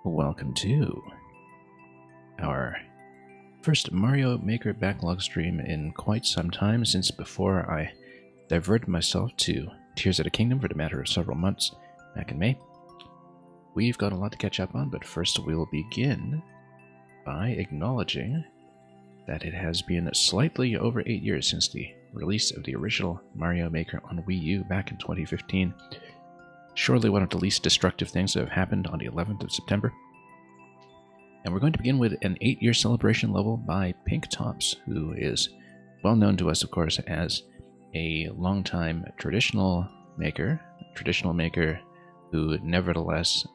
Welcome to our first Mario Maker backlog stream in quite some time, since before I diverted myself to Tears of the Kingdom for the matter of several months back in May. We've got a lot to catch up on, but first we'll begin by acknowledging that it has been slightly over 8 years since the release of the original Mario Maker on Wii U back in 2015. Surely one of the least destructive things that have happened on the 11th of September. And we're going to begin with an 8-year celebration level by Pink Tops, who is well known to us, of course, as a longtime traditional maker who nevertheless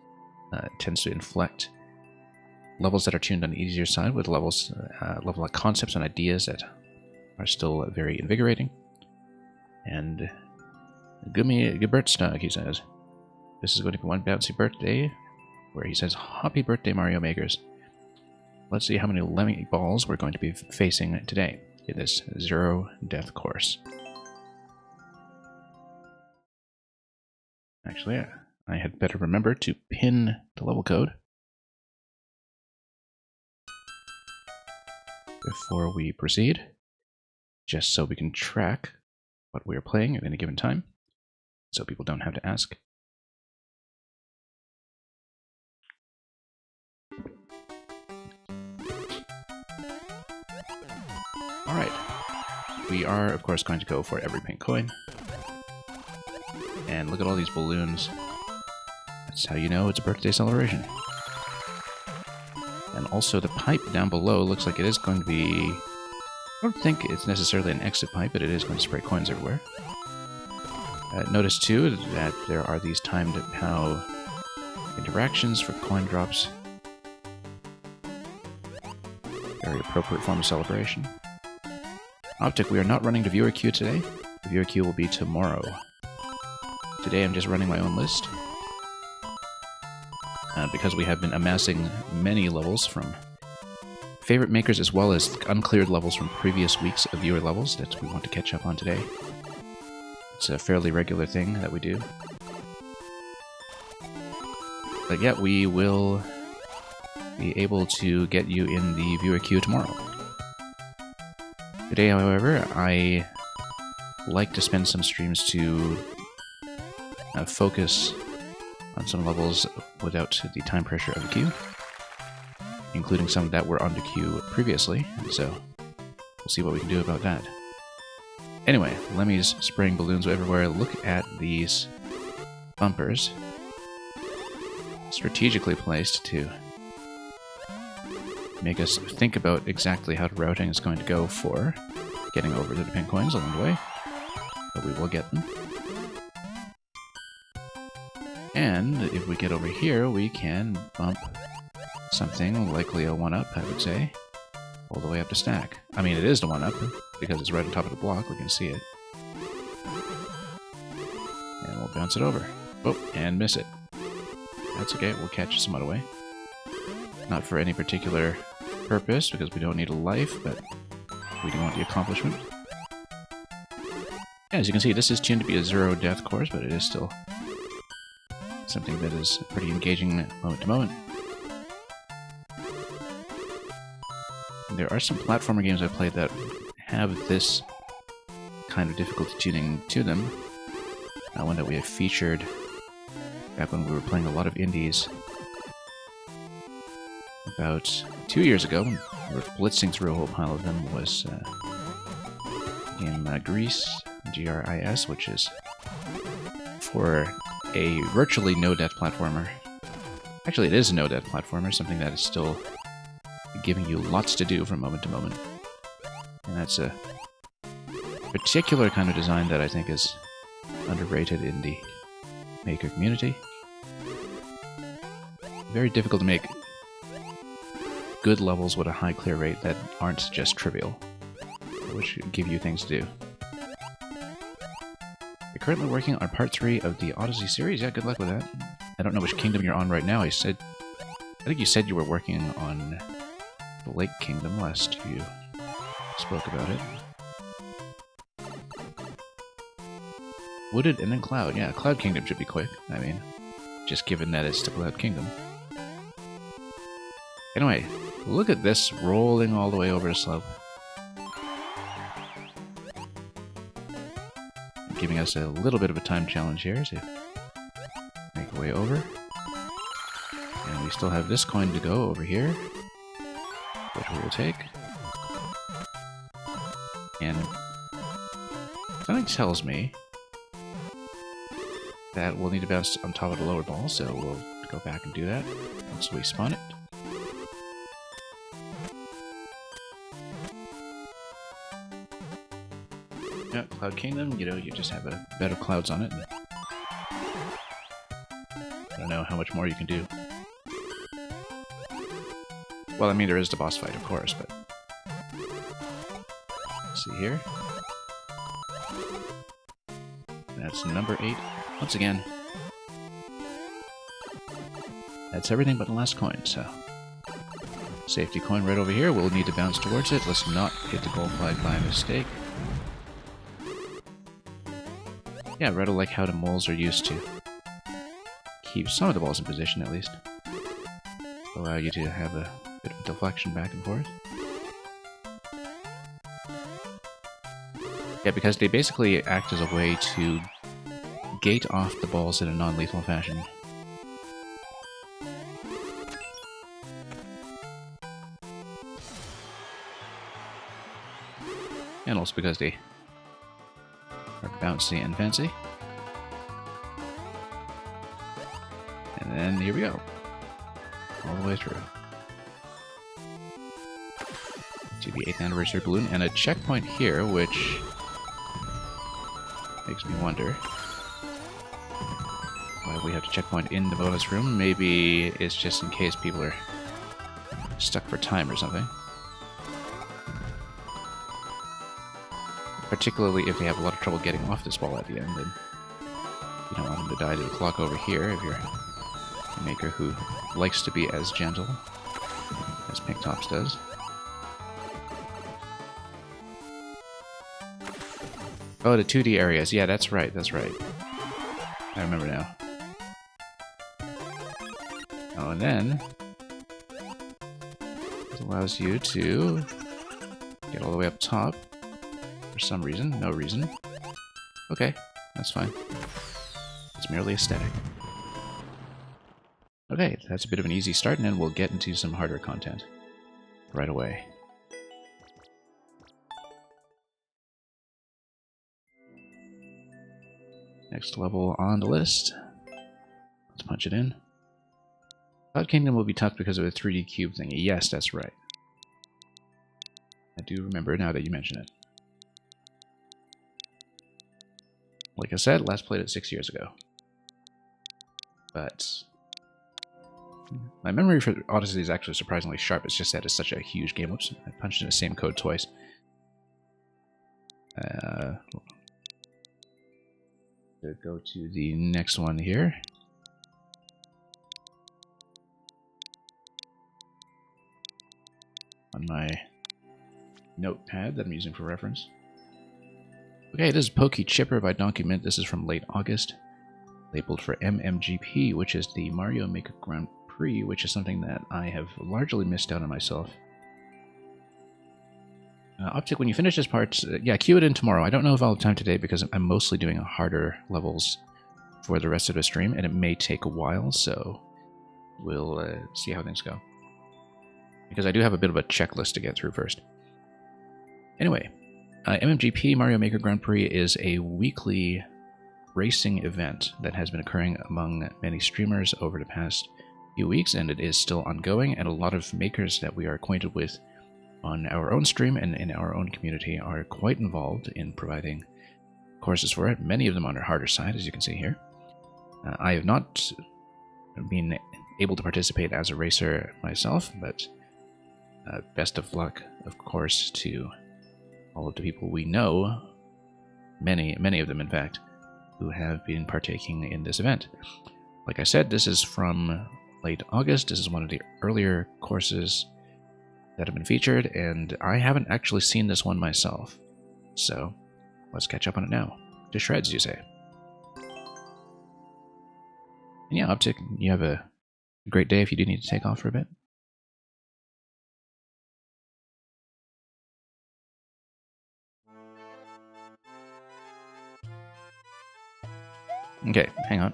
tends to inflect levels that are tuned on the easier side with level concepts and ideas that are still very invigorating. And give me a good birthstock, he says. This is going to be one bouncy birthday, where he says, "Happy birthday, Mario Makers." Let's see how many Lemmy balls we're going to be facing today in this Zero Death course. Actually, I had better remember to pin the level code before we proceed, just so we can track what we're playing at any given time, so people don't have to ask. Alright, we are of course going to go for every pink coin. And look at all these balloons. That's how you know it's a birthday celebration. And also the pipe down below looks like it is going to be... I don't think it's necessarily an exit pipe, but it is going to spray coins everywhere. Notice too that there are these timed POW interactions for coin drops. Very appropriate form of celebration. Optic, we are not running the viewer queue today. The viewer queue will be tomorrow. Today I'm just running my own list. Because we have been amassing many levels from favorite makers as well as uncleared levels from previous weeks of viewer levels that we want to catch up on today. It's a fairly regular thing that we do. But yeah, we will be able to get you in the viewer queue tomorrow. Today, however, I like to spend some streams to focus on some levels without the time pressure of the queue, including some that were on the queue previously, so we'll see what we can do about that. Anyway, Lemmy's spraying balloons everywhere. Look at these bumpers, strategically placed to make us think about exactly how the routing is going to go for getting over to the pink coins along the way, but we will get them. And if we get over here, we can bump something, likely a 1-up, I would say, all the way up to stack. I mean, it is the 1-up, because it's right on top of the block, we can see it. And we'll bounce it over. Oh, and miss it. That's okay, we'll catch it some other way. Not for any particular purpose, because we don't need a life, but we do want the accomplishment. Yeah, as you can see, this is tuned to be a Zero Death course, but it is still something that is pretty engaging moment to moment. There are some platformer games I've played that have this kind of difficulty tuning to them. One that we have featured back when we were playing a lot of indies about 2 years ago, when we were blitzing through a whole pile of them, was in Greece, G-R-I-S, which is for a virtually no-death platformer. Actually, it is a no-death platformer, something that is still giving you lots to do from moment to moment. And that's a particular kind of design that I think is underrated in the maker community. Very difficult to make good levels with a high clear rate that aren't just trivial, which give you things to do. You're currently working on part 3 of the Odyssey series. Yeah, good luck with that. I don't know which kingdom you're on right now. I think you said you were working on the Lake Kingdom last you spoke about it. Wooded and then Cloud. Yeah, Cloud Kingdom should be quick. I mean, just given that it's the Cloud Kingdom. Anyway, look at this rolling all the way over the slope. Giving us a little bit of a time challenge here to make our way over. And we still have this coin to go over here, which we will take. And something tells me that we'll need to bounce on top of the lower ball, so we'll go back and do that once we spawn it. Yeah, Cloud Kingdom, you know, you just have a bed of clouds on it. And I don't know how much more you can do. Well, I mean, there is the boss fight, of course, but... Let's see here. That's number 8. Once again. That's everything but the last coin, so... Safety coin right over here. We'll need to bounce towards it. Let's not hit the gold flag by mistake. Yeah, rather like how the moles are used to keep some of the balls in position, at least. Allow you to have a bit of deflection back and forth. Yeah, because they basically act as a way to gate off the balls in a non-lethal fashion. And also because they are bouncy and fancy. And then here we go. All the way through. To the 8th anniversary balloon, and a checkpoint here, which makes me wonder why we have to checkpoint in the bonus room. Maybe it's just in case people are stuck for time or something. Particularly if they have a lot of trouble getting off this ball at the end, and you don't want them to die to the clock over here if you're a maker who likes to be as gentle as Pink Tops does. Oh, the 2D areas. Yeah, that's right, that's right. I remember now. Oh, and then it allows you to get all the way up top. For some reason, no reason. Okay, that's fine. It's merely aesthetic. Okay, that's a bit of an easy start, and then we'll get into some harder content right away. Next level on the list. Let's punch it in. Cloud Kingdom will be tough because of a 3D cube thingy. Yes, that's right. I do remember now that you mention it. Like I said, last played it 6 years ago. But my memory for Odyssey is actually surprisingly sharp. It's just that it's such a huge game. Oops, I punched in the same code twice. Go to the next one here. On my notepad that I'm using for reference. Okay, this is Pokey Chipper by Donkey Mint. This is from late August. Labeled for MMGP, which is the Mario Maker Grand Prix, which is something that I have largely missed out on myself. Optic, when you finish this part, yeah, queue it in tomorrow. I don't know if I'll have time today because I'm mostly doing harder levels for the rest of the stream, and it may take a while, so we'll see how things go. Because I do have a bit of a checklist to get through first. Anyway, MMGP Mario Maker Grand Prix is a weekly racing event that has been occurring among many streamers over the past few weeks, and it is still ongoing, and a lot of makers that we are acquainted with on our own stream and in our own community are quite involved in providing courses for it, many of them on the harder side, as you can see here. I have not been able to participate as a racer myself, but best of luck, of course, to all of the people we know, many of them in fact, who have been partaking in this event. Like I said, this is from late August. This is one of the earlier courses that have been featured, and I haven't actually seen this one myself. So, let's catch up on it now. To shreds, you say. And yeah, Optic, you have a great day if you do need to take off for a bit. Okay, hang on.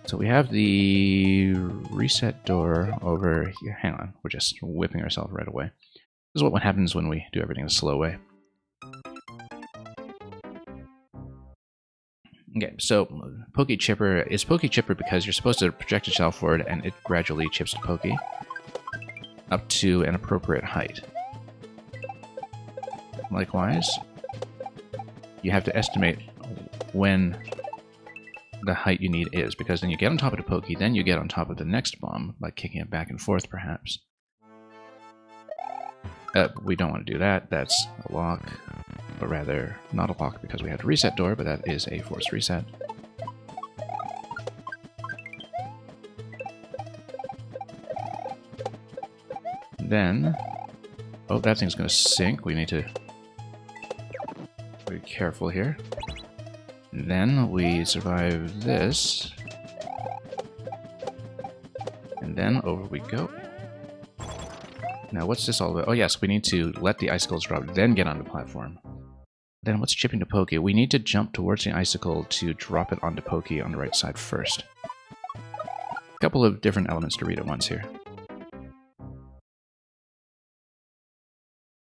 So we have the reset door over here. Hang on, we're just whipping ourselves right away. This is what happens when we do everything the slow way. Okay, so Pokey Chipper is Pokey Chipper because you're supposed to project yourself forward and it gradually chips to Pokey up to an appropriate height. Likewise, you have to estimate when the height you need is, because then you get on top of the Pokey, then you get on top of the next bomb by kicking it back and forth, perhaps. We don't want to do that. That's a lock. But rather, not a lock because we had a reset door, but that is a forced reset. Then, oh, that thing's going to sink. We need to be careful here. And then we survive this. And then over we go. Now, what's this all about? Oh, yes, we need to let the icicles drop, then get on the platform. Then what's chipping to Pokey? We need to jump towards the icicle to drop it onto Pokey on the right side first. A couple of different elements to read at once here.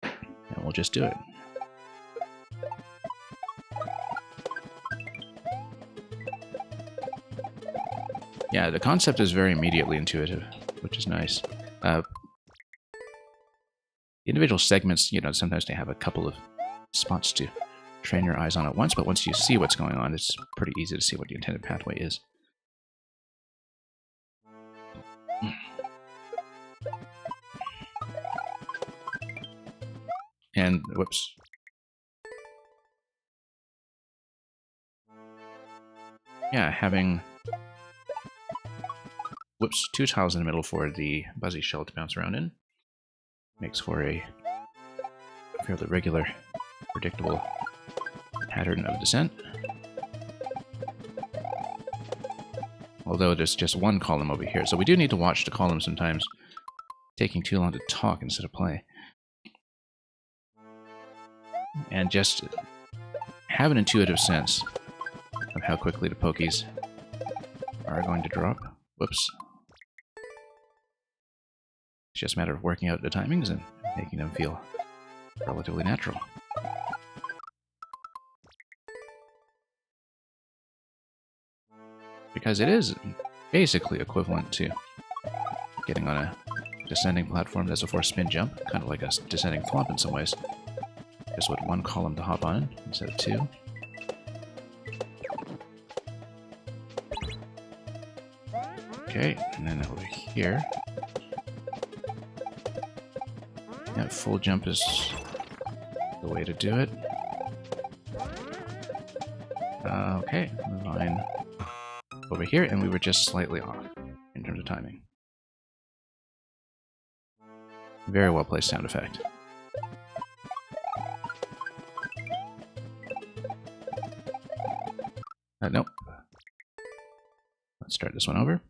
And we'll just do it. Yeah, the concept is very immediately intuitive, which is nice. Individual segments, you know, sometimes they have a couple of spots to train your eyes on at once, but once you see what's going on, it's pretty easy to see what the intended pathway is. And, whoops. Yeah, having, whoops, 2 tiles in the middle for the Buzzy Shell to bounce around in makes for a fairly regular, predictable pattern of descent. Although there's just one column over here, so we do need to watch the column sometimes, taking too long to talk instead of play. And just have an intuitive sense of how quickly the Pokies are going to drop. Whoops. It's just a matter of working out the timings and making them feel relatively natural. Because it is basically equivalent to getting on a descending platform that's a forced spin jump, kind of like a descending thwomp in some ways. Just with one column to hop on instead of 2. Okay, and then over here. Yeah, full jump is the way to do it. Okay, line over here, and we were just slightly off in terms of timing. Very well placed sound effect. Nope. Let's start this one over.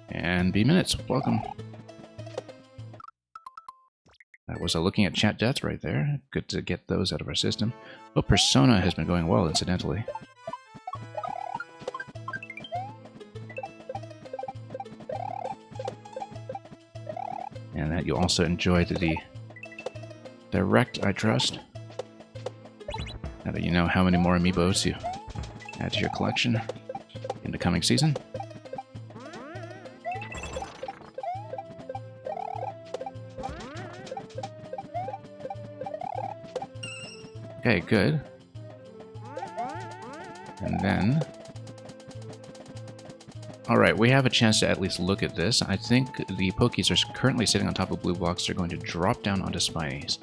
And B minutes, welcome. That was a looking at chat death right there. Good to get those out of our system. Oh, Persona has been going well, incidentally. And that you also enjoyed the direct, I trust. Now that you know how many more amiibos you add to your collection in the coming season. Okay, good. And then... Alright, we have a chance to at least look at this. I think the Pokies are currently sitting on top of blue blocks. They're going to drop down onto Spinies.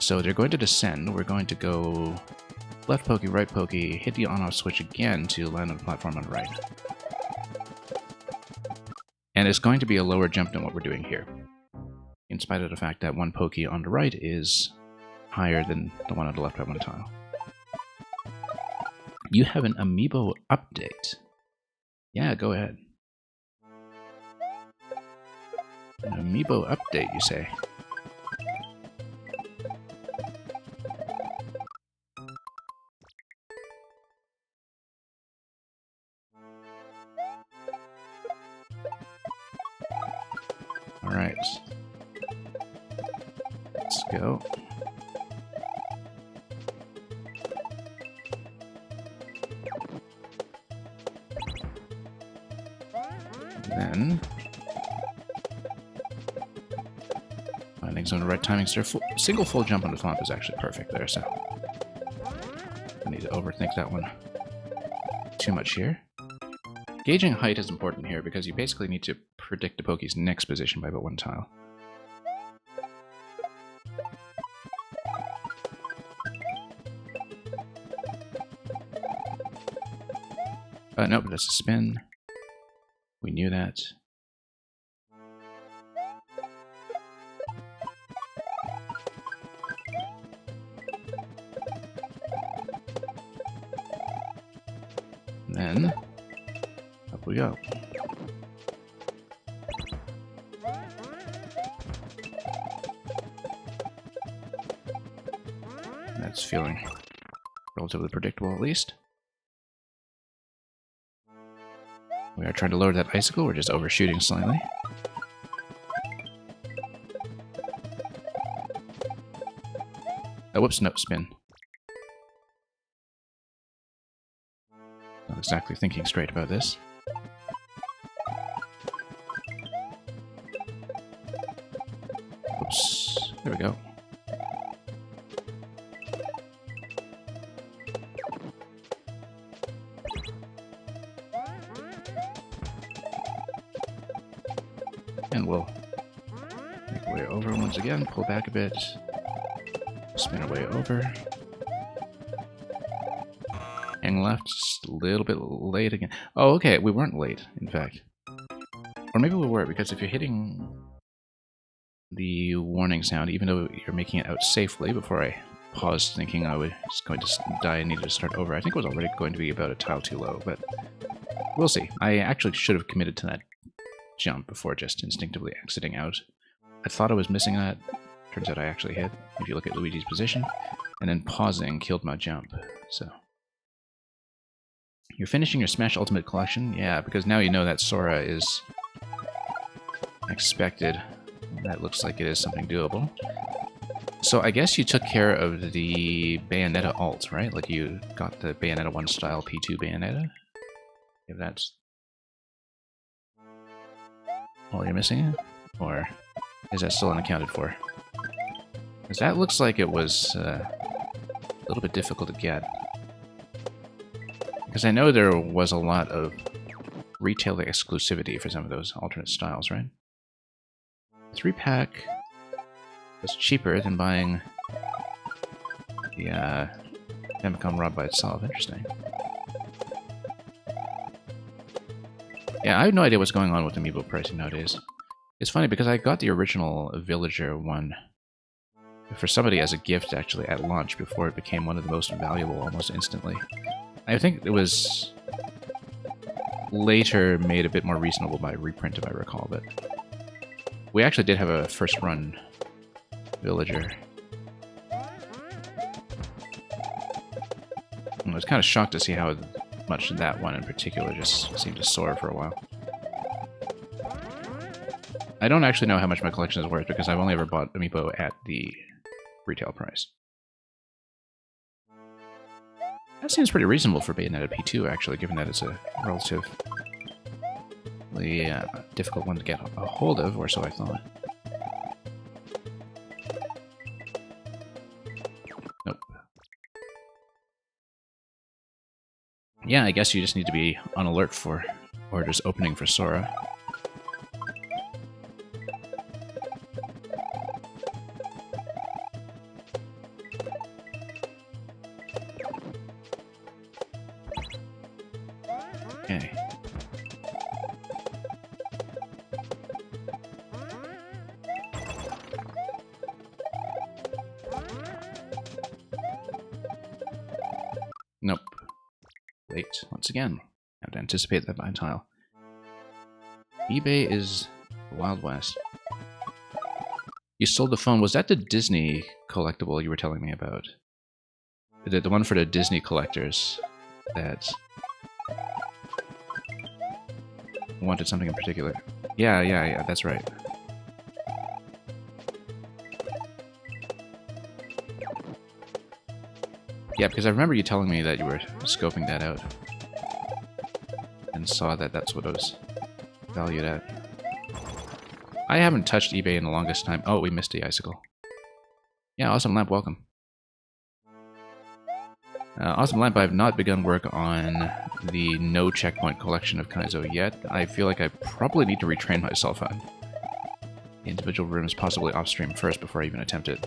So they're going to descend. We're going to go left Pokey, right Pokey, hit the on-off switch again to land on the platform on the right. And it's going to be a lower jump than what we're doing here, in spite of the fact that one Pokey on the right is higher than the one on the left by 1 tile. You have an amiibo update. Yeah, go ahead. An amiibo update, you say? Alright. Let's go. Then finding some of the right timing. Single full jump on the thwomp is actually perfect there, so I need to overthink that one too much here. Gauging height is important here because you basically need to predict the Poke's next position by about one tile. Nope, that's a spin. We knew that. And then, up we go. That's feeling relatively predictable, at least. We are trying to lower that icicle, we're just overshooting slightly. Oh, whoops, no, spin. Not exactly thinking straight about this. Oops, there we go. And we'll make our way over once again, pull back a bit, spin our way over. Hang left, just a little bit late again. Oh, okay, we weren't late, in fact. Or maybe we were, because if you're hitting the warning sound, even though you're making it out safely, before I paused thinking I was going to die and needed to start over, I think it was already going to be about a tile too low, but we'll see. I actually should have committed to that jump before just instinctively exiting out. I thought I was missing that. Turns out I actually hit, if you look at Luigi's position. And then pausing killed my jump, so... You're finishing your Smash Ultimate Collection? Yeah, because now you know that Sora is expected. That looks like it is something doable. So I guess you took care of the Bayonetta ult, right? Like you got the Bayonetta 1 style P2 Bayonetta? If that's all you're missing it? Or is that still unaccounted for? Because that looks like it was a little bit difficult to get. Because I know there was a lot of retail exclusivity for some of those alternate styles, right? 3-pack was cheaper than buying the Famicom Rod by itself. Interesting. Yeah, I have no idea what's going on with amiibo pricing nowadays. It's funny because I got the original Villager one for somebody as a gift actually at launch before it became one of the most valuable almost instantly. I think it was later made a bit more reasonable by reprint if I recall, but we actually did have a first run Villager. I was kind of shocked to see how much that one in particular just seemed to soar for a while. I don't actually know how much my collection is worth because I've only ever bought amiibo at the retail price. That seems pretty reasonable for Bayonetta P2, actually, given that it's a relatively difficult one to get a hold of, or so I thought. Nope. Yeah, I guess you just need to be on alert for orders opening for Sora. Okay. Nope. Wait, once again. Have to anticipate that by tile. eBay is the Wild West. You sold the phone. Was that the Disney collectible you were telling me about? The one for the Disney collectors that wanted something in particular. Yeah, that's right. Yeah, because I remember you telling me that you were scoping that out. And saw that that's what it was valued at. I haven't touched eBay in the longest time. Oh, we missed the icicle. Yeah, Awesome Lamp, welcome. Awesome Lamp, I have not begun work on the no checkpoint collection of Kaizo yet. I feel like I probably need to retrain myself on the individual rooms, possibly off-stream first before I even attempt it.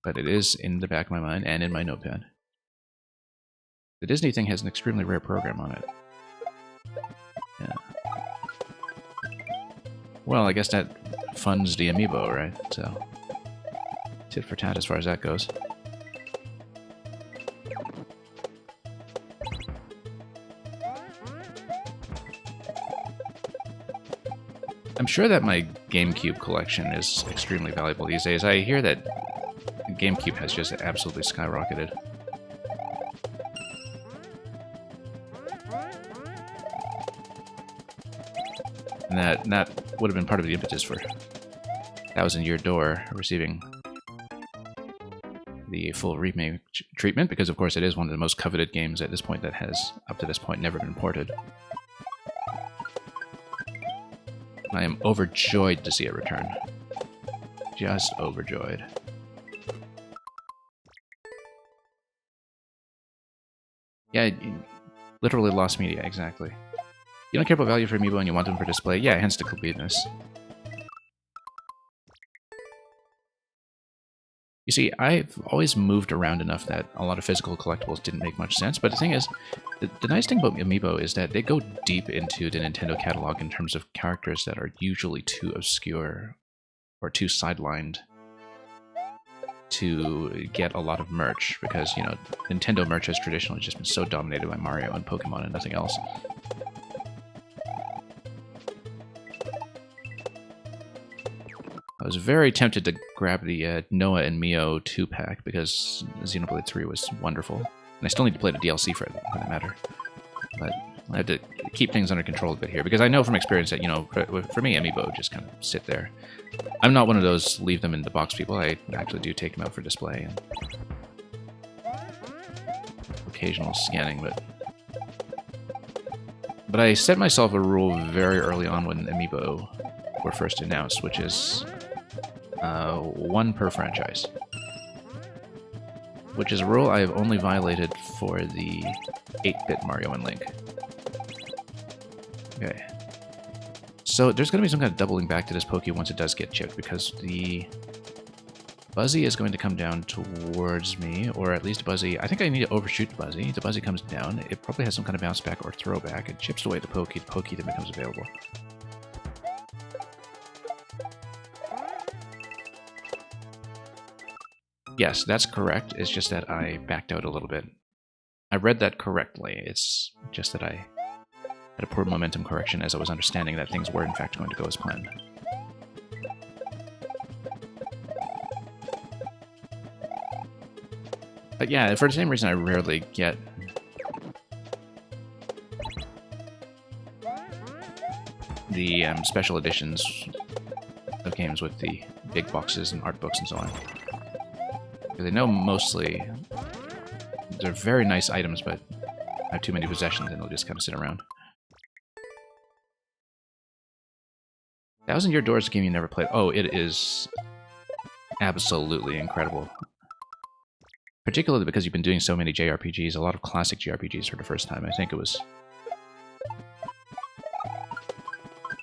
But it is in the back of my mind and in my notepad. The Disney thing has an extremely rare program on it. Yeah. Well, I guess that funds the amiibo, right? So, tit for tat as far as that goes. I'm sure that my GameCube collection is extremely valuable these days. I hear that GameCube has just absolutely skyrocketed. And that would have been part of the impetus for 1000 Year Door receiving the full remake treatment, because of course it is one of the most coveted games at this point that has, up to this point, never been ported. I am overjoyed to see it return. Just overjoyed. Yeah, literally lost media, exactly. You don't care about value for amiibo and you want them for display? Yeah, hence the completeness. You see, I've always moved around enough that a lot of physical collectibles didn't make much sense, but the thing is, the nice thing about amiibo is that they go deep into the Nintendo catalog in terms of characters that are usually too obscure or too sidelined to get a lot of merch, because, you know, Nintendo merch has traditionally just been so dominated by Mario and Pokemon and nothing else. I was very tempted to grab the Noah and Mio 2-pack because Xenoblade 3 was wonderful. And I still need to play the DLC for that matter. But I have to keep things under control a bit here, because I know from experience that, you know, for me, amiibo just kind of sit there. I'm not one of those leave them in the box people. I actually do take them out for display and occasional scanning, but I set myself a rule very early on when amiibo were first announced, which is one per franchise. Which is a rule I have only violated for the 8-bit Mario and Link. Okay. So there's going to be some kind of doubling back to this Poke once it does get chipped, because the Buzzy is going to come down towards me, or at least Buzzy. I think I need to overshoot the Buzzy. The Buzzy comes down. It probably has some kind of bounce back or throwback. It chips away the Poke then becomes available. Yes, that's correct. It's just that I backed out a little bit. I read that correctly. It's just that I had a poor momentum correction as I was understanding that things were in fact going to go as planned. But yeah, for the same reason I rarely get the special editions of games with the big boxes and art books and so on. Because I know mostly they're very nice items, but I have too many possessions and they'll just kind of sit around. 1000 Year Door is a game you never played. Oh, it is absolutely incredible. Particularly because you've been doing so many JRPGs, a lot of classic JRPGs for the first time. I think it was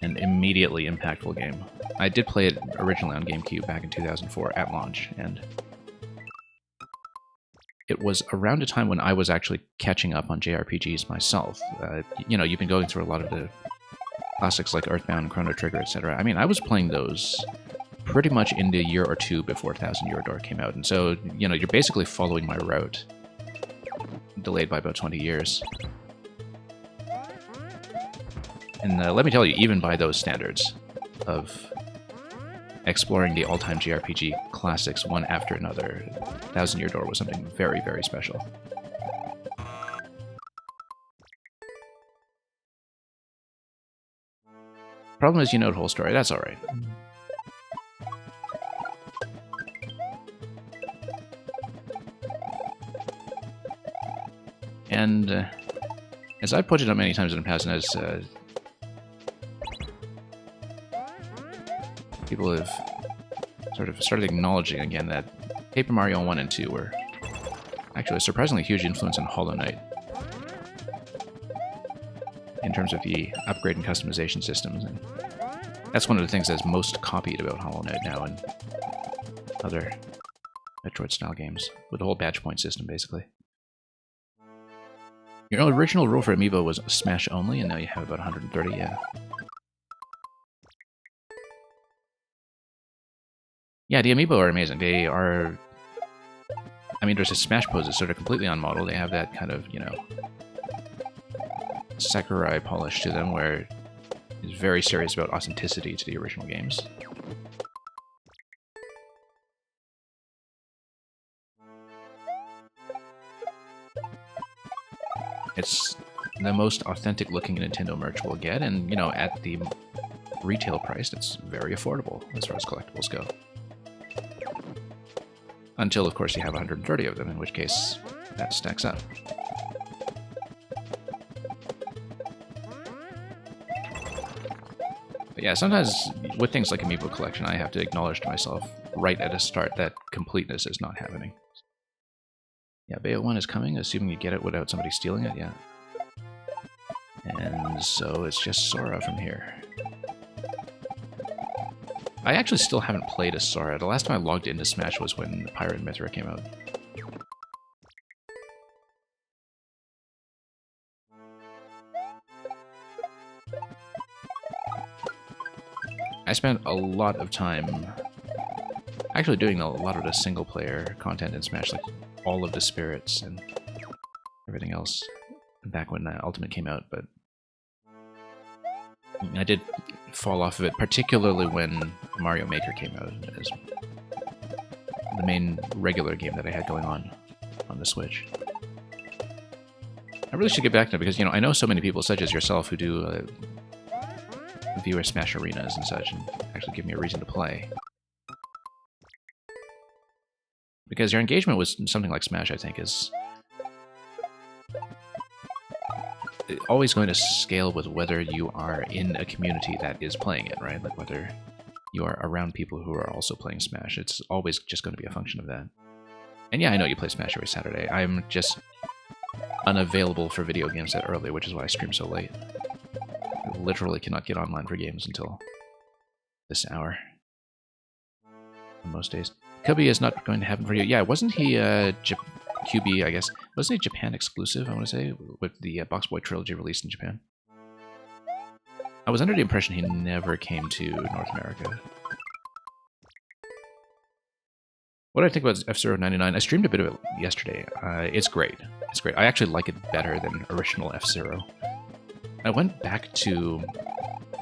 an immediately impactful game. I did play it originally on GameCube back in 2004 at launch, and it was around a time when I was actually catching up on JRPGs myself. You know, you've been going through a lot of the classics like Earthbound, Chrono Trigger, etc. I mean, I was playing those pretty much in the year or two before 1000 Year Door came out, and so, you know, you're basically following my route, delayed by about 20 years. And let me tell you, even by those standards of exploring the all-time JRPG classics one after another. Thousand Year Door was something very, very special. Problem is, you know the whole story. That's alright. And as I've pointed out many times in the past, and as people have sort of started acknowledging again, that Paper Mario 1 and 2 were actually a surprisingly huge influence on Hollow Knight in terms of the upgrade and customization systems. And that's one of the things that's most copied about Hollow Knight now and other Metroid-style games, with the whole badge point system, basically. Your original rule for Amiibo was Smash only, and now you have about 130, yeah. Yeah, the Amiibo are amazing. They are... I mean, there's a Smash poses sort of completely on model. They have that kind of, you know, Sakurai polish to them, where it's very serious about authenticity to the original games. It's the most authentic looking Nintendo merch we'll get, and, you know, at the retail price, it's very affordable as far as collectibles go. Until, of course, you have 130 of them, in which case that stacks up. But yeah, sometimes with things like Amiibo Collection, I have to acknowledge to myself right at the start that completeness is not happening. Yeah, Bayo 1 is coming, assuming you get it without somebody stealing it, yeah. And so it's just Sora from here. I actually still haven't played as Sora. The last time I logged into Smash was when Pirate Mythra came out. I spent a lot of time actually doing a lot of the single-player content in Smash, like all of the spirits and everything else, back when Ultimate came out, but I did fall off of it, particularly when Mario Maker came out as the main regular game that I had going on the Switch. I really should get back to it because, you know, I know so many people, such as yourself, who do viewer Smash arenas and such, and actually give me a reason to play. Because your engagement with something like Smash, I think, is always going to scale with whether you are in a community that is playing it, right? Like whether you are around people who are also playing Smash. It's always just going to be a function of that. And yeah, I know you play Smash every Saturday. I'm just unavailable for video games that early, which is why I stream so late. I literally cannot get online for games until this hour on most days. Kobe is not going to happen for you. Yeah, wasn't he QB, I guess? Wasn't he Japan exclusive, I want to say, with the Box Boy trilogy released in Japan? I was under the impression he never came to North America. What do I think about F-Zero 99? I streamed a bit of it yesterday. It's great. It's great. I actually like it better than original F-Zero. I went back to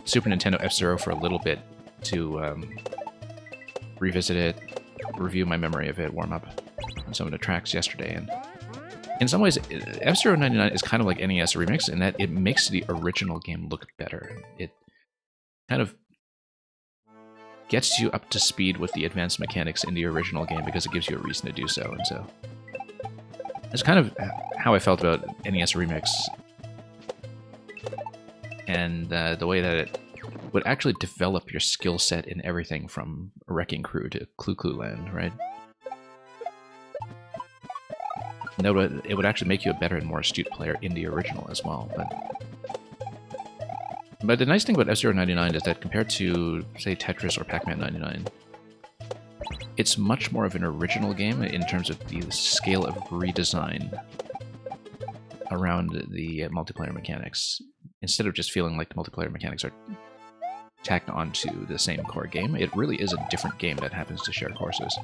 Super Nintendo F-Zero for a little bit to revisit it, review my memory of it, warm up on some of the tracks yesterday, and in some ways, F-Zero 99 is kind of like NES Remix in that it makes the original game look better. It kind of gets you up to speed with the advanced mechanics in the original game because it gives you a reason to do so, and so it's kind of how I felt about NES Remix, and the way that it would actually develop your skill set in everything from Wrecking Crew to Clu Clu Land, right? No, it would actually make you a better and more astute player in the original as well. But the nice thing about F-Zero 99 is that compared to, say, Tetris or Pac-Man 99, it's much more of an original game in terms of the scale of redesign around the multiplayer mechanics. Instead of just feeling like the multiplayer mechanics are tacked onto the same core game, it really is a different game that happens to share courses.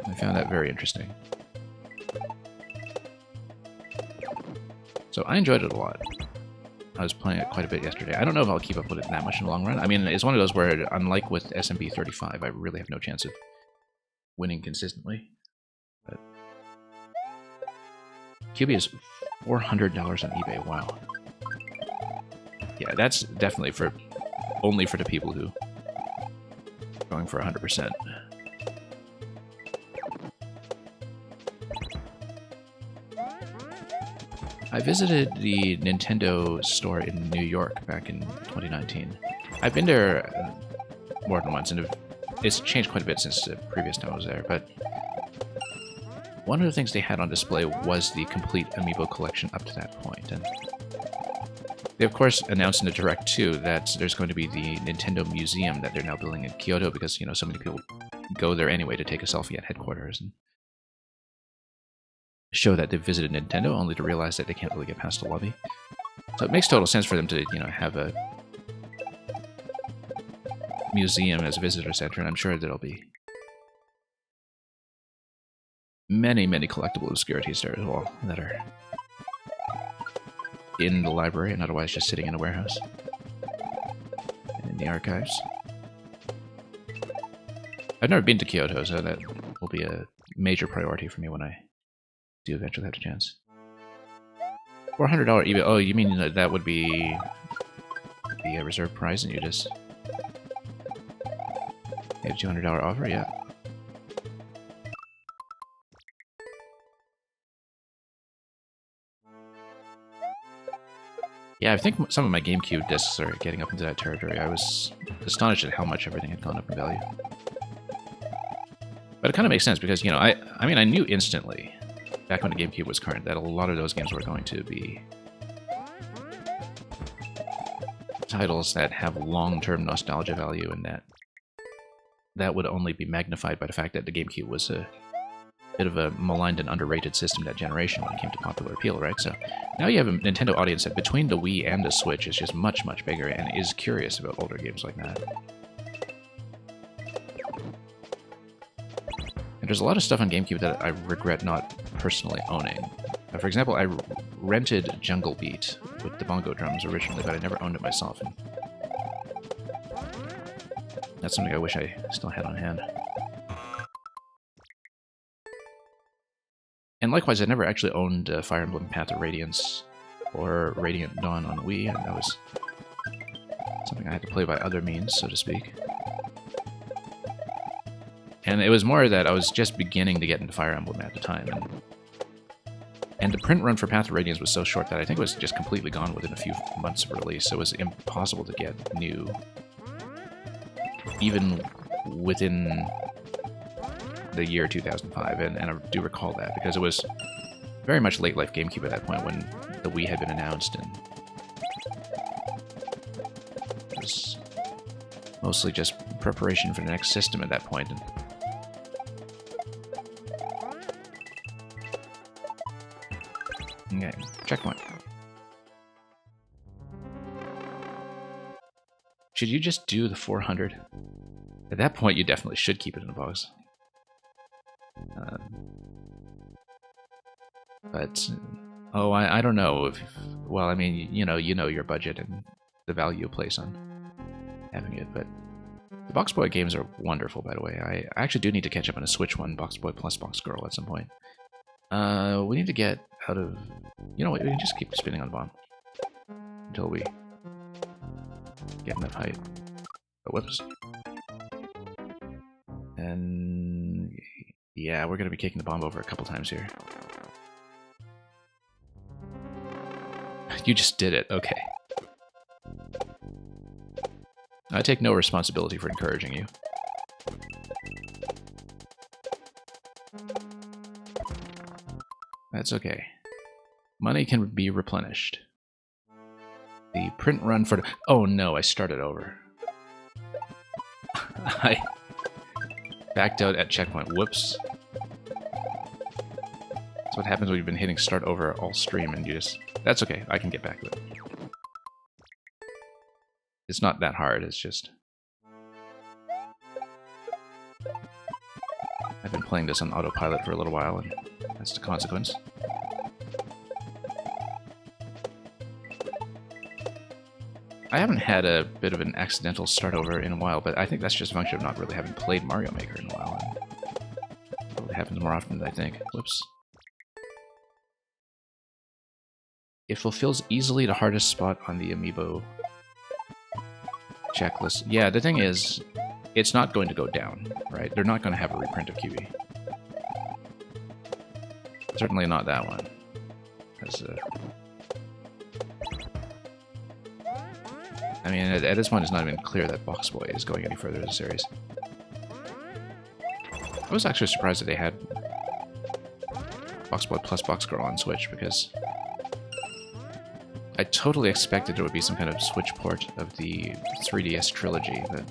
I found that very interesting. So I enjoyed it a lot. I was playing it quite a bit yesterday. I don't know if I'll keep up with it that much in the long run. I mean, it's one of those where, unlike with SMP 35, I really have no chance of winning consistently. But QB is $400 on eBay. Wow. Yeah, that's definitely only for the people who are going for 100%. I visited the Nintendo store in New York back in 2019. I've been there more than once, and it's changed quite a bit since the previous time I was there, but one of the things they had on display was the complete Amiibo collection up to that point. And they, of course, announced in the Direct, too, that there's going to be the Nintendo Museum that they're now building in Kyoto because, you know, so many people go there anyway to take a selfie at headquarters and show that they've visited Nintendo, only to realize that they can't really get past the lobby. So it makes total sense for them to, you know, have a museum as a visitor center, and I'm sure there'll be many, many collectible obscurities there as well that are in the library and otherwise just sitting in a warehouse and in the archives. I've never been to Kyoto, so that will be a major priority for me when I do eventually have a chance. $400 eBay. Oh, you mean that would be the reserve price, and you just get a $200 offer? Yeah. Yeah, I think some of my GameCube discs are getting up into that territory. I was astonished at how much everything had gone up in value. But it kind of makes sense because, you know, I mean, I knew instantly, back when the GameCube was current, that a lot of those games were going to be titles that have long-term nostalgia value, and that would only be magnified by the fact that the GameCube was a bit of a maligned and underrated system that generation when it came to popular appeal, right? So now you have a Nintendo audience that between the Wii and the Switch is just much, much bigger and is curious about older games like that. And there's a lot of stuff on GameCube that I regret not personally owning. For example, I rented Jungle Beat with the bongo drums originally, but I never owned it myself. And that's something I wish I still had on hand. And likewise, I never actually owned Fire Emblem Path of Radiance or Radiant Dawn on Wii, and that was something I had to play by other means, so to speak. And it was more that I was just beginning to get into Fire Emblem at the time, and the print run for Path of Radiance was so short that I think it was just completely gone within a few months of release, so it was impossible to get new, even within the year 2005, and I do recall that, because it was very much late life GameCube at that point when the Wii had been announced, and it was mostly just preparation for the next system at that point. And okay, checkpoint. Should you just do the 400? At that point, you definitely should keep it in a box. But oh, I don't know if, well, I mean, you know your budget and the value you place on having it. But the Box Boy games are wonderful, by the way. I actually do need to catch up on a Switch one, Box Boy plus Box Girl, at some point. We need to get out of, you know what? We can just keep spinning on the bomb until we get enough height. Oh, whoops. And yeah, we're gonna be kicking the bomb over a couple times here. You just did it. Okay. I take no responsibility for encouraging you. That's okay. Money can be replenished. The print run for... Oh no, I started over. I backed out at checkpoint. Whoops. That's what happens when you've been hitting start over all stream and you just... That's okay, I can get back to it. It's not that hard, it's just... I've been playing this on autopilot for a little while, and that's the consequence. I haven't had a bit of an accidental start over in a while, but I think that's just a function of not really having played Mario Maker in a while. And it happens more often than I think. Whoops. It fulfills easily the hardest spot on the amiibo checklist. Yeah, the thing is, it's not going to go down, right? They're not going to have a reprint of QB. Certainly not that one. I mean, at this point, it's not even clear that Box Boy is going any further in the series. I was actually surprised that they had Box Boy plus Box Girl on Switch, because I totally expected there would be some kind of Switch port of the 3DS trilogy, but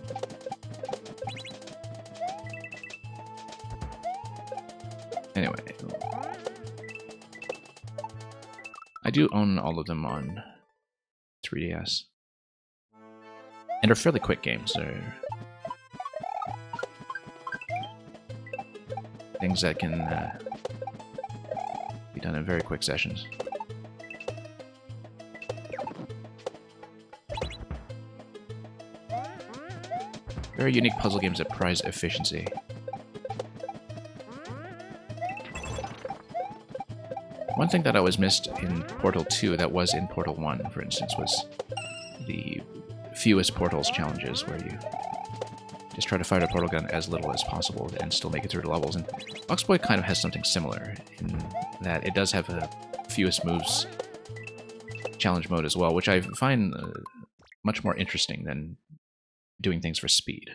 anyway. I do own all of them on 3DS. And they're fairly quick games. They're things that can be done in very quick sessions. Very unique puzzle games that prize efficiency. One thing that I always missed in Portal 2 that was in Portal 1, for instance, was the fewest portals challenges, where you just try to fire the portal gun as little as possible and still make it through the levels. And Box Boy kind of has something similar in that it does have a fewest moves challenge mode as well, which I find much more interesting than doing things for speed.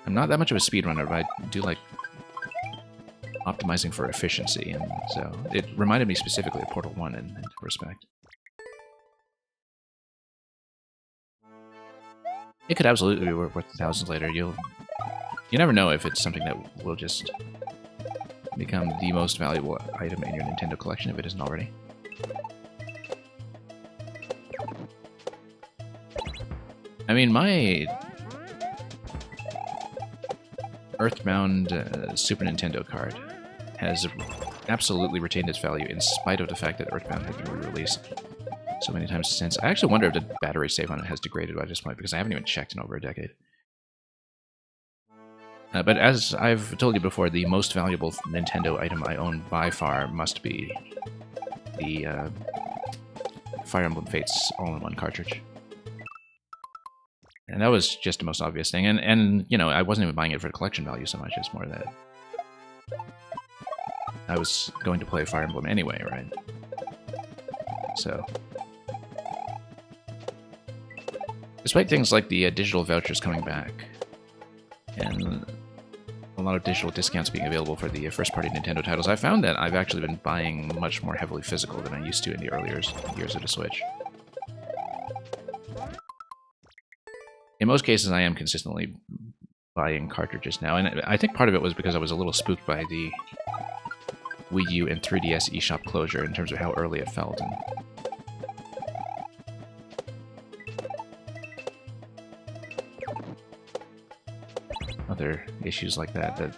I'm not that much of a speedrunner, but I do like optimizing for efficiency, and so it reminded me specifically of Portal 1 in that respect. It could absolutely be worth thousands later. You never know if it's something that will just become the most valuable item in your Nintendo collection if it isn't already. I mean, my Earthbound Super Nintendo card has absolutely retained its value in spite of the fact that Earthbound has been re-released so many times since. I actually wonder if the battery save on it has degraded by this point, because I haven't even checked in over a decade. But as I've told you before, the most valuable Nintendo item I own by far must be the Fire Emblem Fates all-in-one cartridge. And that was just the most obvious thing. And you know, I wasn't even buying it for the collection value so much. It's more that I was going to play Fire Emblem anyway, right? So, despite things like the digital vouchers coming back, and a lot of digital discounts being available for the first-party Nintendo titles, I found that I've actually been buying much more heavily physical than I used to in the earlier years of the Switch. In most cases, I am consistently buying cartridges now, and I think part of it was because I was a little spooked by the Wii U and 3DS eShop closure in terms of how early it felt. And other issues like that, that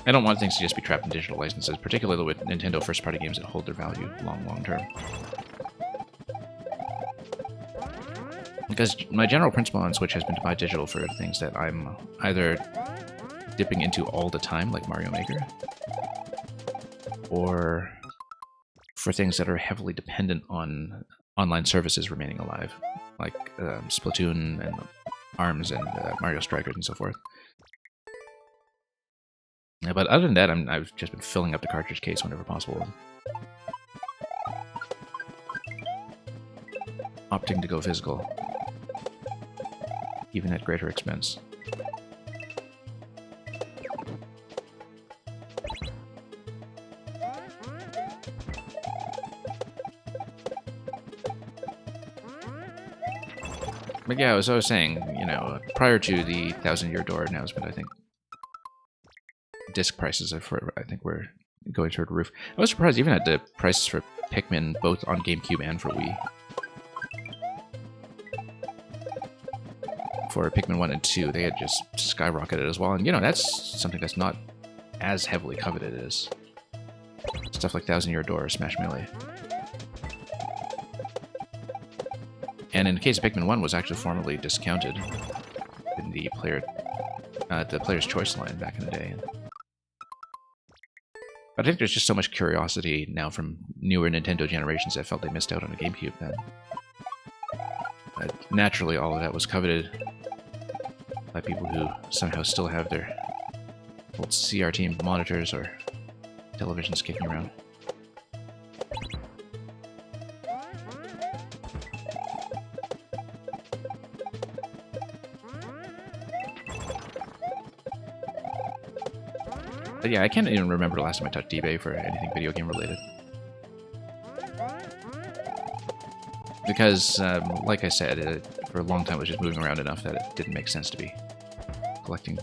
I don't want things to just be trapped in digital licenses, particularly with Nintendo first-party games that hold their value long term. Because my general principle on Switch has been to buy digital for things that I'm either dipping into all the time, like Mario Maker, or for things that are heavily dependent on online services remaining alive, like Splatoon and ARMS and Mario Strikers and so forth. But other than that, I've just been filling up the cartridge case whenever possible. Opting to go physical, even at greater expense. But yeah, as I was saying, you know, prior to the 1,000-year door announcement, I think disc prices were going toward the roof. I was surprised even at the prices for Pikmin, both on GameCube and for Wii. For Pikmin 1 and 2, they had just skyrocketed as well. And, you know, that's something that's not as heavily coveted as stuff like 1,000-Year Door or Smash Melee. And in the case of Pikmin 1, was actually formally discounted in the player's choice line back in the day. But I think there's just so much curiosity now from newer Nintendo generations that felt they missed out on a GameCube then. Naturally, all of that was coveted by people who somehow still have their old CRT monitors or televisions kicking around. But yeah, I can't even remember the last time I touched eBay for anything video game related. Because, like I said, for a long time it was just moving around enough that it didn't make sense to be collecting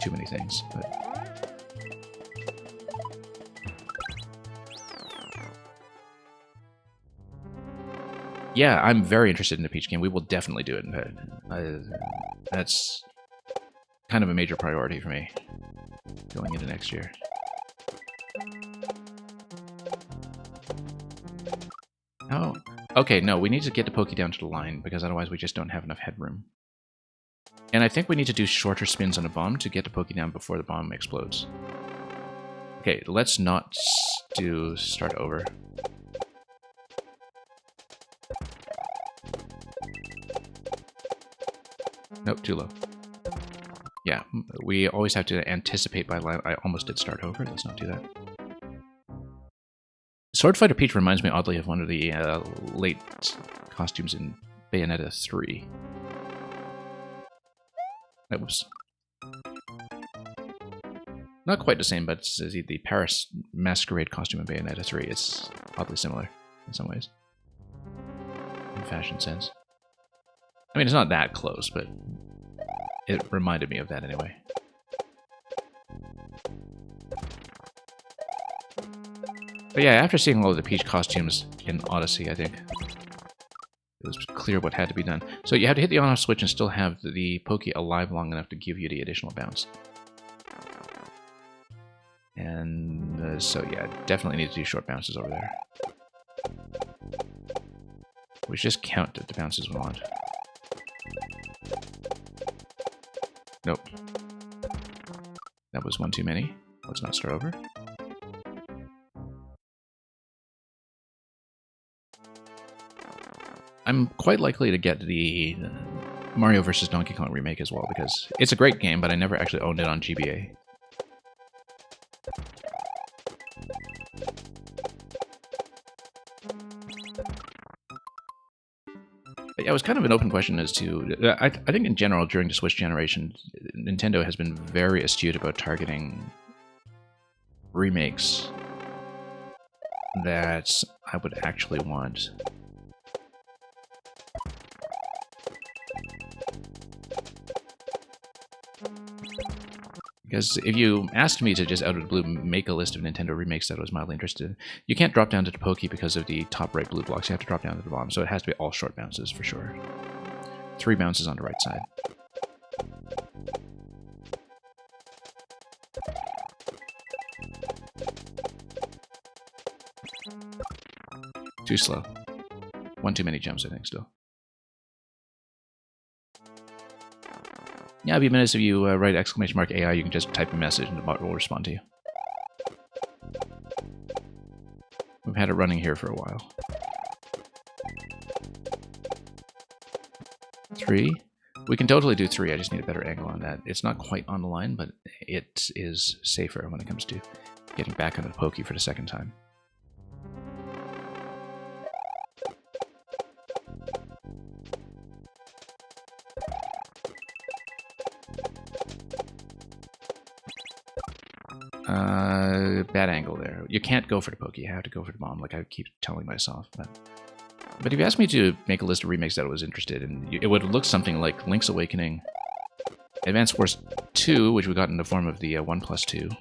too many things. But yeah, I'm very interested in the Peach game. We will definitely do it. That's kind of a major priority for me going into next year. Oh, okay, no, we need to get the Poké down to the line, because otherwise we just don't have enough headroom. And I think we need to do shorter spins on a bomb to get the Poké down before the bomb explodes. Okay, let's not do start over. Nope, too low. Yeah, we always have to anticipate by line. I almost did start over. Let's not do that. Sword Fighter Peach reminds me oddly of one of the late costumes in Bayonetta 3. That was not quite the same, but it's the Paris masquerade costume in Bayonetta 3. It's oddly similar in some ways, in fashion sense. I mean, it's not that close, but it reminded me of that anyway. But yeah, after seeing all of the Peach costumes in Odyssey, I think it was clear what had to be done. So you have to hit the on-off switch and still have the Poké alive long enough to give you the additional bounce. And so yeah, definitely need to do short bounces over there. We should just count the bounces we want. Nope. That was one too many. Let's not start over. I'm quite likely to get the Mario vs. Donkey Kong remake as well, because it's a great game, but I never actually owned it on GBA. But yeah, it was kind of an open question as to... I think in general, during the Switch generation, Nintendo has been very astute about targeting remakes that I would actually want. Because if you asked me to just out of the blue make a list of Nintendo remakes that I was mildly interested in, you can't drop down to the Poké because of the top right blue blocks. You have to drop down to the bottom, so it has to be all short bounces for sure. 3 bounces on the right side. Too slow. One too many jumps, I think, still. Yeah, it'd be nice if you write !AI, you can just type a message and the bot will respond to you. We've had it running here for a while. 3. We can totally do 3, I just need a better angle on that. It's not quite on the line, but it is safer when it comes to getting back onto the Poké for the second time. Bad angle there. You can't go for the Poké, you have to go for the bomb, like I keep telling myself. But if you asked me to make a list of remakes that I was interested in, it would look something like Link's Awakening, Advance Wars 2, which we got in the form of the 1+2,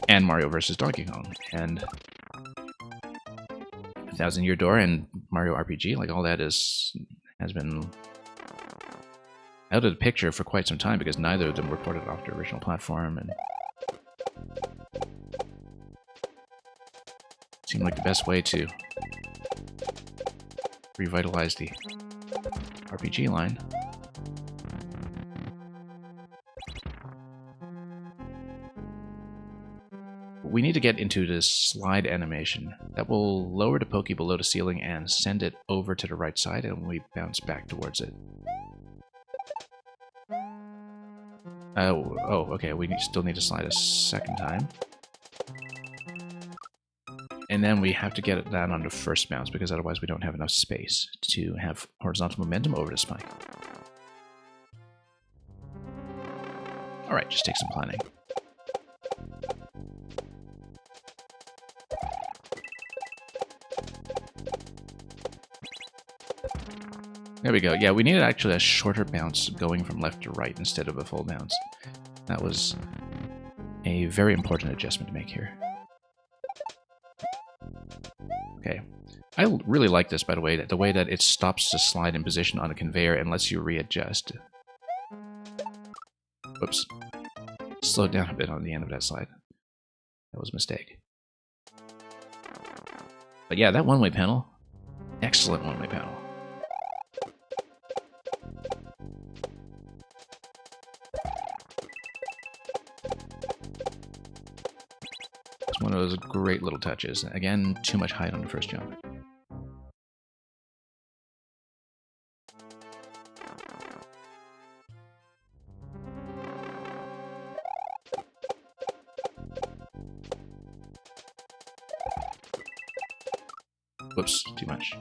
and Mario vs. Donkey Kong, and Thousand Year Door and Mario RPG, like all that has been out of the picture for quite some time because neither of them were ported off the original platform, and seemed like the best way to revitalize the RPG line. We need to get into this slide animation. That will lower the Pokey below the ceiling and send it over to the right side, and we bounce back towards it. Oh, okay, we still need to slide a second time. And then we have to get it down on the first bounce, because otherwise we don't have enough space to have horizontal momentum over the spike. Alright, just take some planning. There we go. Yeah, we needed actually a shorter bounce going from left to right instead of a full bounce. That was a very important adjustment to make here. Okay. I really like this, by the way that it stops the slide in position on a conveyor and lets you readjust. Whoops. Slowed down a bit on the end of that slide. That was a mistake. But yeah, that one-way panel, excellent one-way panel. It's one of those great little touches. Again, too much height on the first jump. Whoops, too much.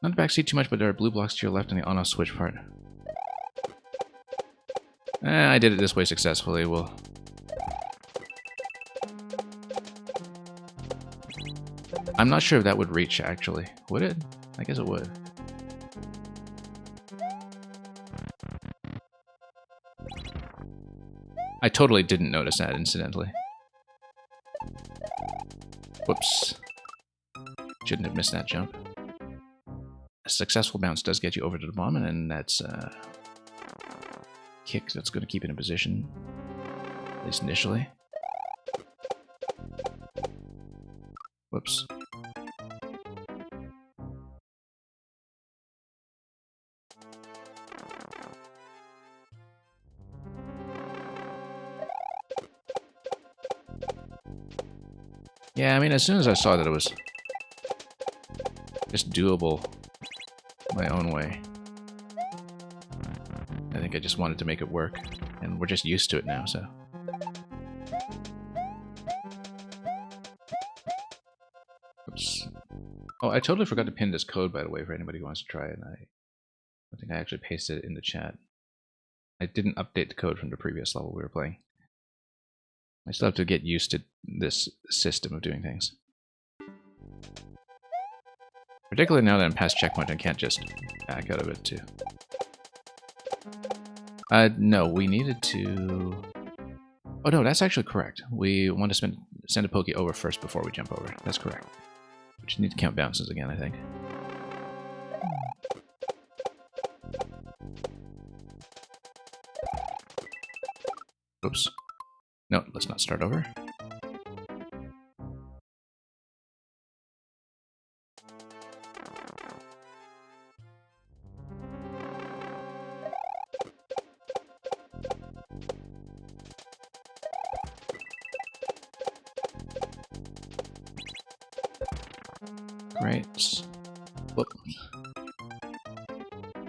Not to backseat too much, but there are blue blocks to your left on the on-off switch part. I did it this way successfully. I'm not sure if that would reach, actually. Would it? I guess it would. I totally didn't notice that, incidentally. Whoops. Shouldn't have missed that jump. A successful bounce does get you over to the bomb, and that's a kick that's going to keep it in position, at least initially. Whoops. Yeah, I mean, as soon as I saw that it was just doable my own way, I think I just wanted to make it work, and we're just used to it now, so. Oops. Oh, I totally forgot to pin this code, by the way, for anybody who wants to try it. I think I actually pasted it in the chat. I didn't update the code from the previous level we were playing. I still have to get used to this system of doing things. Particularly now that I'm past checkpoint, I can't just back out of it too. No, we needed to... Oh no, that's actually correct. We want to send a Pokey over first before we jump over. That's correct. We just need to count bounces again, I think. Oops. No, let's not start over. Great. Whoop.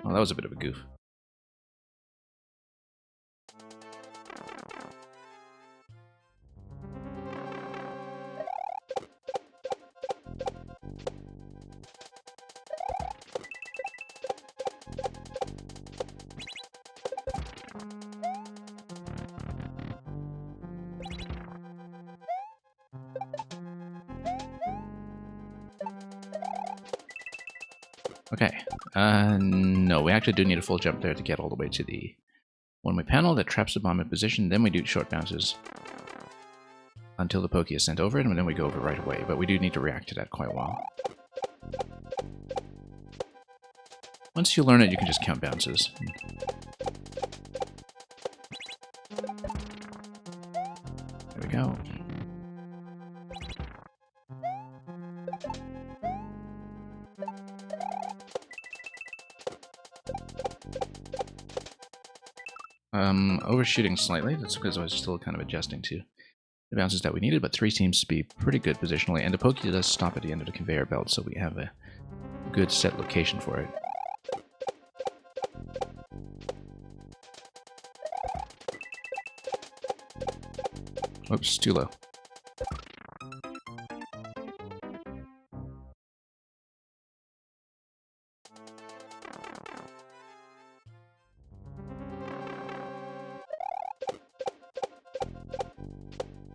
Oh, that was a bit of a goof. Okay, no, we actually do need a full jump there to get all the way to the one-way panel that traps the bomb in position. Then we do short bounces until the Pokey is sent over it, and then we go over right away. But we do need to react to that quite well. Once you learn it, you can just count bounces. There we go. Overshooting slightly. That's because I was still kind of adjusting to the bounces that we needed, but 3 seems to be pretty good positionally, and the Pokey does stop at the end of the conveyor belt, so we have a good set location for it. Oops, too low.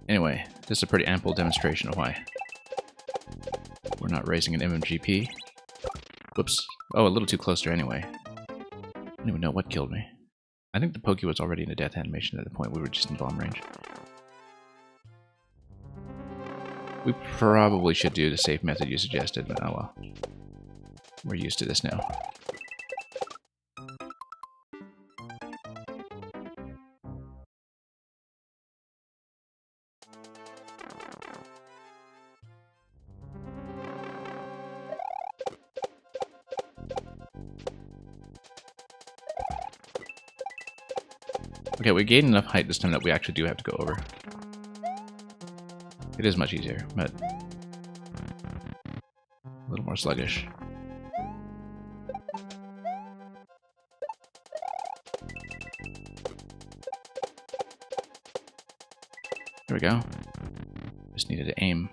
Anyway, this is a pretty ample demonstration of why we're not raising an MMGP. Whoops. Oh, a little too close there anyway. I don't even know what killed me. I think the Pokey was already in a death animation at the point we were just in bomb range. We probably should do the safe method you suggested, but oh well. We're used to this now. Okay, we gained enough height this time that we actually do have to go over. It is much easier, but a little more sluggish. There we go. Just needed to aim.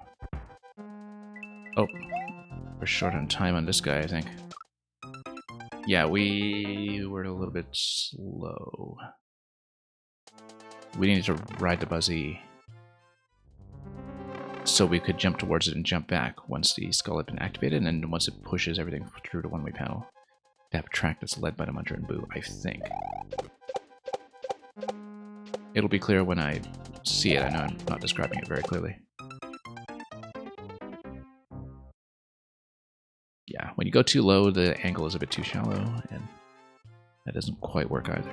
Oh, we're short on time on this guy, I think. Yeah, we were a little bit slow. We needed to ride the Buzzy so we could jump towards it and jump back once the skull had been activated, and then once it pushes everything through the one-way panel. To have a track that's led by the Muncher and Boo, I think. It'll be clear when I see it. I know I'm not describing it very clearly. Yeah, when you go too low, the angle is a bit too shallow, and that doesn't quite work either.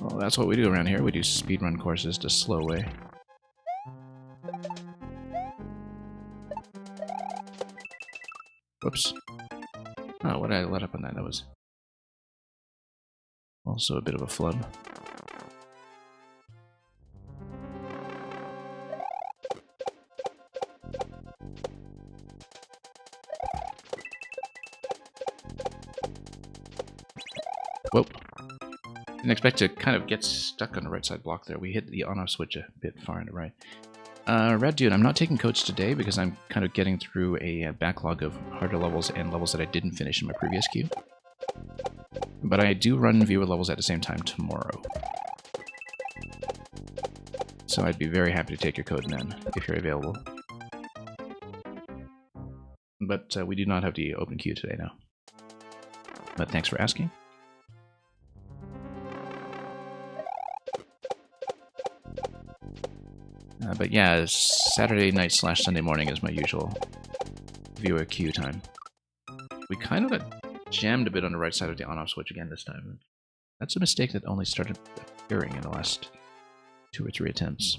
Well, that's what we do around here. We do speedrun courses the slow way. Whoops. Oh, what did I let up on that? That was also a bit of a flub. Whoop. Didn't expect to kind of get stuck on the right side block there. We hit the on-off switch a bit far on the right. Red Dude, I'm not taking codes today because I'm kind of getting through a backlog of harder levels and levels that I didn't finish in my previous queue. But I do run viewer levels at the same time tomorrow. So I'd be very happy to take your code then, if you're available. But we do not have the open queue today now. But thanks for asking. But yeah, Saturday night / Sunday morning is my usual viewer queue time. We kind of got jammed a bit on the right side of the on-off switch again this time. That's a mistake that only started appearing in the last 2 or 3 attempts.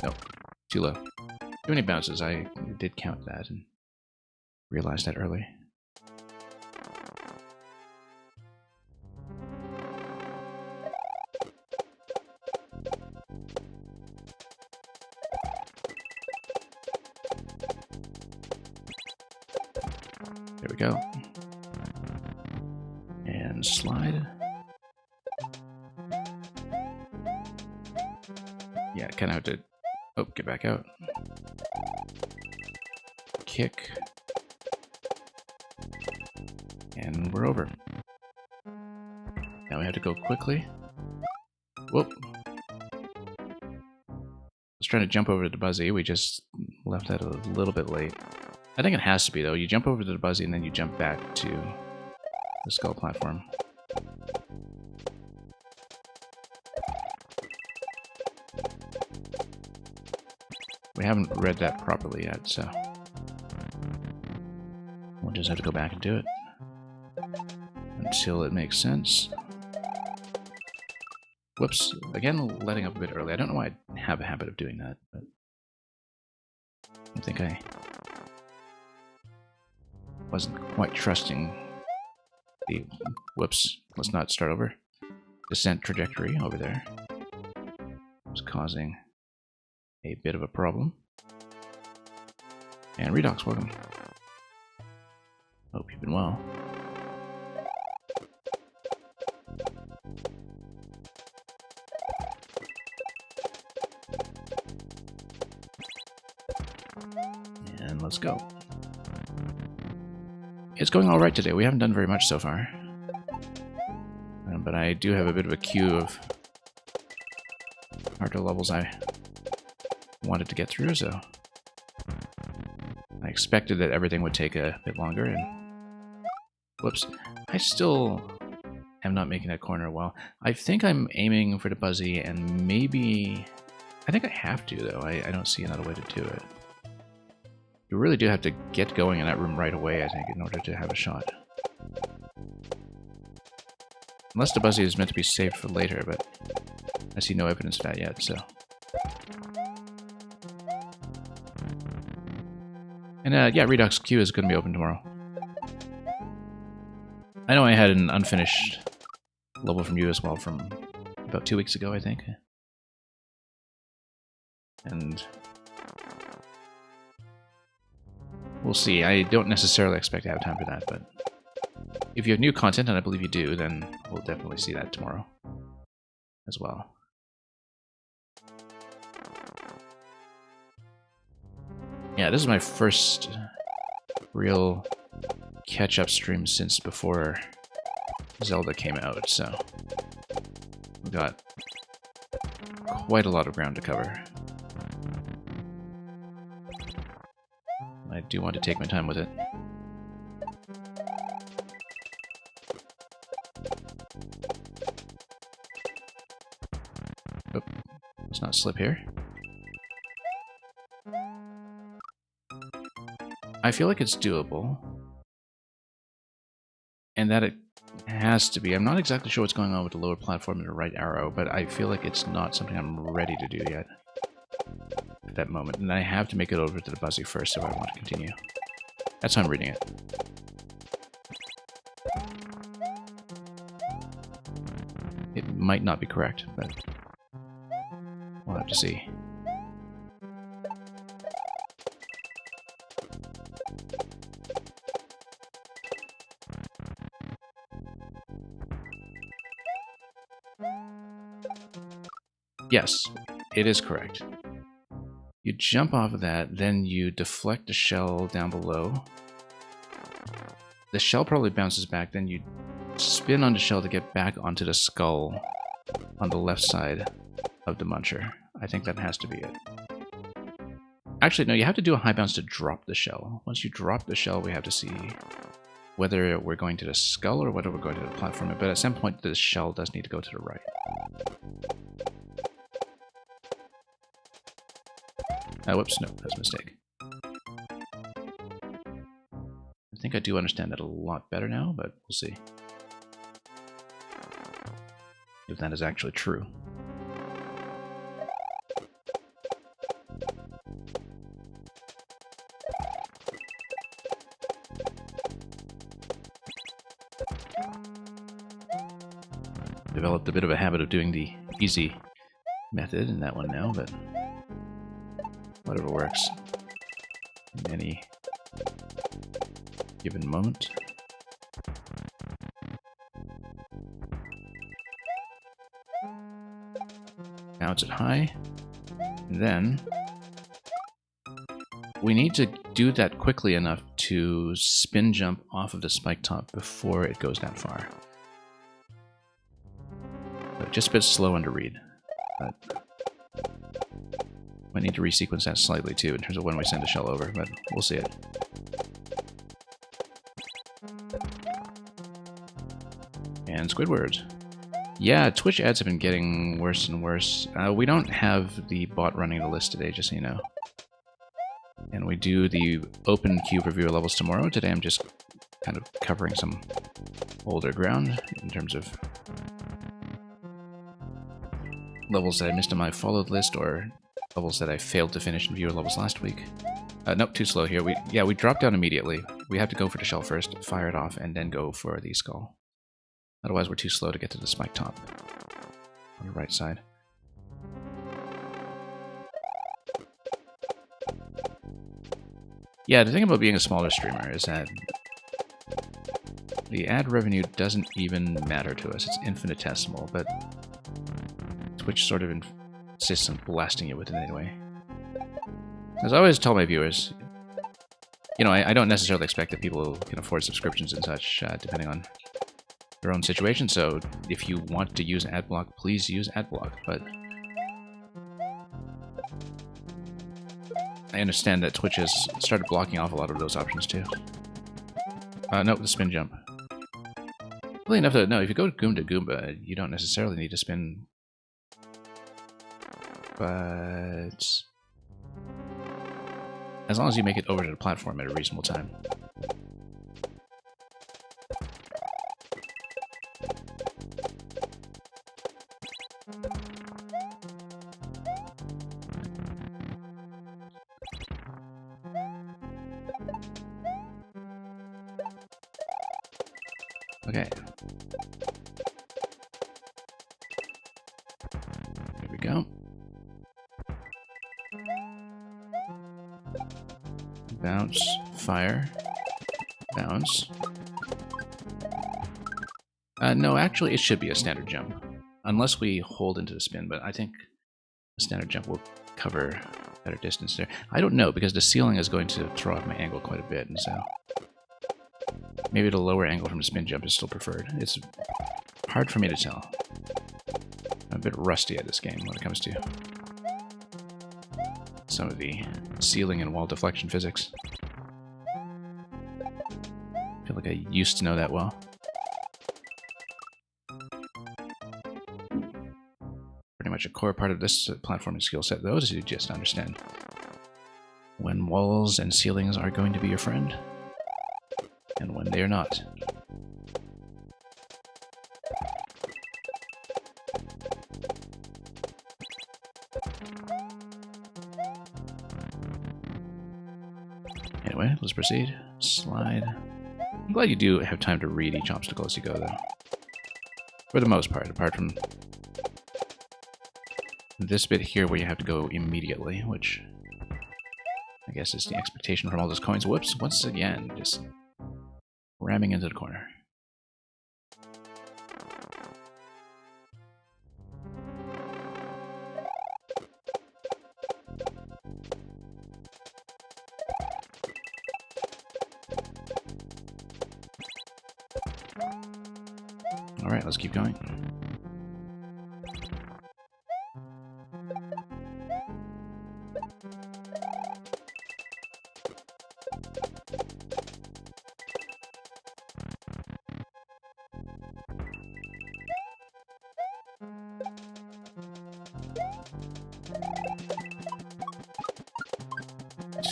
Nope, too low. Too many bounces. I did count that and realized that early. There we go. And slide. Yeah, kind of have to... Oh, get back out. Kick. And we're over. Now we have to go quickly. Whoop. I was trying to jump over to the Buzzy. We just left that a little bit late. I think it has to be, though. You jump over to the Buzzy and then you jump back to the skull platform. We haven't read that properly yet, so we'll just have to go back and do it until it makes sense. Whoops, again letting up a bit early. I don't know why I have a habit of doing that, but I think I wasn't quite trusting the, whoops, let's not start over, descent trajectory over there. Was causing a bit of a problem. And Redox, welcome. Hope you've been well. And let's go. It's going alright today. We haven't done very much so far. But I do have a bit of a queue of harder levels I wanted to get through, so I expected that everything would take a bit longer, and whoops, I still am not making that corner well. I think I'm aiming for the Buzzy, and maybe I think I have to, though. I don't see another way to do it. You really do have to get going in that room right away, I think, in order to have a shot. Unless the Buzzy is meant to be saved for later, but I see no evidence of that yet, so. And yeah, Redox Q is going to be open tomorrow. I know I had an unfinished level from you as well from about 2 weeks ago, I think. And we'll see. I don't necessarily expect to have time for that, but if you have new content, and I believe you do, then we'll definitely see that tomorrow as well. Yeah, this is my first real catch-up stream since before Zelda came out, so we've got quite a lot of ground to cover. I do want to take my time with it. Oop, let's not slip here. I feel like it's doable, and that it has to be. I'm not exactly sure what's going on with the lower platform and the right arrow, but I feel like it's not something I'm ready to do yet at that moment, and I have to make it over to the Buzzy first if I want to continue. That's how I'm reading it. It might not be correct, but we'll have to see. Yes, it is correct. You jump off of that, then you deflect the shell down below. The shell probably bounces back, then you spin on the shell to get back onto the skull on the left side of the muncher. I think that has to be it. Actually, no, you have to do a high bounce to drop the shell. Once you drop the shell, we have to see whether we're going to the skull or whether we're going to the platform. But at some point, the shell does need to go to the right. Whoops, no, that's a mistake. I think I do understand that a lot better now, but we'll see if that is actually true. Developed a bit of a habit of doing the easy method in that one now, but whatever works in any given moment. Bounce it high, and then we need to do that quickly enough to spin jump off of the spike top before it goes that far. So just a bit slow under read, but might need to resequence that slightly too in terms of when we send a shell over, but we'll see it. And Squidward. Yeah, Twitch ads have been getting worse and worse. We don't have the bot running the list today, just so you know. do the open cube reviewer levels tomorrow. Today I'm just kind of covering some older ground in terms of levels that I missed on my followed list or levels that I failed to finish in viewer levels last week. Nope, too slow here. We dropped down immediately. We have to go for the shell first, fire it off, and then go for the skull. Otherwise we're too slow to get to the spike top on the right side. Yeah, the thing about being a smaller streamer is that the ad revenue doesn't even matter to us. It's infinitesimal, but Twitch sort of insists on blasting you with it anyway. As I always tell my viewers, you know, I don't necessarily expect that people can afford subscriptions and such, depending on their own situation, so if you want to use AdBlock, please use AdBlock, but I understand that Twitch has started blocking off a lot of those options too. Nope, the spin jump. Really enough though, no, if you go Goom to Goomba, you don't necessarily need to spin. But as long as you make it over to the platform at a reasonable time. Okay. Here we go. Bounce, fire, bounce. No, actually it should be a standard jump. Unless we hold into the spin, but I think a standard jump will cover better distance there. I don't know, because the ceiling is going to throw off my angle quite a bit, and so maybe the lower angle from the spin jump is still preferred. It's hard for me to tell. I'm a bit rusty at this game when it comes to some of the ceiling and wall deflection physics. I feel like I used to know that well. Pretty much a core part of this platforming skill set, though, is to just understand when walls and ceilings are going to be your friend, and when they are not. Anyway, let's proceed. Slide. I'm glad you do have time to read each obstacle as you go, though. For the most part, apart from this bit here where you have to go immediately, which I guess is the expectation from all those coins. Whoops, once again, just ramming into the corner. Alright, let's keep going.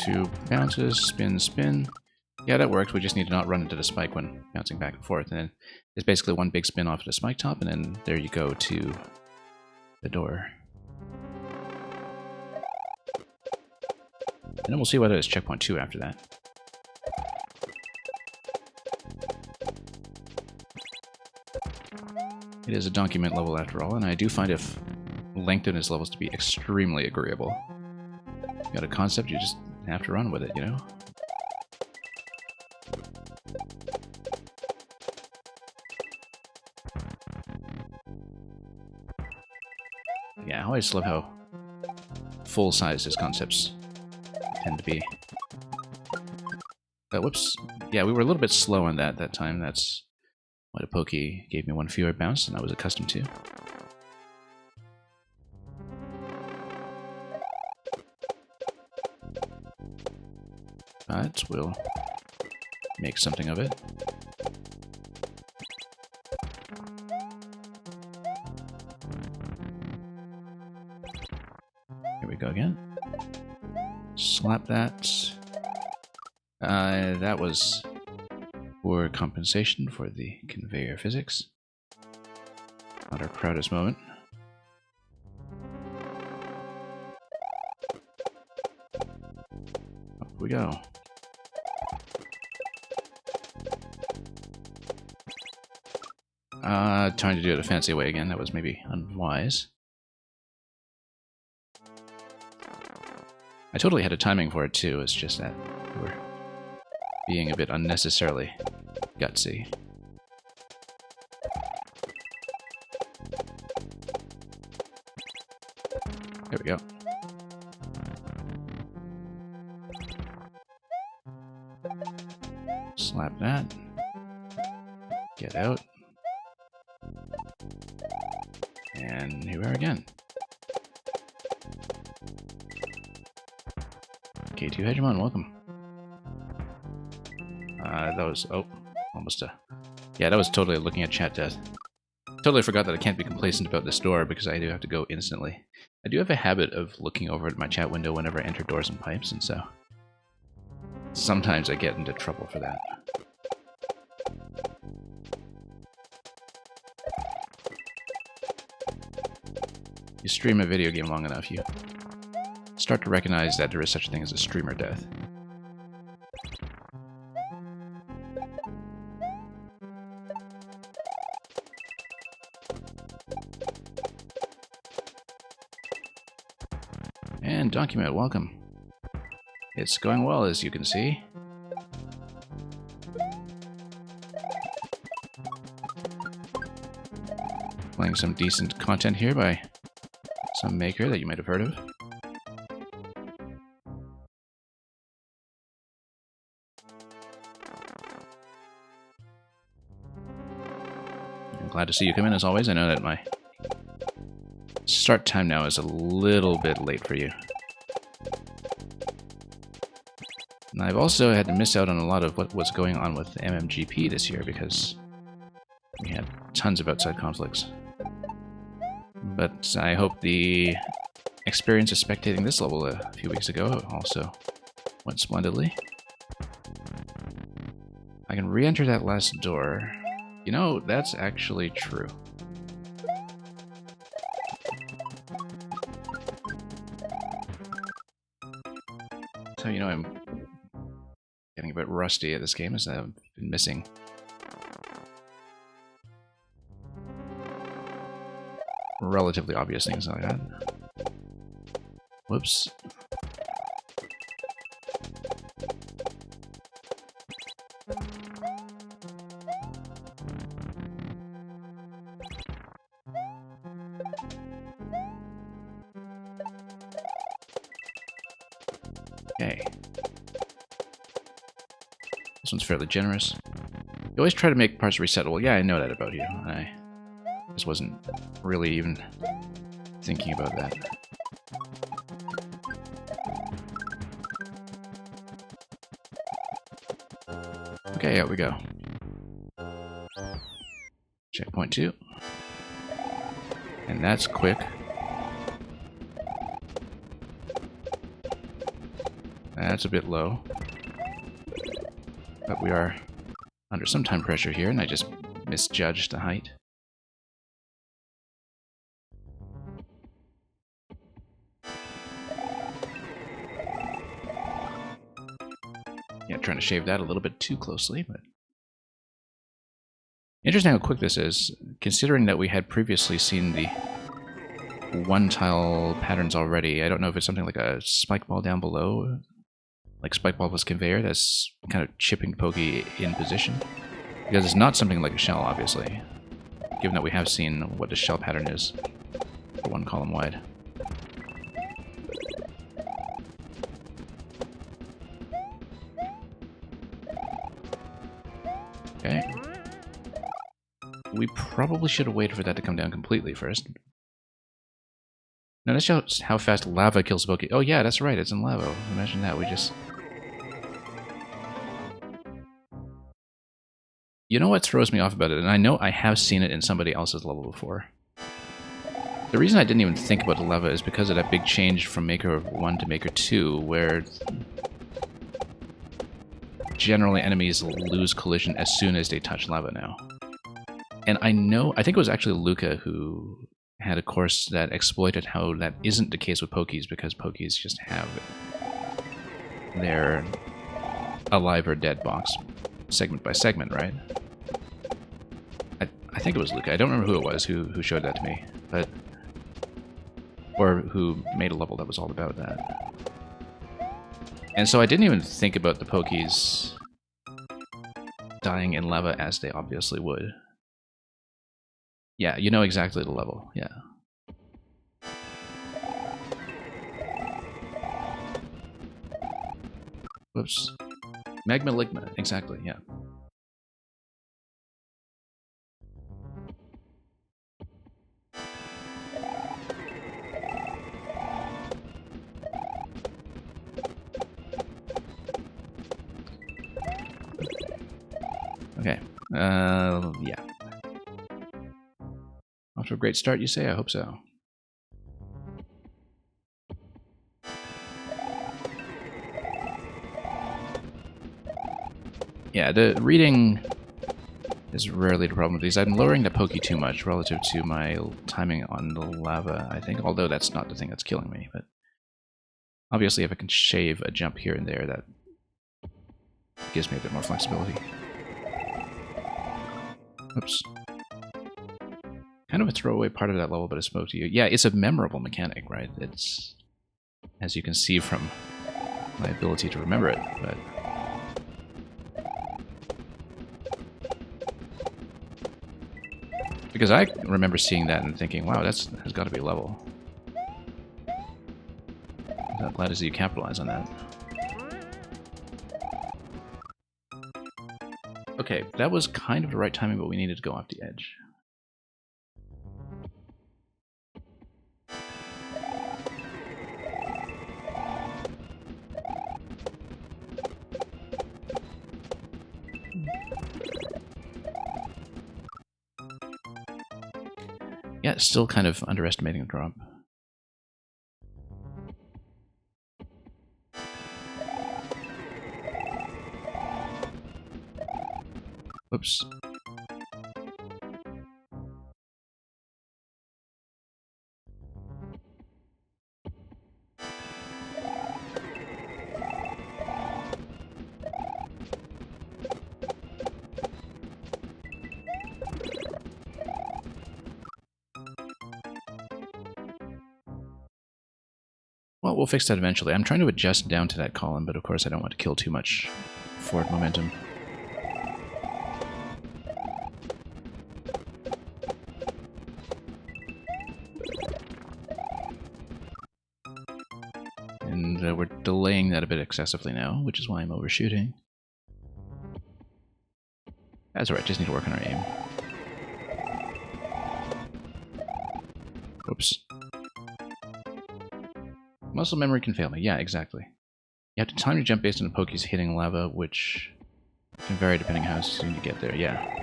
Two bounces, spin, spin. Yeah, that worked. We just need to not run into the spike when bouncing back and forth. And then there's basically one big spin off the spike top, and then there you go to the door. And then we'll see whether it's checkpoint 2 after that. It is a document level after all, and I do find if length in its levels to be extremely agreeable. You got a concept, you just have to run with it, you know? Yeah, I always love how full-size his concepts tend to be. Whoops. Yeah, we were a little bit slow on that time. That's why the pokey gave me one fewer bounce than I was accustomed to. But we'll make something of it. Here we go again. Slap that. That was for compensation for the conveyor physics. Not our proudest moment. Up we go. Trying to do it a fancy way again. That was maybe unwise. I totally had a timing for it too. It's just that we're being a bit unnecessarily gutsy. There we go. Slap that. Get out. And here we are again. K2 Hegemon, welcome. That was... oh, almost a... yeah, that was totally looking at chat death. Totally forgot that I can't be complacent about this door because I do have to go instantly. I do have a habit of looking over at my chat window whenever I enter doors and pipes, and so... sometimes I get into trouble for that. You stream a video game long enough, you start to recognize that there is such a thing as a streamer death. And Document, welcome. It's going well, as you can see. Playing some decent content here by some maker that you might have heard of. I'm glad to see you come in as always. I know that my start time now is a little bit late for you. And I've also had to miss out on a lot of what was going on with MMGP this year because we had tons of outside conflicts. But I hope the experience of spectating this level a few weeks ago also went splendidly. I can re-enter that last door. You know, that's actually true. That's how you know I'm getting a bit rusty at this game, is that I've been missing relatively obvious things like that. Whoops. Okay. This one's fairly generous. You always try to make parts resettable. Yeah, I know that about you. I just wasn't really even thinking about that. Okay, out we go. Checkpoint 2. And that's quick. That's a bit low. But we are under some time pressure here, and I just misjudged the height. Yeah, trying to shave that a little bit too closely, but... Interesting how quick this is, considering that we had previously seen the one-tile patterns already. I don't know if it's something like a spike ball down below, like spike ball plus conveyor, that's kind of chipping Pokey in position. Because it's not something like a shell, obviously, given that we have seen what the shell pattern is for one column wide. Okay. We probably should have waited for that to come down completely first. Now that shows how fast lava kills Pokey. Oh yeah, that's right, it's in lava. Imagine that, we just... You know what throws me off about it, and I know I have seen it in somebody else's level before. The reason I didn't even think about the lava is because of that big change from Maker 1 to Maker 2, where... generally enemies lose collision as soon as they touch lava now. And I think it was actually Luca who had a course that exploited how that isn't the case with Pokies, because Pokies just have their alive or dead box segment by segment, right? I think it was Luca. I don't remember who it was who showed that to me, but or who made a level that was all about that. And so I didn't even think about the Pokies dying in lava as they obviously would. Yeah, you know exactly the level, yeah. Whoops. Magma Ligma, exactly, yeah. Okay, yeah. Off to a great start, you say? I hope so. Yeah, the reading is rarely the problem with these. I'm lowering the Poke too much relative to my timing on the lava, I think, although that's not the thing that's killing me, but obviously if I can shave a jump here and there, that gives me a bit more flexibility. Oops. Kind of a throwaway part of that level, but I spoke to you. Yeah, it's a memorable mechanic, right? It's, as you can see from my ability to remember it, but because I remember seeing that and thinking, wow, has got to be a level. I'm glad to see you capitalize on that. Okay, that was kind of the right timing, but we needed to go off the edge. Yeah, still kind of underestimating the drop. Whoops. Well, we'll fix that eventually. I'm trying to adjust down to that column, but of course I don't want to kill too much forward momentum. And we're delaying that a bit excessively now, which is why I'm overshooting. That's alright, just need to work on our aim. Oops. Muscle memory can fail me. Yeah, exactly. You have to time your jump based on the Pokies hitting lava, which can vary depending on how soon you get there. Yeah.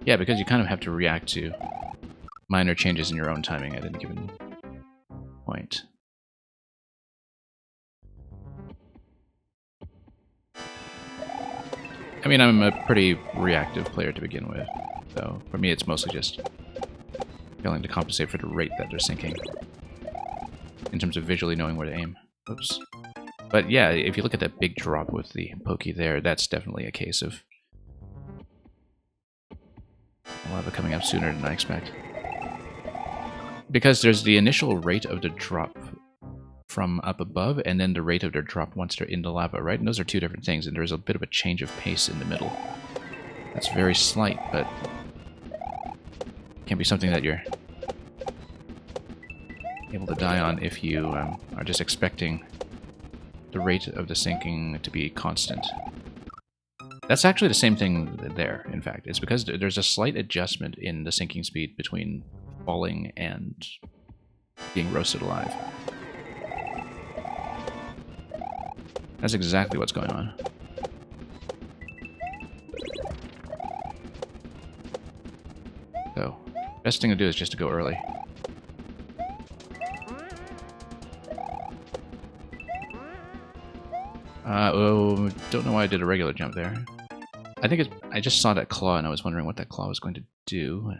Yeah, because you kind of have to react to minor changes in your own timing at any given point. I mean, I'm a pretty reactive player to begin with, so for me it's mostly just failing to compensate for the rate that they're sinking in terms of visually knowing where to aim. Oops. But yeah, if you look at that big drop with the Poke there, that's definitely a case of lava coming up sooner than I expect. Because there's the initial rate of the drop from up above, and then the rate of their drop once they're in the lava, right? And those are two different things, and there's a bit of a change of pace in the middle. That's very slight, but can be something that you're able to die on if you are just expecting the rate of the sinking to be constant. That's actually the same thing there, in fact. It's because there's a slight adjustment in the sinking speed between falling and being roasted alive. That's exactly what's going on. So, Best thing to do is just to go early. Oh, don't know why I did a regular jump there. I think I just saw that claw and I was wondering what that claw was going to do.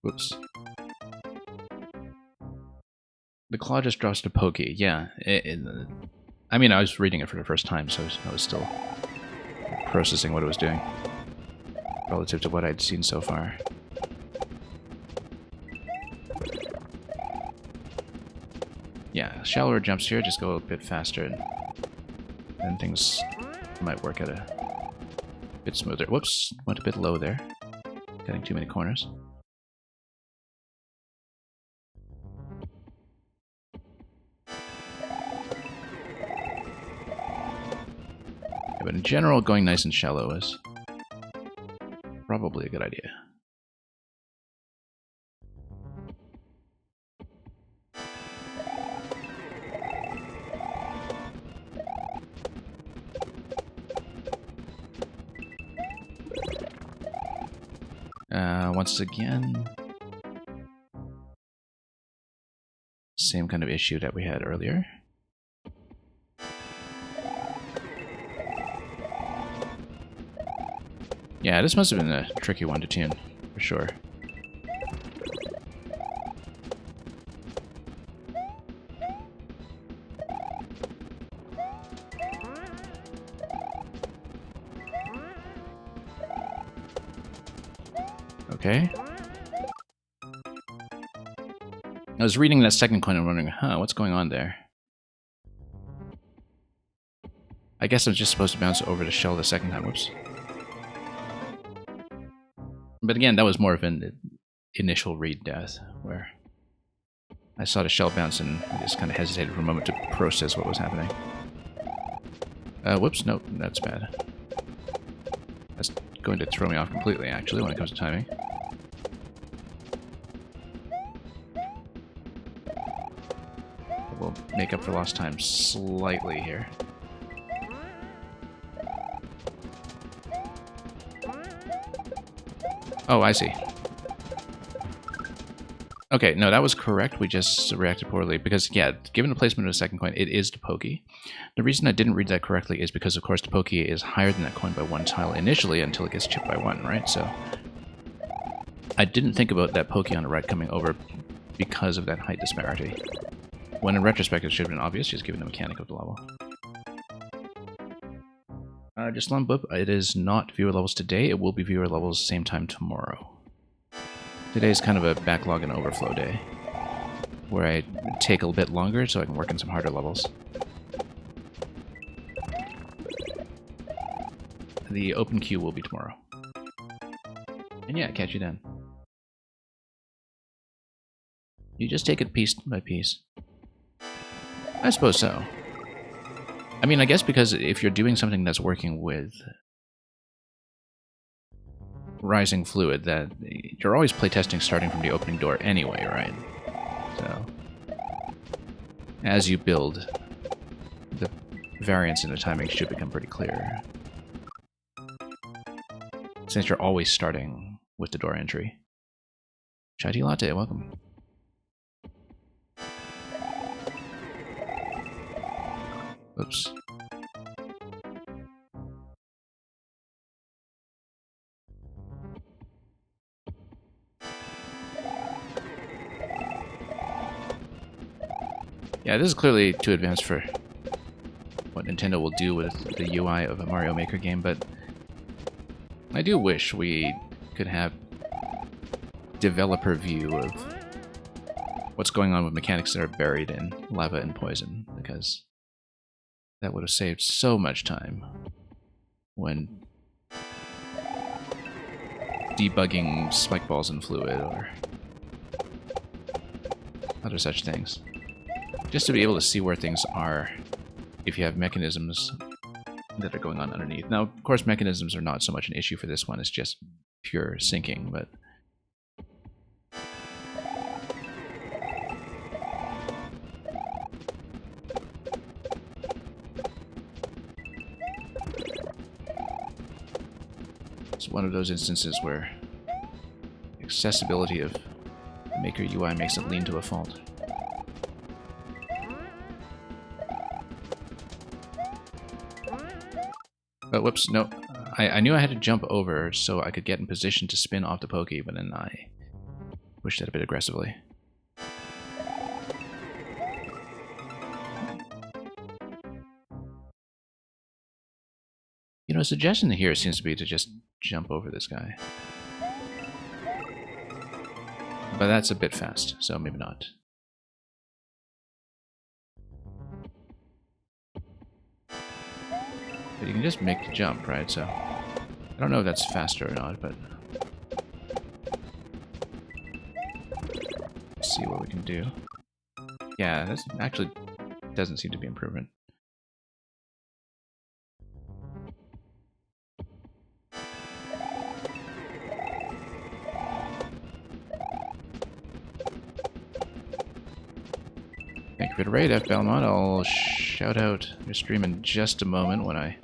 Whoops. The claw just drops to pokey. Yeah. I mean, I was reading it for the first time, so I was still processing what it was doing relative to what I'd seen so far. Yeah, shallower jumps here just go a bit faster, and things might work at a bit smoother. Whoops, went a bit low there. Cutting too many corners. Yeah, but in general, going nice and shallow is probably a good idea. Once again, same kind of issue that we had earlier. Yeah, this must have been a tricky one to tune, for sure. Okay. I was reading that second coin and wondering, what's going on there? I guess I'm just supposed to bounce over the shell the second time. Whoops. But again, that was more of an initial read death, where I saw the shell bounce and I just kind of hesitated for a moment to process what was happening. Whoops, nope, that's bad. That's going to throw me off completely, actually, when it comes to timing. We'll make up for lost time slightly here. Oh, I see. Okay, no, that was correct. We just reacted poorly because, yeah, given the placement of the second coin, it is the pokey. The reason I didn't read that correctly is because, of course, the pokey is higher than that coin by one tile initially until it gets chipped by one, right? So I didn't think about that pokey on the right coming over because of that height disparity. When in retrospect, it should have been obvious, just given the mechanic of the level. Just Boop, it is not viewer levels today. It will be viewer levels same time tomorrow. Today is kind of a backlog and overflow day, where I take a bit longer so I can work on some harder levels. The open queue will be tomorrow. And yeah, catch you then. You just take it piece by piece. I suppose so. I mean, I guess because if you're doing something that's working with rising fluid, that you're always playtesting starting from the opening door anyway, right? So as you build, the variance in the timing should become pretty clear, since you're always starting with the door entry. Chai tea latte, welcome. Oops. Yeah, this is clearly too advanced for what Nintendo will do with the UI of a Mario Maker game, but I do wish we could have developer view of what's going on with mechanics that are buried in lava and poison, because that would have saved so much time when debugging spike balls in fluid or other such things. Just to be able to see where things are if you have mechanisms that are going on underneath. Now, of course, mechanisms are not so much an issue for this one, it's just pure sinking, but It's one of those instances where accessibility of the Maker UI makes it lean to a fault. Oh, whoops, no. I knew I had to jump over so I could get in position to spin off the pokey, but then I pushed that a bit aggressively. You know, a suggestion here seems to be to just jump over this guy. But that's a bit fast, so maybe not. But you can just make the jump, right? So I don't know if that's faster or not, but let's see what we can do. Yeah, that actually doesn't seem to be improvement. Thank you for the raid, F. Belmont. I'll shout out your stream in just a moment when I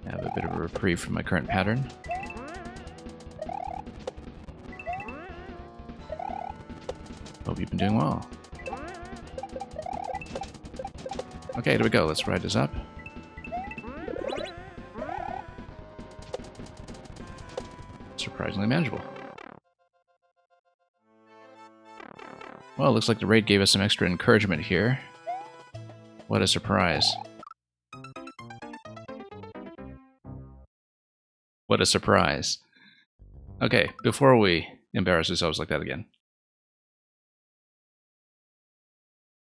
have a bit of a reprieve from my current pattern. Hope you've been doing well. Okay, there we go. Let's ride this up. Surprisingly manageable. Well, looks like the raid gave us some extra encouragement here. What a surprise. What a surprise. Okay, before we embarrass ourselves like that again.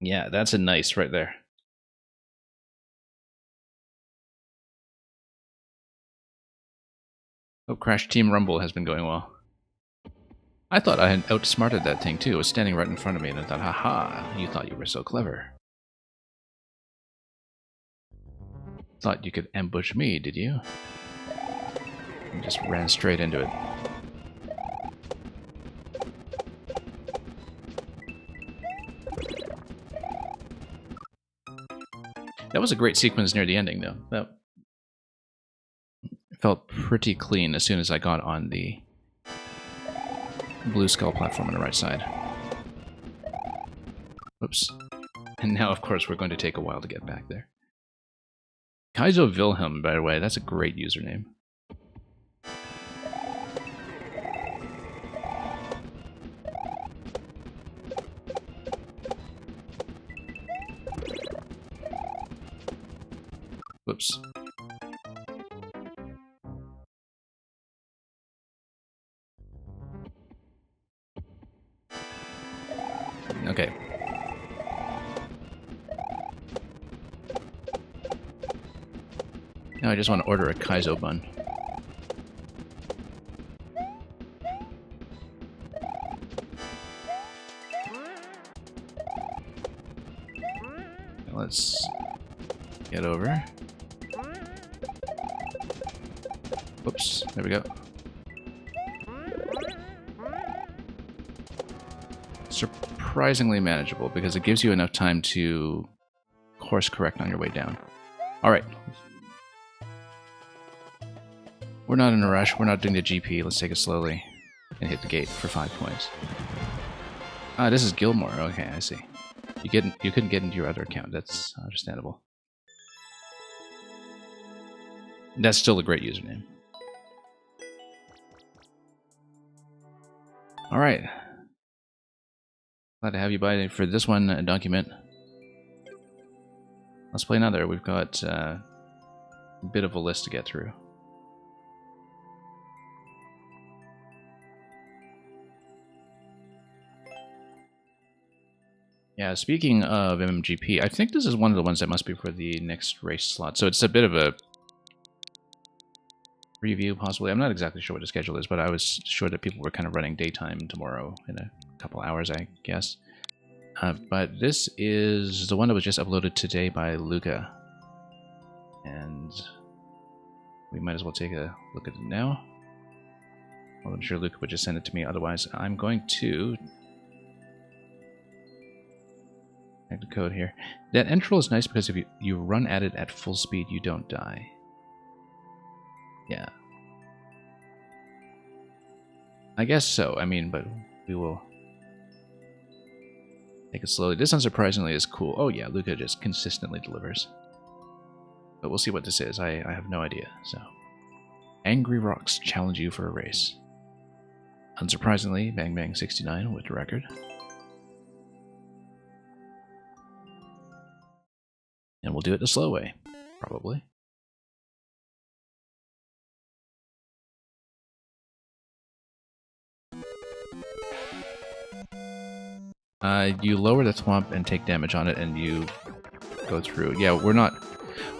Yeah, that's a nice right there. Oh, Crash Team Rumble has been going well. I thought I had outsmarted that thing too. It was standing right in front of me and I thought, haha, you thought you were so clever. Thought you could ambush me, did you? And just ran straight into it. That was a great sequence near the ending, though. That felt pretty clean as soon as I got on the blue skull platform on the right side. Oops. And now, of course, we're going to take a while to get back there. Kaizo Wilhelm, by the way, that's a great username. Whoops. Okay. Now I just want to order a Kaizo bun. Now let's get over. Whoops, there we go. Surprisingly manageable because it gives you enough time to course correct on your way down. Alright. We're not in a rush, we're not doing the GP, let's take it slowly and hit the gate for 5 points. Ah, this is Gilmore, okay, I see. You couldn't get into your other account, that's understandable. That's still a great username. Alright. Glad to have you by for this one, document. Let's play another. We've got a bit of a list to get through. Yeah, speaking of MMGP, I think this is one of the ones that must be for the next race slot. So it's a bit of a preview, possibly. I'm not exactly sure what the schedule is, but I was sure that people were kind of running daytime tomorrow in a couple hours, I guess. But this is the one that was just uploaded today by Luca. And we might as well take a look at it now. Well, I'm sure Luca would just send it to me, otherwise I'm going to type the code here. That intro is nice because if you run at it at full speed, you don't die. Yeah. I guess so. I mean, but we will take it slowly. This, unsurprisingly, is cool. Oh yeah, Luca just consistently delivers. But we'll see what this is. I have no idea. So, Angry Rocks challenge you for a race. Unsurprisingly, Bang Bang 69 with the record. And we'll do it the slow way, probably. You lower the thwomp and take damage on it, and you go through. Yeah, we're not...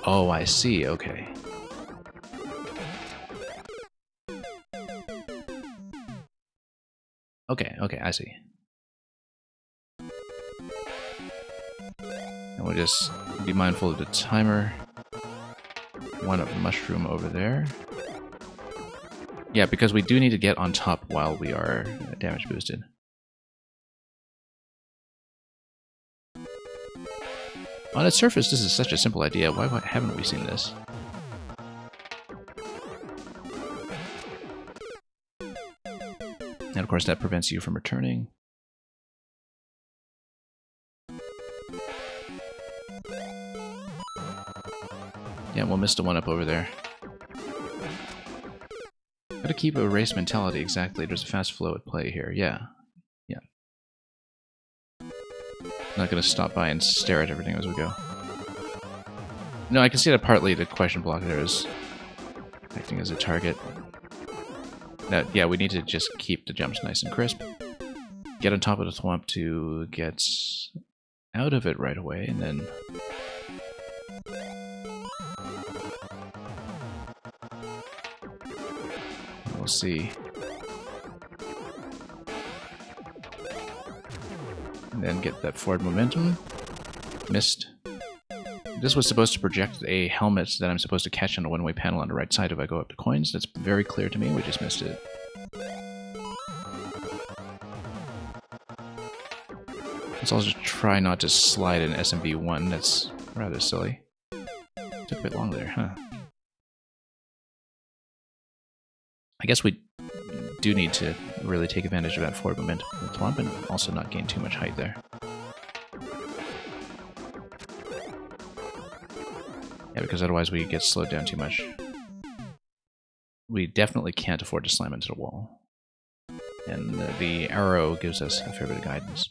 Oh, I see. Okay. Okay, I see. And we'll just be mindful of the timer. One up mushroom over there. Yeah, because we do need to get on top while we are damage boosted. On its surface, this is such a simple idea. Why haven't we seen this? And of course, that prevents you from returning. Yeah, we'll miss the one up over there. Gotta keep a race mentality, exactly. There's a fast flow at play here. Yeah. Not gonna stop by and stare at everything as we go. No, I can see that partly the question block there is acting as a target. That, yeah, we need to just keep the jumps nice and crisp. Get on top of the thwomp to get out of it right away, and then... We'll see. And then get that forward momentum. Missed. This was supposed to project a helmet that I'm supposed to catch on a one-way panel on the right side if I go up to coins. That's very clear to me. We just missed it. Let's also try not to slide in SMB1. That's rather silly. Took a bit long there, huh? I guess we do need to really take advantage of that forward momentum with Thwomp and also not gain too much height there. Yeah, because otherwise we get slowed down too much. We definitely can't afford to slam into the wall. And the arrow gives us a fair bit of guidance.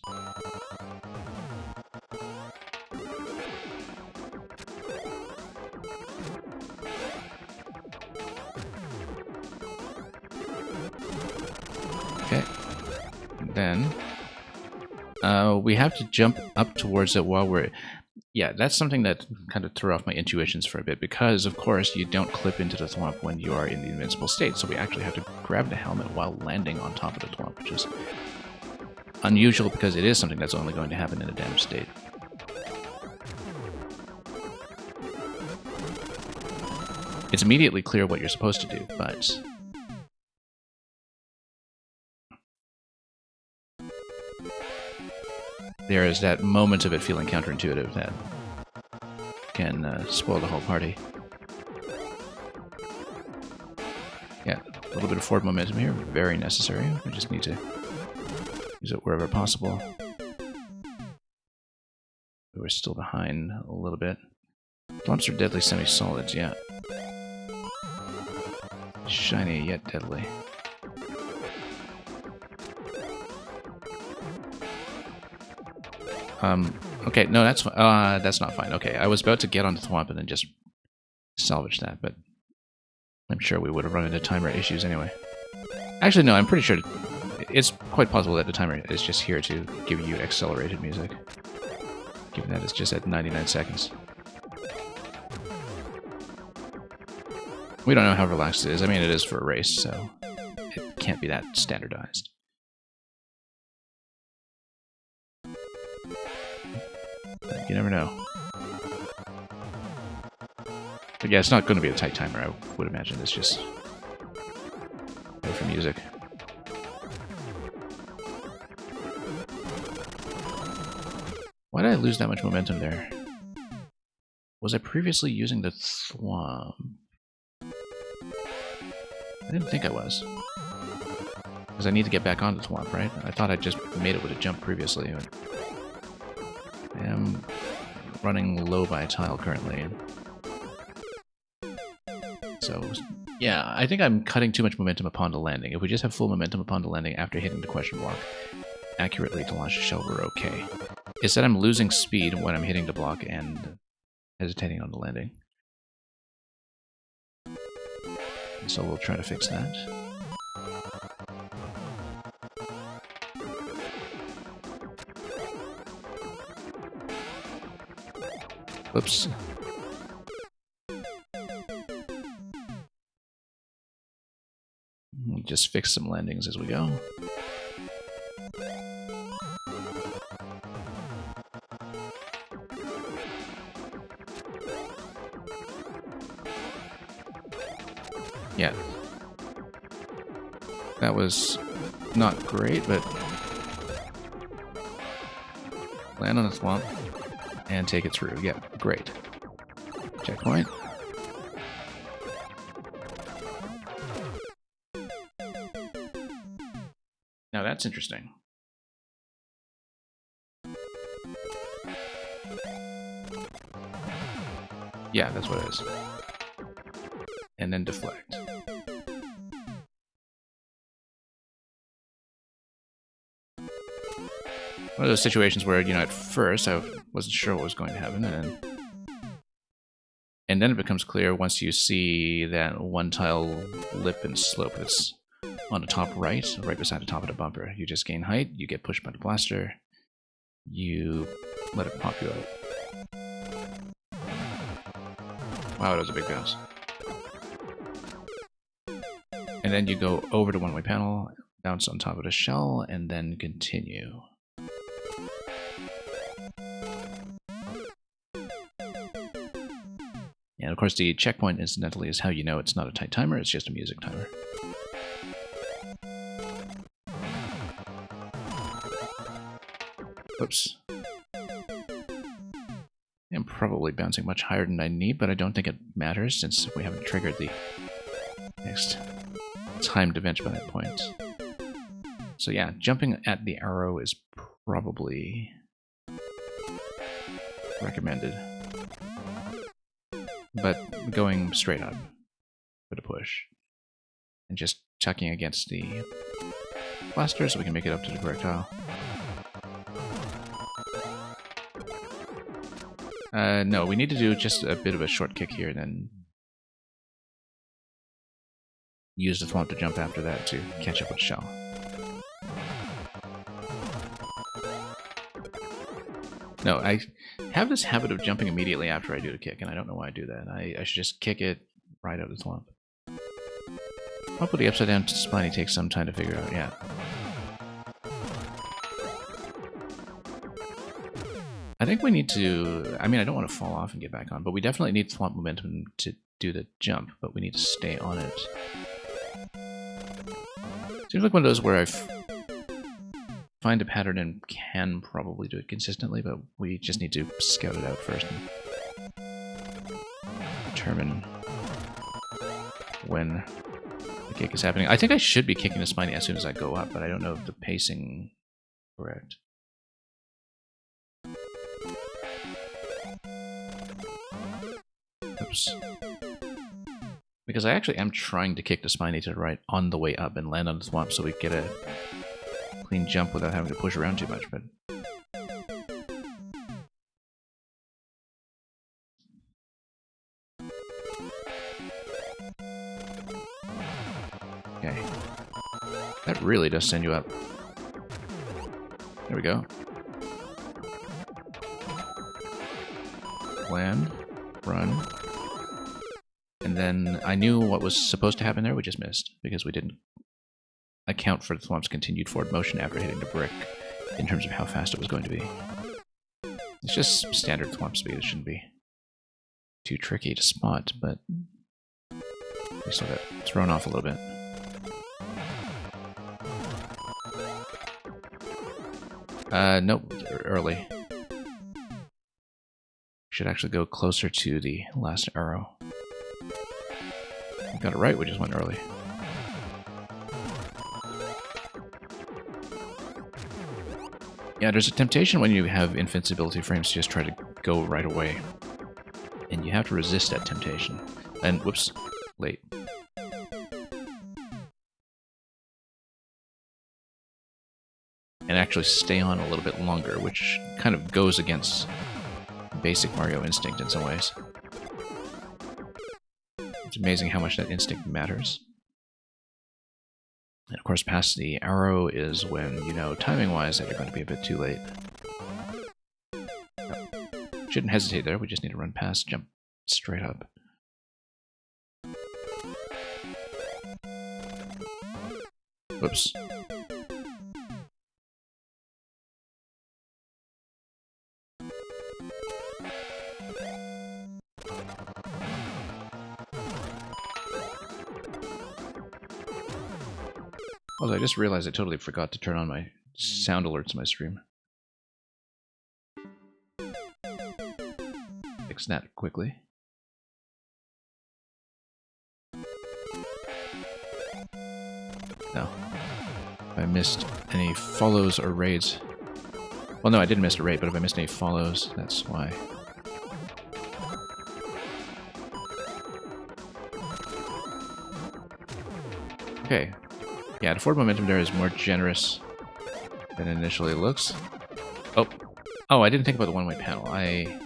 Okay. Then we have to jump up towards it while we're... Yeah, that's something that kind of threw off my intuitions for a bit, because, of course, you don't clip into the thwomp when you are in the invincible state, so we actually have to grab the helmet while landing on top of the thwomp, which is unusual because it is something that's only going to happen in a damaged state. It's immediately clear what you're supposed to do, but... there is that moment of it feeling counterintuitive that can spoil the whole party. Yeah, a little bit of forward momentum here, very necessary. We just need to use it wherever possible. We're still behind a little bit. Thwomps are deadly semi-solids, yeah. Shiny yet deadly. Okay, no, that's not fine. Okay, I was about to get on the thwomp and then just salvage that, but I'm sure we would have run into timer issues anyway. Actually, no, I'm pretty sure it's quite possible that the timer is just here to give you accelerated music, given that it's just at 99 seconds. We don't know how relaxed it is. I mean, it is for a race, so it can't be that standardized. You never know. But yeah, it's not going to be a tight timer, I would imagine. It's just for music. Why did I lose that much momentum there? Was I previously using the thwomp? I didn't think I was. Because I need to get back on the thwomp, right? I thought I just made it with a jump previously. I am running low by a tile currently. So, yeah, I think I'm cutting too much momentum upon the landing. If we just have full momentum upon the landing after hitting the question block accurately to launch the shell, we're okay. It's that I'm losing speed when I'm hitting the block and hesitating on the landing. So we'll try to fix that. Whoops. We'll just fix some landings as we go. Yeah. That was not great, but land on the thwomp and take it through. Yeah, great. Checkpoint. Now that's interesting. Yeah, that's what it is. And then deflect. One of those situations where, you know, at first I wasn't sure what was going to happen, and then it becomes clear once you see that one tile lip and slope that's on the top right beside the top of the bumper. You just gain height, you get pushed by the blaster, you let it pop you out. Wow, that was a big bounce. And then you go over the one-way panel, bounce on top of the shell, and then continue. And of course the checkpoint, incidentally, is how you know it's not a tight timer, it's just a music timer. Whoops. I'm probably bouncing much higher than I need, but I don't think it matters since we haven't triggered the next timed event by that point. So yeah, jumping at the arrow is probably recommended. But going straight up with a push. And just tucking against the blaster so we can make it up to the correct tile. No, we need to do just a bit of a short kick here, and then use the thwomp to jump after that to catch up with shell. No, I have this habit of jumping immediately after I do the kick, and I don't know why I do that. I should just kick it right out of the thwomp. Hopefully the upside down spiny takes some time to figure out, yeah. I think we need to, I mean, I don't want to fall off and get back on, but we definitely need thwomp momentum to do the jump, but we need to stay on it. Seems like one of those where I find a pattern and can probably do it consistently, but we just need to scout it out first and determine when the kick is happening. I think I should be kicking the spiny as soon as I go up, but I don't know if the pacing is correct. Oops. Because I actually am trying to kick the spiny to the right on the way up and land on the thwomp so we get a clean jump without having to push around too much, but... Okay. That really does send you up. There we go. Land. Run. And then I knew what was supposed to happen there, we just missed, because we didn't account for the thwomp's continued forward motion after hitting the brick in terms of how fast it was going to be. It's just standard thwomp speed, it shouldn't be too tricky to spot, but we still got thrown off a little bit. Nope, early. Should actually go closer to the last arrow. Got it right, we just went early. Yeah, there's a temptation when you have invincibility frames to just try to go right away. And you have to resist that temptation. And, whoops, late. And actually stay on a little bit longer, which kind of goes against basic Mario instinct in some ways. It's amazing how much that instinct matters. And of course, past the arrow is when, you know, timing-wise, that you're going to be a bit too late. No. Shouldn't hesitate there, we just need to run past, jump straight up. Whoops. Also, I just realized I totally forgot to turn on my sound alerts in my stream. Fix that quickly. No. If I missed any follows or raids... Well, no, I didn't miss a raid, but if I missed any follows, that's why. Okay. Yeah, the forward momentum there is more generous than it initially looks. Oh. Oh, I didn't think about the one-way panel. I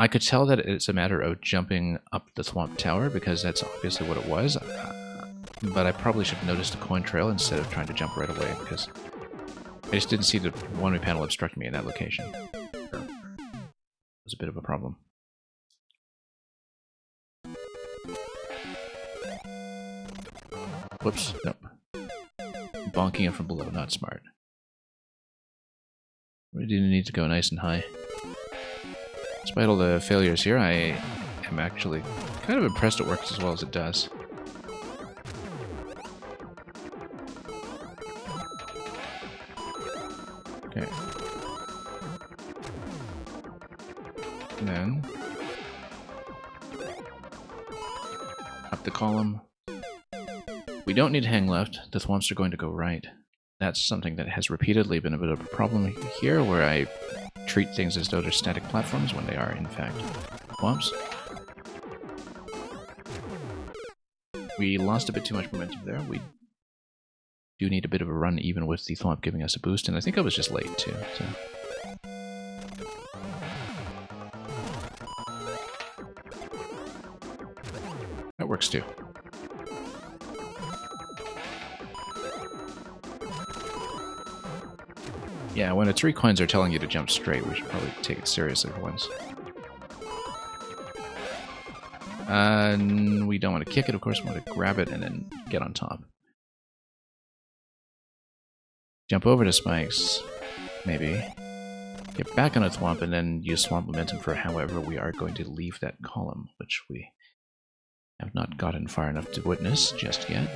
could tell that it's a matter of jumping up the Thwomp Tower, because that's obviously what it was. But I probably should have noticed a coin trail instead of trying to jump right away, because I just didn't see the one-way panel obstruct me in that location. So, it was a bit of a problem. Whoops, nope. Bonking it from below, not smart. We do need to go nice and high. Despite all the failures here, I am actually kind of impressed it works as well as it does. Okay. And then up the column. We don't need to hang left. The thwomps are going to go right. That's something that has repeatedly been a bit of a problem here, where I treat things as though they're static platforms when they are, in fact, thwomps. We lost a bit too much momentum there. We do need a bit of a run, even with the thwomp giving us a boost, and I think I was just late, too, so... That works, too. Yeah, when the 3 coins are telling you to jump straight, we should probably take it seriously for once. We don't want to kick it, of course. We want to grab it and then get on top. Jump over to spikes, maybe. Get back on a thwomp and then use thwomp momentum for however we are going to leave that column, which we have not gotten far enough to witness just yet.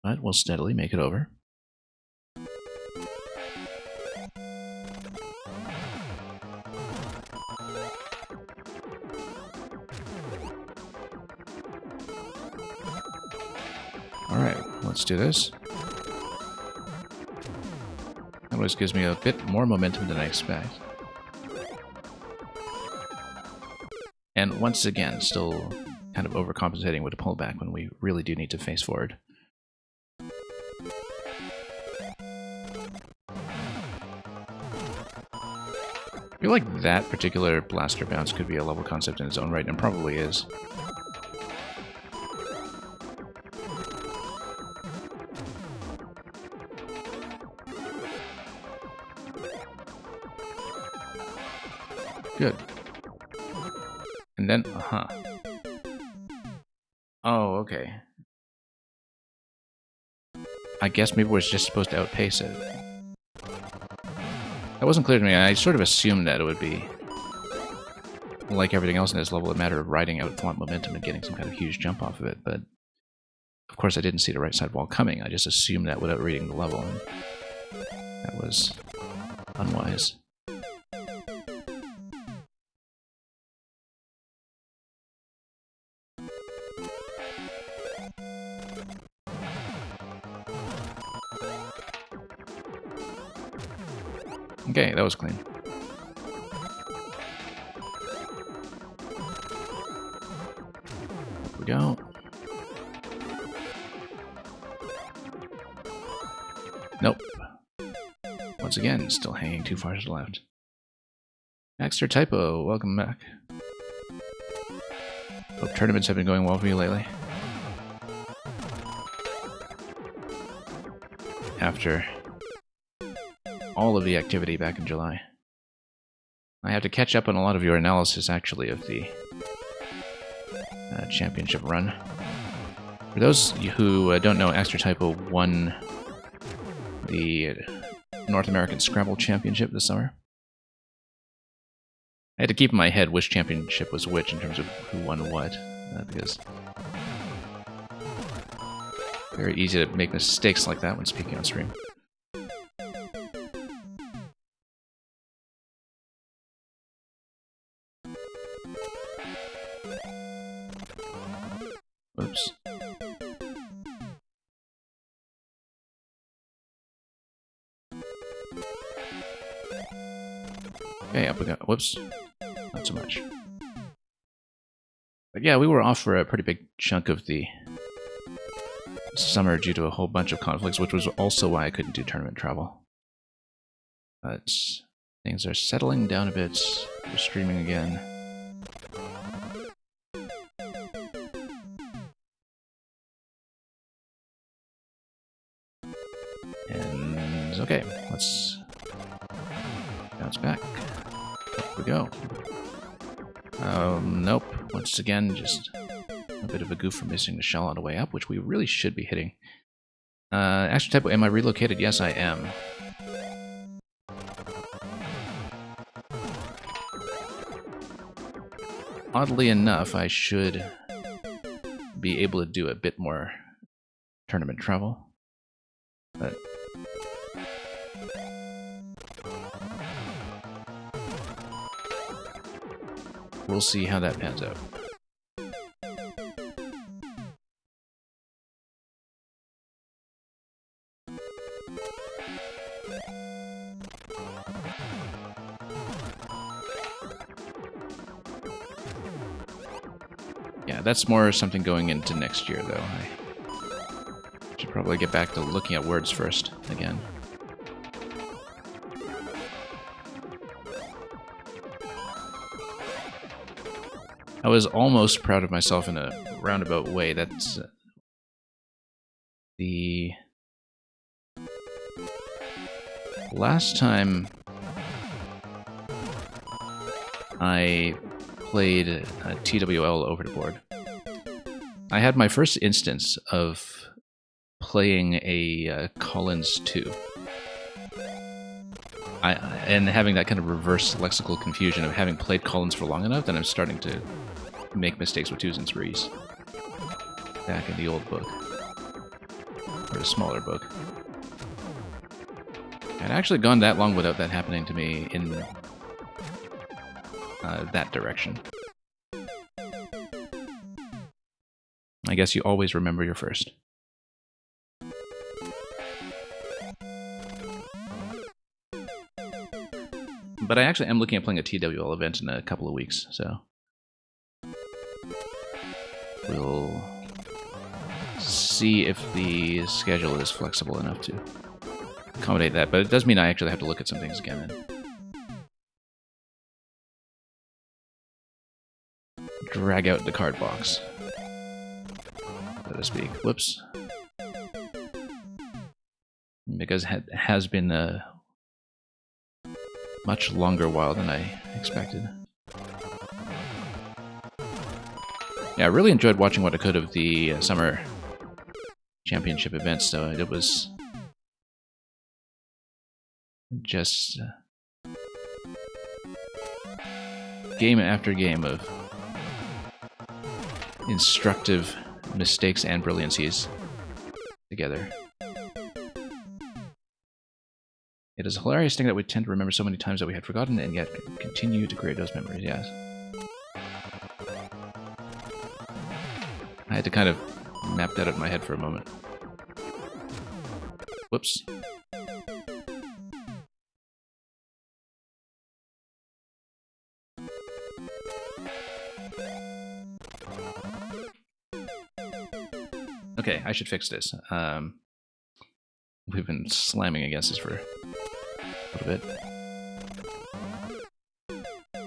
But we'll steadily make it over. Alright, let's do this. That always gives me a bit more momentum than I expect. And once again, still kind of overcompensating with a pullback when we really do need to face forward. I feel like that particular blaster bounce could be a level concept in its own right, and probably is. Good. And then, Oh, okay. I guess maybe we're just supposed to outpace it. That wasn't clear to me. I sort of assumed that it would be, like everything else in this level, a matter of riding out thwomp momentum and getting some kind of huge jump off of it, but of course I didn't see the right side wall coming. I just assumed that without reading the level, and that was unwise. Okay, that was clean. Here we go. Nope. Once again, still hanging too far to the left. Extra typo, welcome back. Hope tournaments have been going well for you lately. After all of the activity back in July. I have to catch up on a lot of your analysis, actually, of the championship run. For those who don't know, Extra Typo won the North American Scrabble Championship this summer. I had to keep in my head which championship was which in terms of who won what, because very easy to make mistakes like that when speaking on stream. Whoops. Okay, up we go. Whoops. Not so much. But yeah, we were off for a pretty big chunk of the summer due to a whole bunch of conflicts, which was also why I couldn't do tournament travel. But things are settling down a bit. We're streaming again. And okay, let's bounce back. Up we go. Nope. Once again, just a bit of a goof for missing the shell on the way up, which we really should be hitting. Extra typo, am I relocated? Yes, I am. Oddly enough, I should be able to do a bit more tournament travel. But we'll see how that pans out. Yeah, that's more something going into next year, though. I should probably get back to looking at words first, again. I was almost proud of myself in a roundabout way. That's the last time I played TWL over the board. I had my first instance of playing a Collins 2. And having that kind of reverse lexical confusion of having played Collins for long enough that I'm starting to make mistakes with 2s and 3s. Back in the old book. Or the smaller book. I'd actually gone that long without that happening to me in that direction. I guess you always remember your first. But I actually am looking at playing a TWL event in a couple of weeks, so we'll see if the schedule is flexible enough to accommodate that. But it does mean I actually have to look at some things again and drag out the card box, so to speak. Whoops. Because it has been a much longer while than I expected. Yeah, I really enjoyed watching what I could of the summer championship events, so it was just game after game of instructive mistakes and brilliancies together. It is a hilarious thing that we tend to remember so many times that we had forgotten and yet continue to create those memories, yes. I had to kind of map that out in my head for a moment. Whoops. I should fix this. We've been slamming against this for a little bit.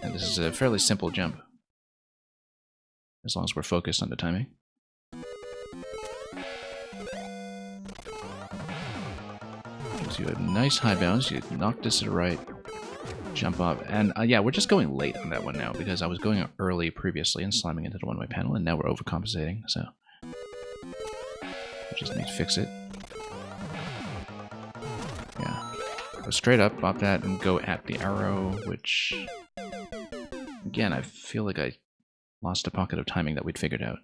And this is a fairly simple jump, as long as we're focused on the timing. Gives you a nice high bounce. You knock this to the right, jump up, and yeah, we're just going late on that one now because I was going early previously and slamming into the one-way panel, and now we're overcompensating, so we just need to fix it. Yeah, go straight up, pop that, and go at the arrow, which, again, I feel like I lost a pocket of timing that we'd figured out.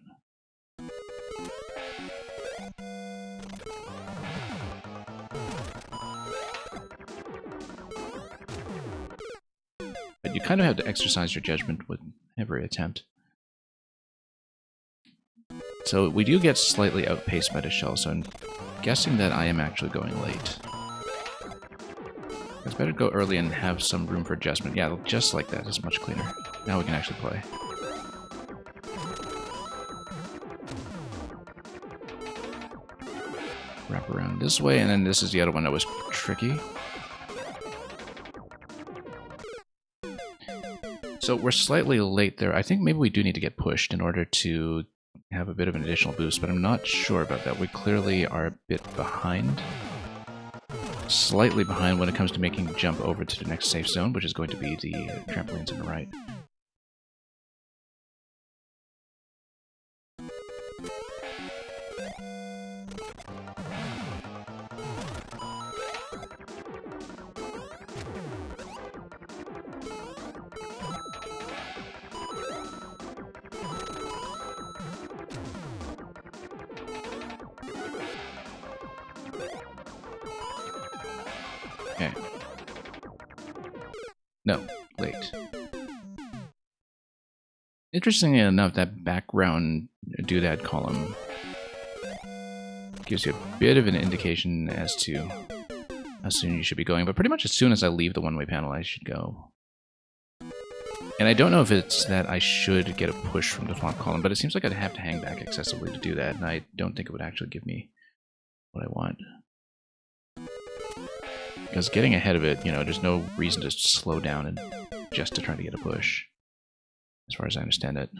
But you kind of have to exercise your judgment with every attempt. So we do get slightly outpaced by the shell, so I'm guessing that I am actually going late. It's better to go early and have some room for adjustment. Yeah, just like that. It's much cleaner. Now we can actually play. Wrap around this way, and then this is the other one that was tricky. So we're slightly late there. I think maybe we do need to get pushed in order to have a bit of an additional boost, but I'm not sure about that. We clearly are a bit behind. Slightly behind when it comes to making the jump over to the next safe zone, which is going to be the trampolines on the right. Okay. No, late. Interestingly enough, that background doodad column gives you a bit of an indication as to how soon you should be going, but pretty much as soon as I leave the one-way panel, I should go. And I don't know if it's that I should get a push from the flop column, but it seems like I'd have to hang back excessively to do that, and I don't think it would actually give me what I want. Because getting ahead of it, you know, there's no reason to slow down and just to try to get a push, as far as I understand it.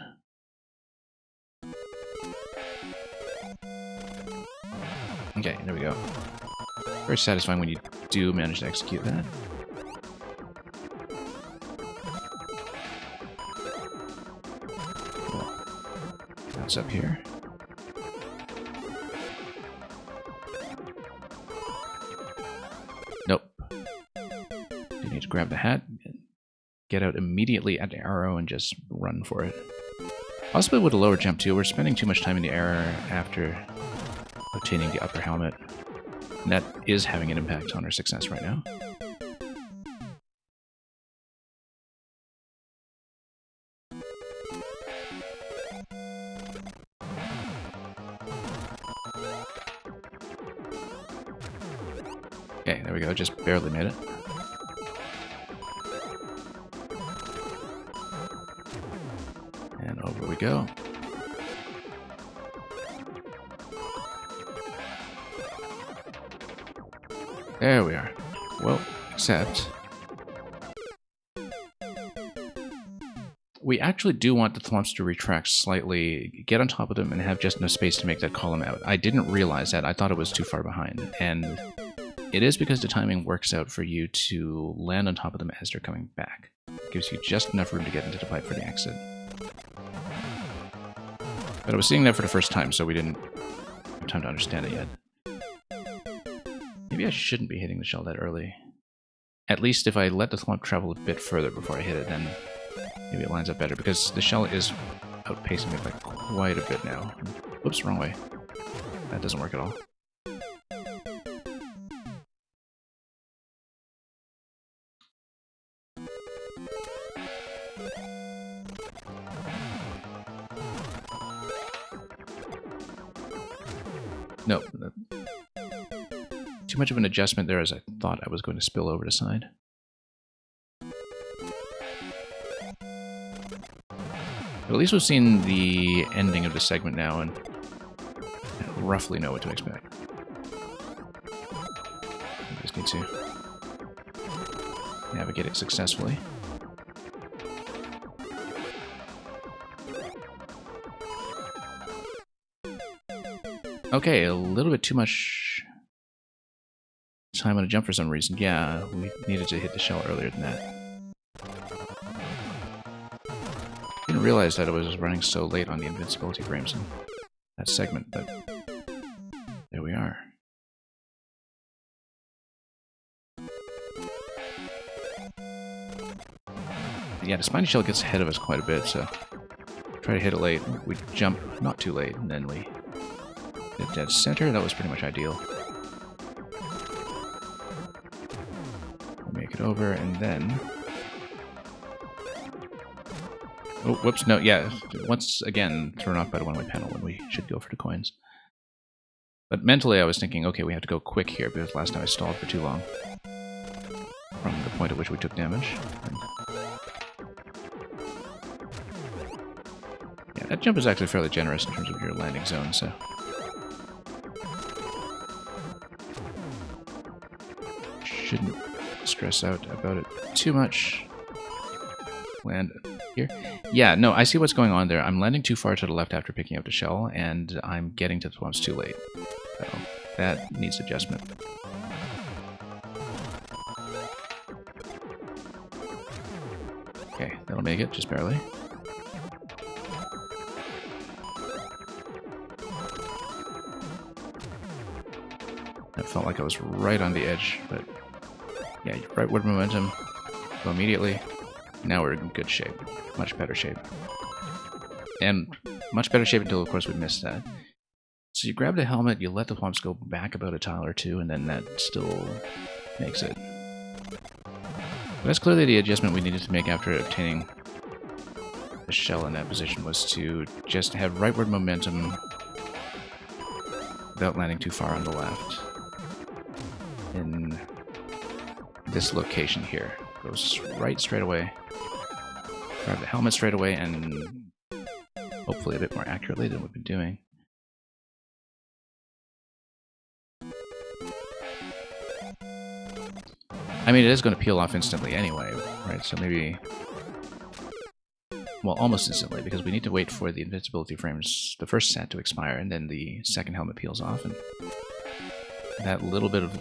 Okay, there we go. Very satisfying when you do manage to execute that. Cool. That's up here. Nope. You need to grab the hat, get out immediately at the arrow, and just run for it. Possibly with a lower jump too. We're spending too much time in the air after obtaining the upper helmet. And that is having an impact on our success right now. Okay, there we go. Just barely made it. And over we go. There we are. Well, except we actually do want the thwomps to retract slightly, get on top of them, and have just enough space to make that column out. I didn't realize that. I thought it was too far behind. And it is because the timing works out for you to land on top of them as they're coming back. It gives you just enough room to get into the pipe for the exit. But I was seeing that for the first time, so we didn't have time to understand it yet. Maybe I shouldn't be hitting the shell that early. At least if I let the thwomp travel a bit further before I hit it, then maybe it lines up better, because the shell is outpacing me by quite a bit now. Oops, wrong way. That doesn't work at all. No. Too much of an adjustment there as I thought I was going to spill over the side. But at least we've seen the ending of the segment now, and roughly know what to expect. We just need to navigate it successfully. Okay, a little bit too much time on a jump for some reason. Yeah, we needed to hit the shell earlier than that. Didn't realize that it was running so late on the invincibility frames in that segment, but there we are. Yeah, the spiny shell gets ahead of us quite a bit, so try to hit it late. We jump not too late, and then we hit dead center. That was pretty much ideal. Make it over, and then... Oh, whoops, no, yeah. Once again, thrown off by the one-way panel when we should go for the coins. But mentally I was thinking, okay, we have to go quick here, because last time I stalled for too long. From the point at which we took damage. And yeah, that jump is actually fairly generous in terms of your landing zone, so... Shouldn't stress out about it too much. Land here. Yeah, no, I see what's going on there. I'm landing too far to the left after picking up the shell, and I'm getting to the swamps too late. So that needs adjustment. Okay, that'll make it, just barely. That felt like I was right on the edge, but yeah, rightward momentum. Go immediately. Now we're in good shape. Much better shape. And much better shape until, of course, we missed that. So you grab the helmet, you let the thwomps go back about a tile or two, and then that still makes it. But that's clearly the adjustment we needed to make after obtaining the shell in that position, was to just have rightward momentum without landing too far on the left. In this location here. Goes right straight away. Grab the helmet straight away, and hopefully a bit more accurately than we've been doing. I mean, it is going to peel off instantly anyway, right? So maybe... Well, almost instantly, because we need to wait for the invincibility frames, the first set to expire, and then the second helmet peels off, and that little bit of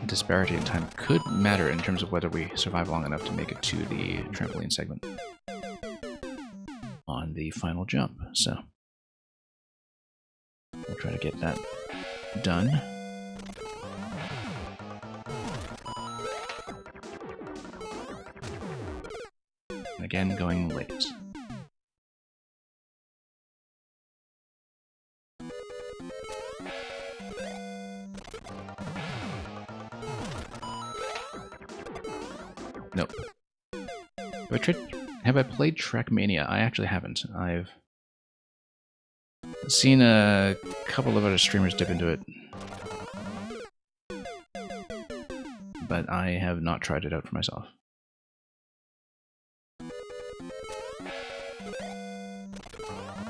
disparity in time could matter in terms of whether we survive long enough to make it to the trampoline segment on the final jump. So we'll try to get that done. Again, going late. Nope. Have I played Trackmania? I actually haven't. I've seen a couple of other streamers dip into it, but I have not tried it out for myself.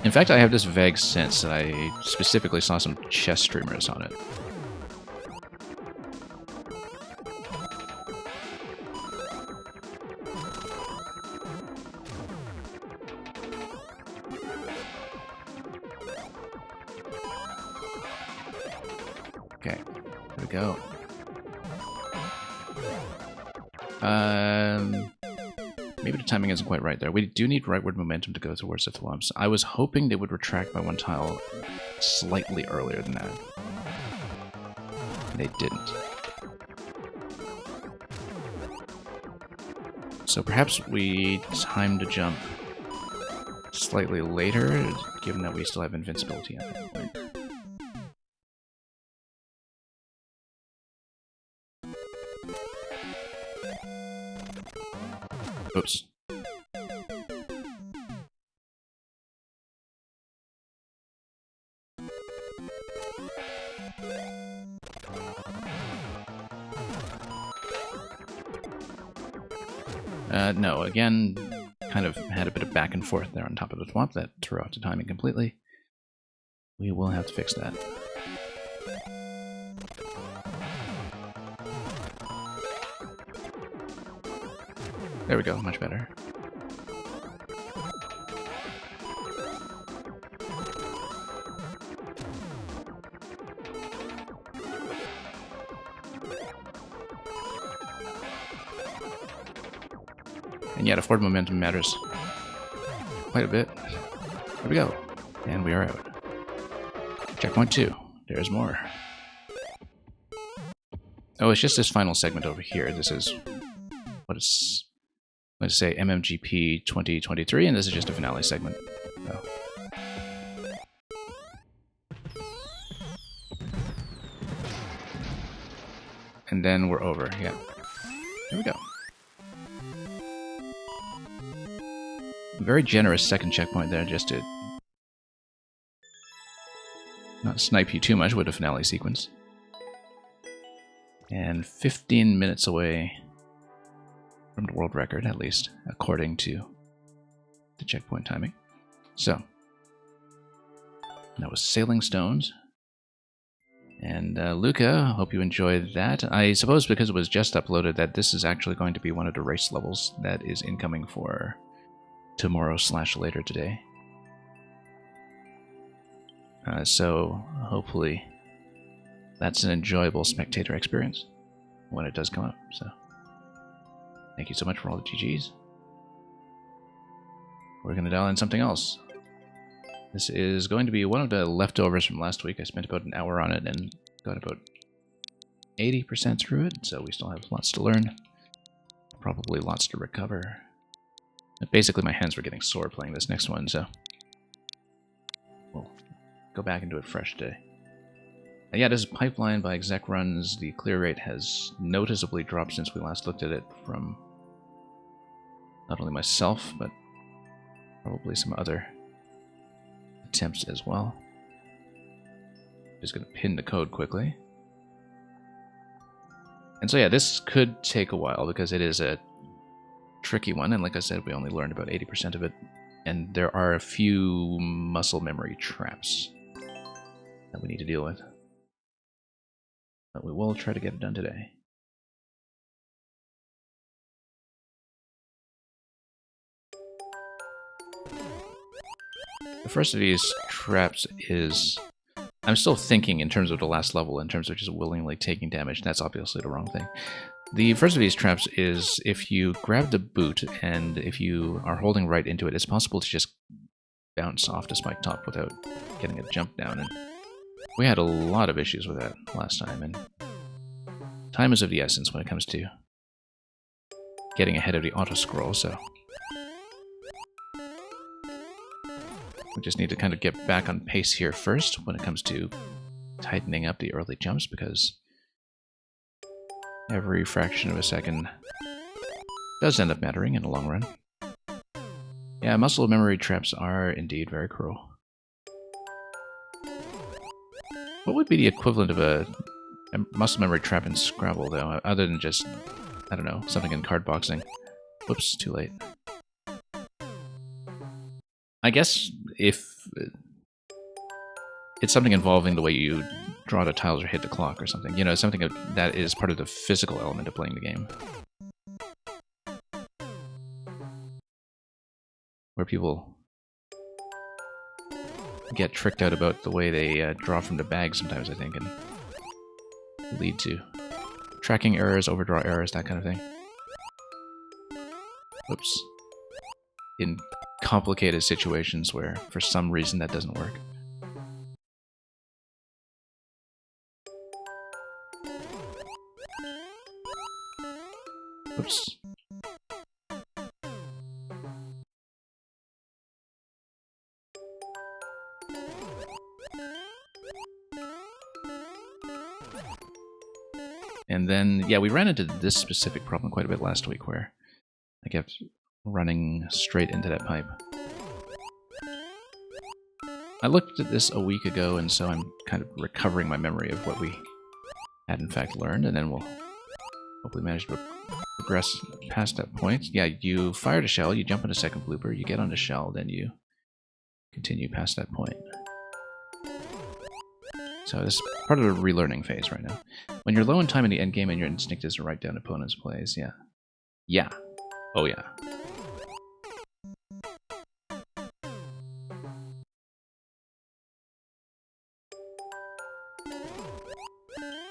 In fact, I have this vague sense that I specifically saw some chess streamers on it. Okay, there we go. Maybe the timing isn't quite right there. We do need rightward momentum to go towards the thwomps. I was hoping they would retract by one tile slightly earlier than that. They didn't. So perhaps we time to jump slightly later, given that we still have invincibility at that point. Oops. No, again, kind of had a bit of back and forth there on top of the thwomp that threw out the timing completely. We will have to fix that. There we go, much better. And yeah, the forward momentum matters quite a bit. There we go. And we are out. Checkpoint 2. There's more. Oh, it's just this final segment over here. This is what is, let's say, MMGP 2023, and this is just a finale segment. So. And then we're over, yeah. There we go. Very generous second checkpoint there, just to not snipe you too much with a finale sequence. And 15 minutes away from the world record, at least, according to the checkpoint timing. So, that was Sailing Stones. And Luca, hope you enjoyed that. I suppose because it was just uploaded that this is actually going to be one of the race levels that is incoming for tomorrow/later today. So hopefully that's an enjoyable spectator experience when it does come up. So thank you so much for all the GGs. We're going to dial in something else. This is going to be one of the leftovers from last week. I spent about an hour on it and got about 80% through it, so we still have lots to learn. Probably lots to recover. But basically my hands were getting sore playing this next one, so we'll go back and do it fresh today. And yeah, this is Pipeline by Exec Runs. The clear rate has noticeably dropped since we last looked at it from not only myself, but probably some other attempts as well. Just going to pin the code quickly. And so yeah, this could take a while because it is a tricky one, and like I said, we only learned about 80% of it, and there are a few muscle memory traps that we need to deal with. But we will try to get it done today. The first of these traps is... I'm still thinking in terms of the last level, in terms of just willingly taking damage. That's obviously the wrong thing. The first of these traps is if you grab the boot and if you are holding right into it, it's possible to just bounce off the spike top without getting a jump down. And we had a lot of issues with that last time, and time is of the essence when it comes to getting ahead of the auto-scroll, so we just need to kind of get back on pace here first when it comes to tightening up the early jumps, because every fraction of a second does end up mattering in the long run. Yeah, muscle memory traps are indeed very cruel. What would be the equivalent of a muscle memory trap in Scrabble, though, other than just, I don't know, something in card boxing? Whoops, too late. I guess if it's something involving the way you draw the tiles or hit the clock or something, you know, something that is part of the physical element of playing the game. Where people get tricked out about the way they draw from the bag sometimes, I think, and lead to tracking errors, overdraw errors, that kind of thing. Oops. In complicated situations where, for some reason, that doesn't work. Oops. And then, yeah, we ran into this specific problem quite a bit last week, where I kept running straight into that pipe. I looked at this a week ago, and so I'm kind of recovering my memory of what we had in fact learned, and then we'll hopefully manage to progress past that point. Yeah, you fire the shell, you jump into second blooper, you get on the shell, then you continue past that point. So this is part of the relearning phase right now. When you're low in time in the end game and your instinct is to write down opponents' plays, yeah. Yeah. Oh yeah.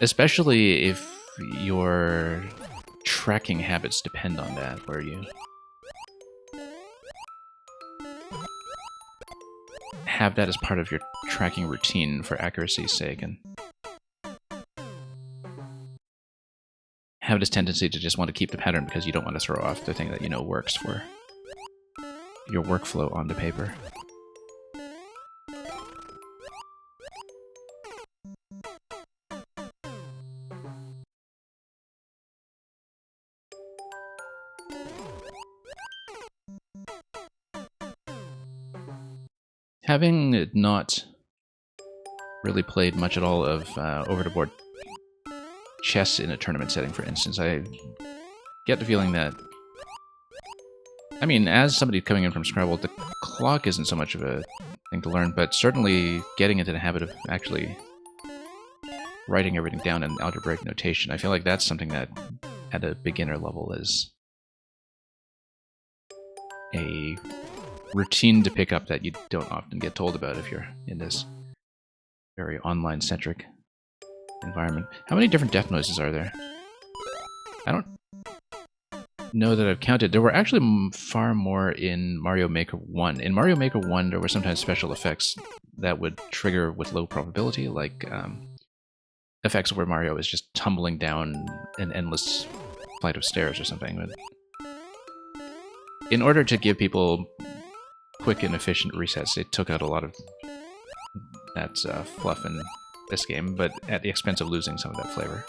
Especially if your tracking habits depend on that, where you have that as part of your tracking routine for accuracy's sake, and have this tendency to just want to keep the pattern because you don't want to throw off the thing that you know works for your workflow on the paper. Having not really played much at all of over-the-board chess in a tournament setting, for instance, I get the feeling that, I mean, as somebody coming in from Scrabble, the clock isn't so much of a thing to learn, but certainly getting into the habit of actually writing everything down in algebraic notation, I feel like that's something that, at a beginner level, is a routine to pick up that you don't often get told about if you're in this very online-centric environment. How many different death noises are there? I don't know that I've counted. There were actually far more in Mario Maker 1. In Mario Maker 1, there were sometimes special effects that would trigger with low probability, like effects where Mario is just tumbling down an endless flight of stairs or something. But in order to give people quick and efficient resets, it took out a lot of that fluff in this game, but at the expense of losing some of that flavor.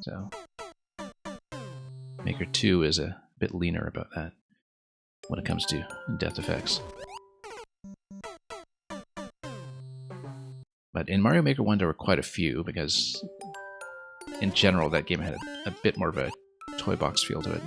So Maker 2 is a bit leaner about that when it comes to death effects. But in Mario Maker 1 there were quite a few, because in general that game had a bit more of a toy box feel to it.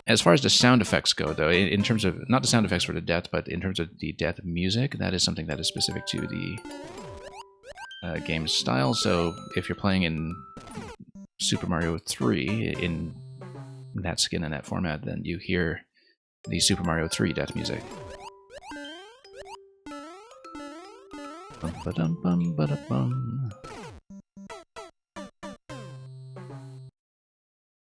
As far as the sound effects go, though, in terms of, not the sound effects for the death, but in terms of the death music, that is something that is specific to the game's style. So if you're playing in Super Mario 3 in that skin and that format, then you hear the Super Mario 3 death music. Bum ba-dum bum ba-da-bum.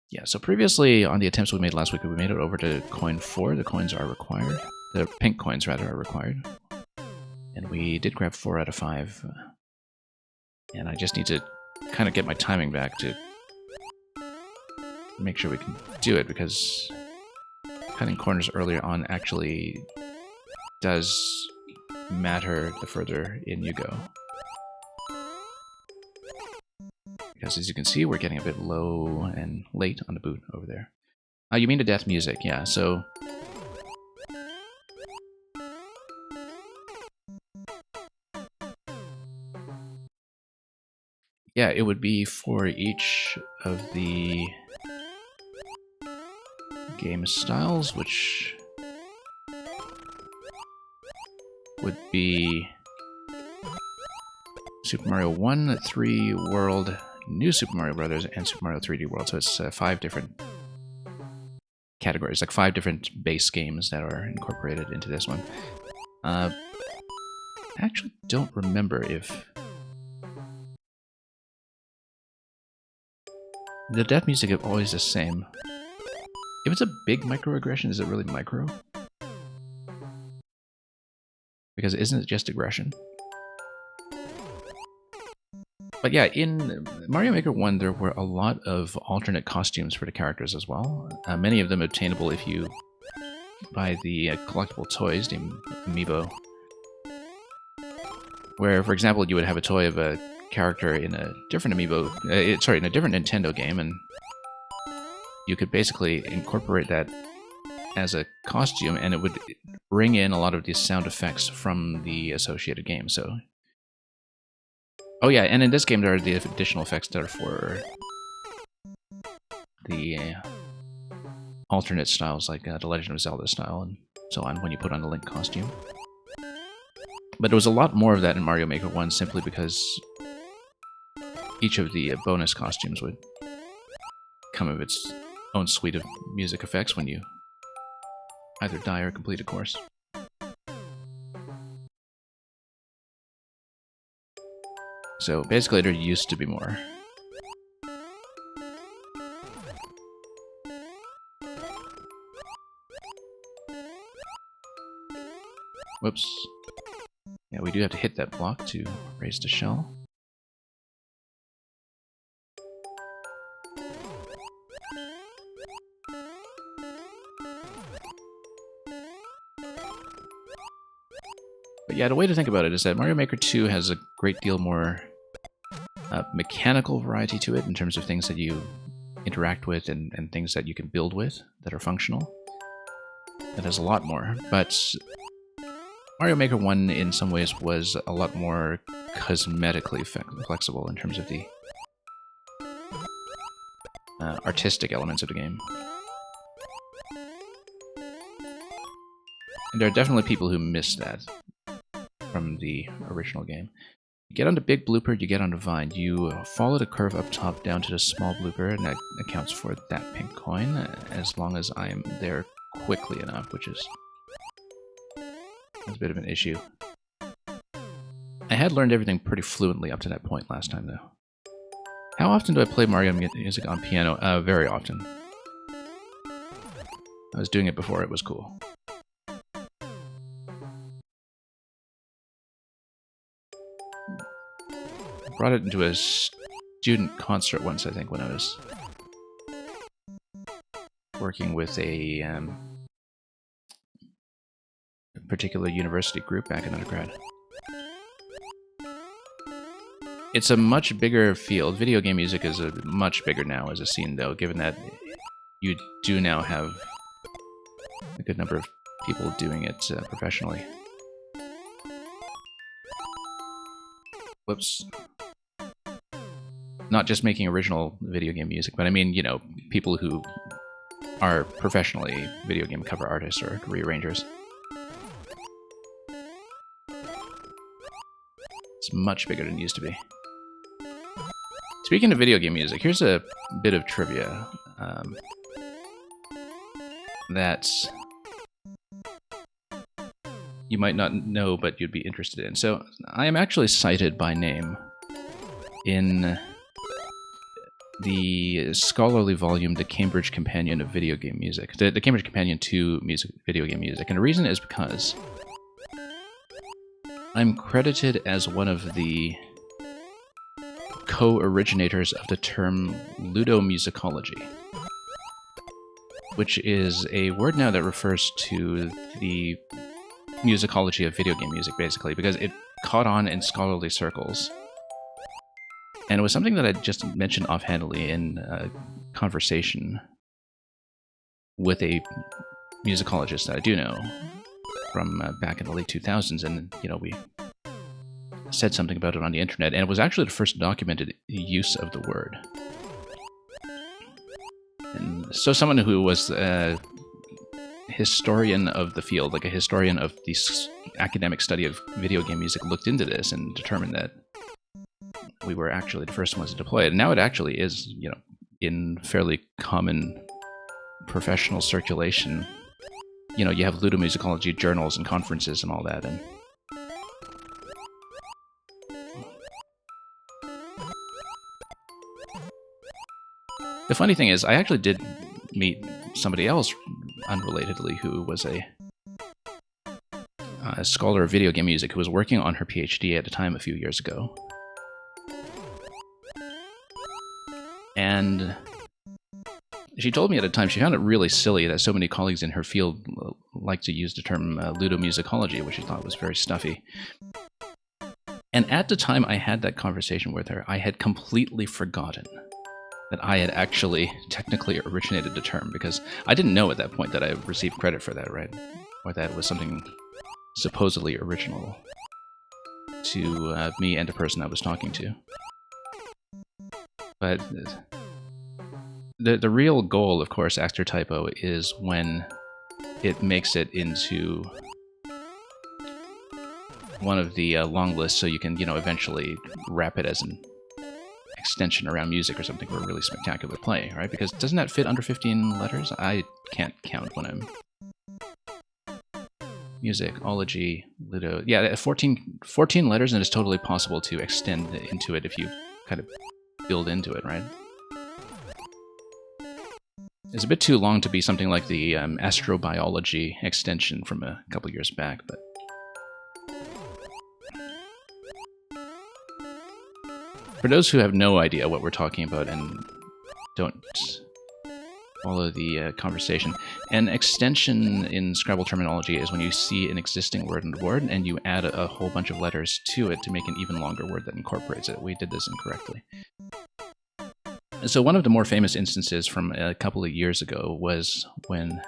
Yeah, so previously on the attempts we made last week, we made it over to coin 4. The coins are required. The pink coins, rather, are required. And we did grab 4 out of 5. And I just need to kind of get my timing back to make sure we can do it, because cutting corners earlier on actually does matter the further in you go. Because as you can see, we're getting a bit low and late on the boot over there. You mean the death music, yeah, so... yeah, it would be for each of the game styles, which would be Super Mario 1, 3, World, New Super Mario Brothers, and Super Mario 3D World. So it's 5 different categories, like 5 different base games that are incorporated into this one. I actually don't remember if the death music is always the same. If it's a big microaggression, is it really micro? Because isn't it just aggression? But yeah, in Mario Maker 1, there were a lot of alternate costumes for the characters as well. Many of them obtainable if you buy the collectible toys, the amiibo. Where, for example, you would have a toy of a character in a different amiibo, sorry, in a different Nintendo game, and you could basically incorporate that as a costume, and it would bring in a lot of these sound effects from the associated game. So, oh yeah, and in this game there are the additional effects that are for the alternate styles, like the Legend of Zelda style and so on, when you put on the Link costume. But there was a lot more of that in Mario Maker 1, simply because each of the bonus costumes would come of its own suite of music effects when you either die or complete a course. So basically there used to be more. Whoops. Yeah, we do have to hit that block to raise the shell. But yeah, the way to think about it is that Mario Maker 2 has a great deal more mechanical variety to it in terms of things that you interact with and things that you can build with that are functional. It has a lot more, but Mario Maker 1 in some ways was a lot more cosmetically flexible in terms of the artistic elements of the game. And there are definitely people who miss that from the original game. You get onto Big Blooper, you get onto Vine. You follow the curve up top down to the small blooper, and that accounts for that pink coin, as long as I'm there quickly enough, which is a bit of an issue. I had learned everything pretty fluently up to that point last time, though. How often do I play Mario music on piano? Very often. I was doing it before it was cool. Brought it into a student concert once, I think, when I was working with a particular university group back in undergrad. It's a much bigger field. Video game music is much bigger now as a scene, though, given that you do now have a good number of people doing it professionally. Whoops. Not just making original video game music, but I mean, you know, people who are professionally video game cover artists or rearrangers. It's much bigger than it used to be. Speaking of video game music, here's a bit of trivia that you might not know, but you'd be interested in. So, I am actually cited by name in the scholarly volume, The Cambridge Companion of Video Game Music. The Cambridge Companion to Video Game Music. And the reason is because I'm credited as one of the co-originators of the term ludomusicology, which is a word now that refers to the musicology of video game music, basically, because it caught on in scholarly circles. And it was something that I just mentioned offhandedly in a conversation with a musicologist that I do know from back in the late 2000s, and, you know, we said something about it on the internet, and it was actually the first documented use of the word. And so someone who was a historian of the field, like a historian of the academic study of video game music, looked into this and determined that we were actually the first ones to deploy it. And now it actually is, you know, in fairly common professional circulation. You know, you have ludomusicology journals and conferences and all that, and the funny thing is, I actually did meet somebody else unrelatedly who was a scholar of video game music who was working on her PhD at a time a few years ago. And she told me at the time she found it really silly that so many colleagues in her field like to use the term ludomusicology, which she thought was very stuffy. And at the time I had that conversation with her, I had completely forgotten that I had actually technically originated the term, because I didn't know at that point that I received credit for that, right? Or that it was something supposedly original to me and the person I was talking to. But The real goal, of course, after typo is when it makes it into one of the long lists, so you can, eventually wrap it as an extension around music or something for a really spectacular play, right? Because doesn't that fit under 15 letters? I can't count when I'm... Music, ology, lido... Yeah, 14 letters, and it's totally possible to extend into it if you kind of build into it, right? It's a bit too long to be something like the astrobiology extension from a couple years back, but... For those who have no idea what we're talking about and don't follow the conversation, an extension in Scrabble terminology is when you see an existing word in the word and you add a whole bunch of letters to it to make an even longer word that incorporates it. We did this incorrectly. So one of the more famous instances from a couple of years ago was when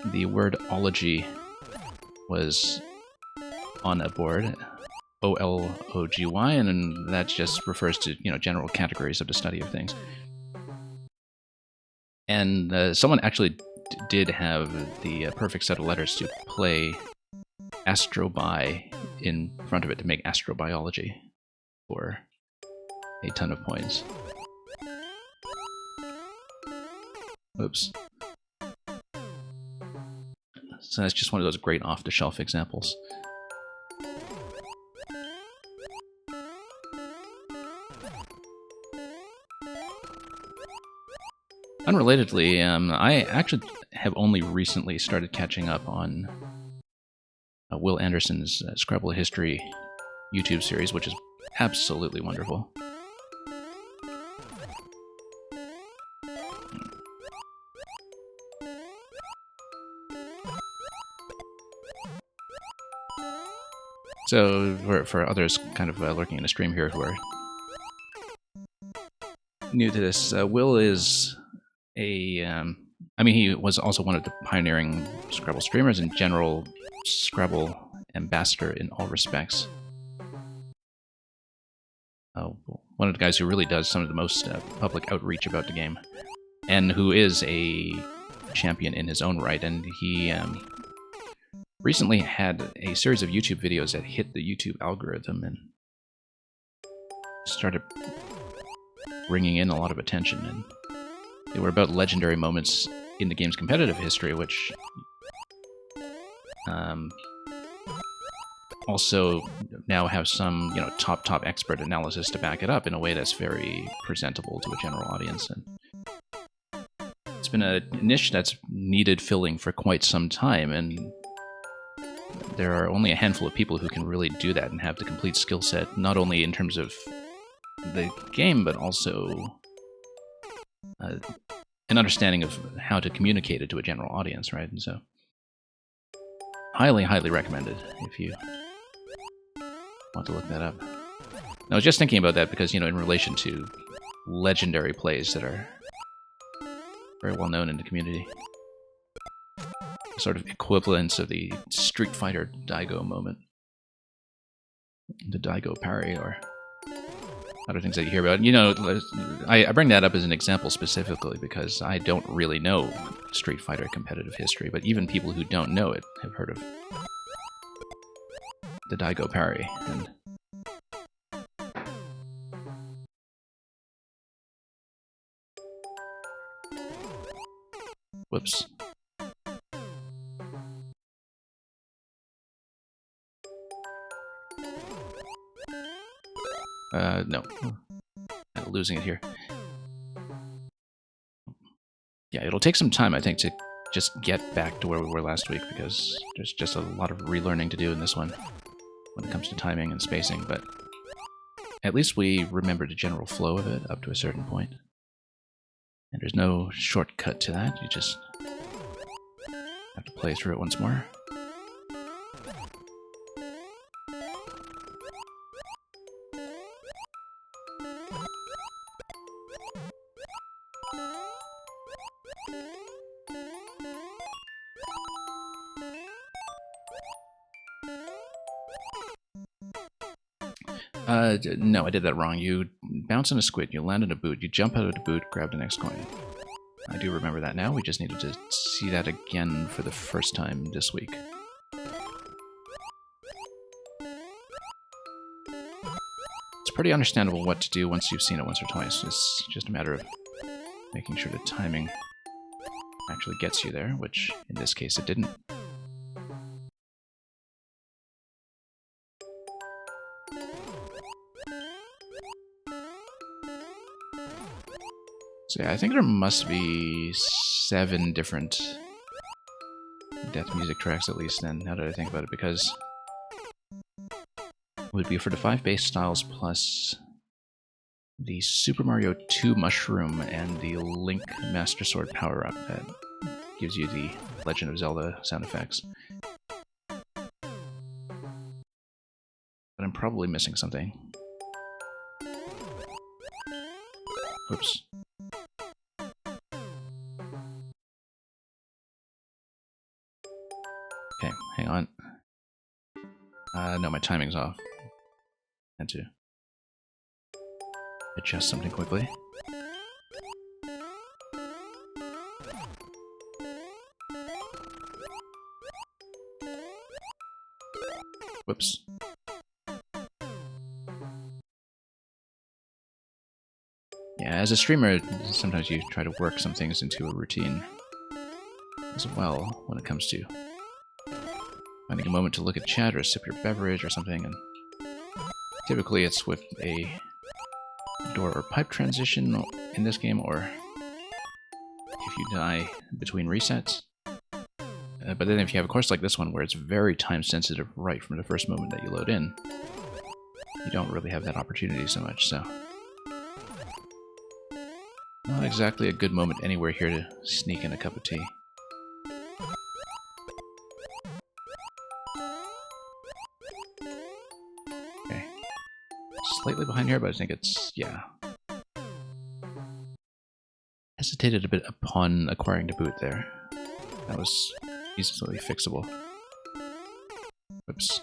the word ology was on a board, O-L-O-G-Y, and that just refers to, general categories of the study of things. And someone actually did have the perfect set of letters to play astrobi in front of it to make astrobiology for a ton of points. Oops. So that's just one of those great off-the-shelf examples. Unrelatedly, I actually have only recently started catching up on Will Anderson's Scrabble History YouTube series, which is absolutely wonderful. So, for others kind of lurking in the stream here who are new to this, Will is he was also one of the pioneering Scrabble streamers and general Scrabble ambassador in all respects. One of the guys who really does some of the most public outreach about the game, and who is a champion in his own right. And he recently had a series of YouTube videos that hit the YouTube algorithm and started bringing in a lot of attention. And they were about legendary moments in the game's competitive history, which also now have some, top expert analysis to back it up in a way that's very presentable to a general audience. And it's been a niche that's needed filling for quite some time, and there are only a handful of people who can really do that and have the complete skill set, not only in terms of the game, but also an understanding of how to communicate it to a general audience, right? And so, highly, highly recommended if you want to look that up. I was just thinking about that because, in relation to legendary plays that are very well known in the community, sort of equivalents of the Street Fighter Daigo moment, the Daigo parry, or other things that you hear about. I bring that up as an example specifically because I don't really know Street Fighter competitive history, but even people who don't know it have heard of the Daigo parry. And whoops. No. I'm losing it here. Yeah, it'll take some time, I think, to just get back to where we were last week, because there's just a lot of relearning to do in this one when it comes to timing and spacing, but at least we remember the general flow of it up to a certain point. And there's no shortcut to that, you just have to play through it once more. No, I did that wrong. You bounce on a squid, you land on a boot, you jump out of the boot, grab the next coin. I do remember that now. We just needed to see that again for the first time this week. It's pretty understandable what to do once you've seen it once or twice. It's just a matter of making sure the timing actually gets you there, which in this case it didn't. So yeah, I think there must be 7 different death music tracks at least then, now that I think about it, because it would be for the 5 base styles plus the Super Mario 2 mushroom and the Link Master Sword power-up that gives you the Legend of Zelda sound effects. But I'm probably missing something. Whoops. Okay, hang on. No, my timing's off. Had to adjust something quickly. Whoops. Yeah, as a streamer, sometimes you try to work some things into a routine as well when it comes to finding a moment to look at chat or sip your beverage or something, and typically it's with a door or pipe transition in this game, or if you die between resets. But then if you have a course like this one where it's very time sensitive right from the first moment that you load in, you don't really have that opportunity so much, so not exactly a good moment anywhere here to sneak in a cup of tea. Okay. Slightly behind here, but I think it's, yeah. Hesitated a bit upon acquiring the boot there. That was easily fixable. Whoops.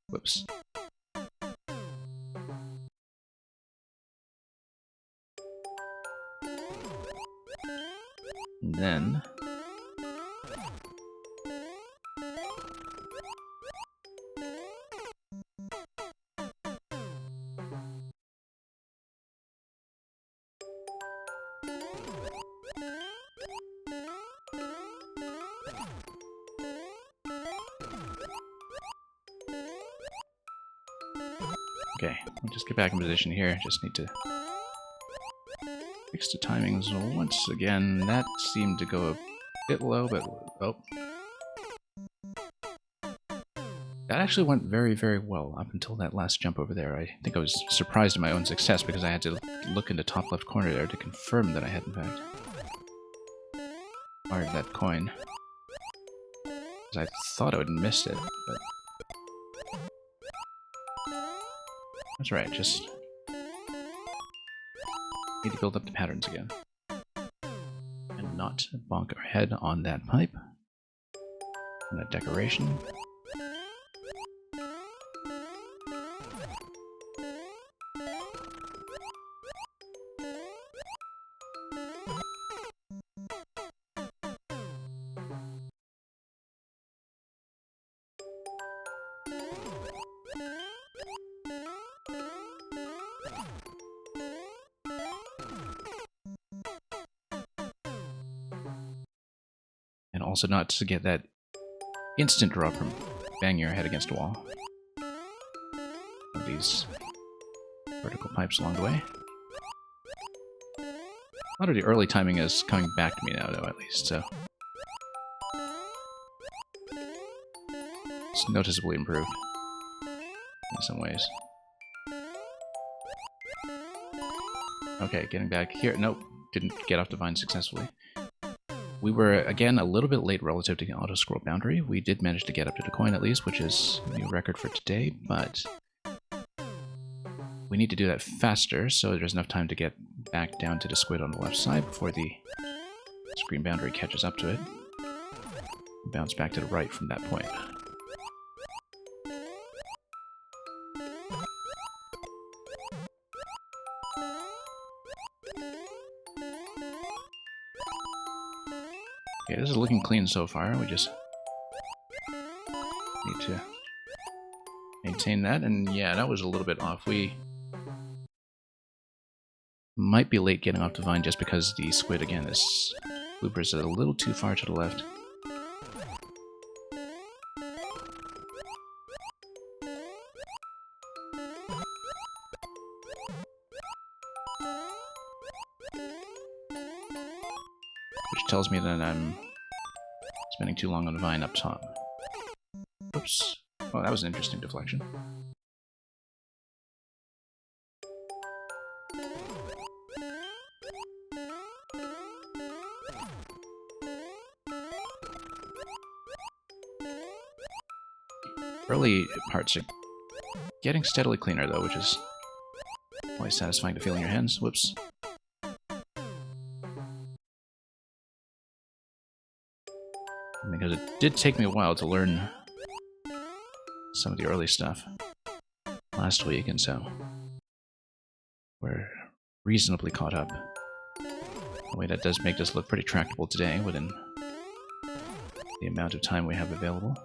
Whoops. And then okay, we'll just get back in position here. Just need to fix the timings once again. That seemed to go a bit low, but oh. That actually went very, very well up until that last jump over there. I think I was surprised at my own success because I had to look in the top left corner there to confirm that I had in fact fired that coin. Because I thought I would have missed it, but that's right, just need to build up the patterns again. And not bonk our head on that pipe. On that decoration. And also not to get that instant drop from banging your head against a wall. Of these vertical pipes along the way. A lot of the early timing is coming back to me now, though, at least, so it's noticeably improved in some ways. Okay, getting back here. Nope, didn't get off the vine successfully. We were, again, a little bit late relative to the auto-scroll boundary. We did manage to get up to the coin at least, which is a new record for today, but we need to do that faster so there's enough time to get back down to the squid on the left side before the screen boundary catches up to it. Bounce back to the right from that point. Okay, this is looking clean so far. We just need to maintain that. And yeah, that was a little bit off. We might be late getting off the vine just because the squid, again, is loopers a little too far to the left. Which tells me that I'm spending too long on the vine up top. Oops. Well, that was an interesting deflection. Early parts are getting steadily cleaner, though, which is always satisfying to feel in your hands. Whoops. Because it did take me a while to learn some of the early stuff last week, and so we're reasonably caught up. The way that does make this look pretty tractable today within the amount of time we have available.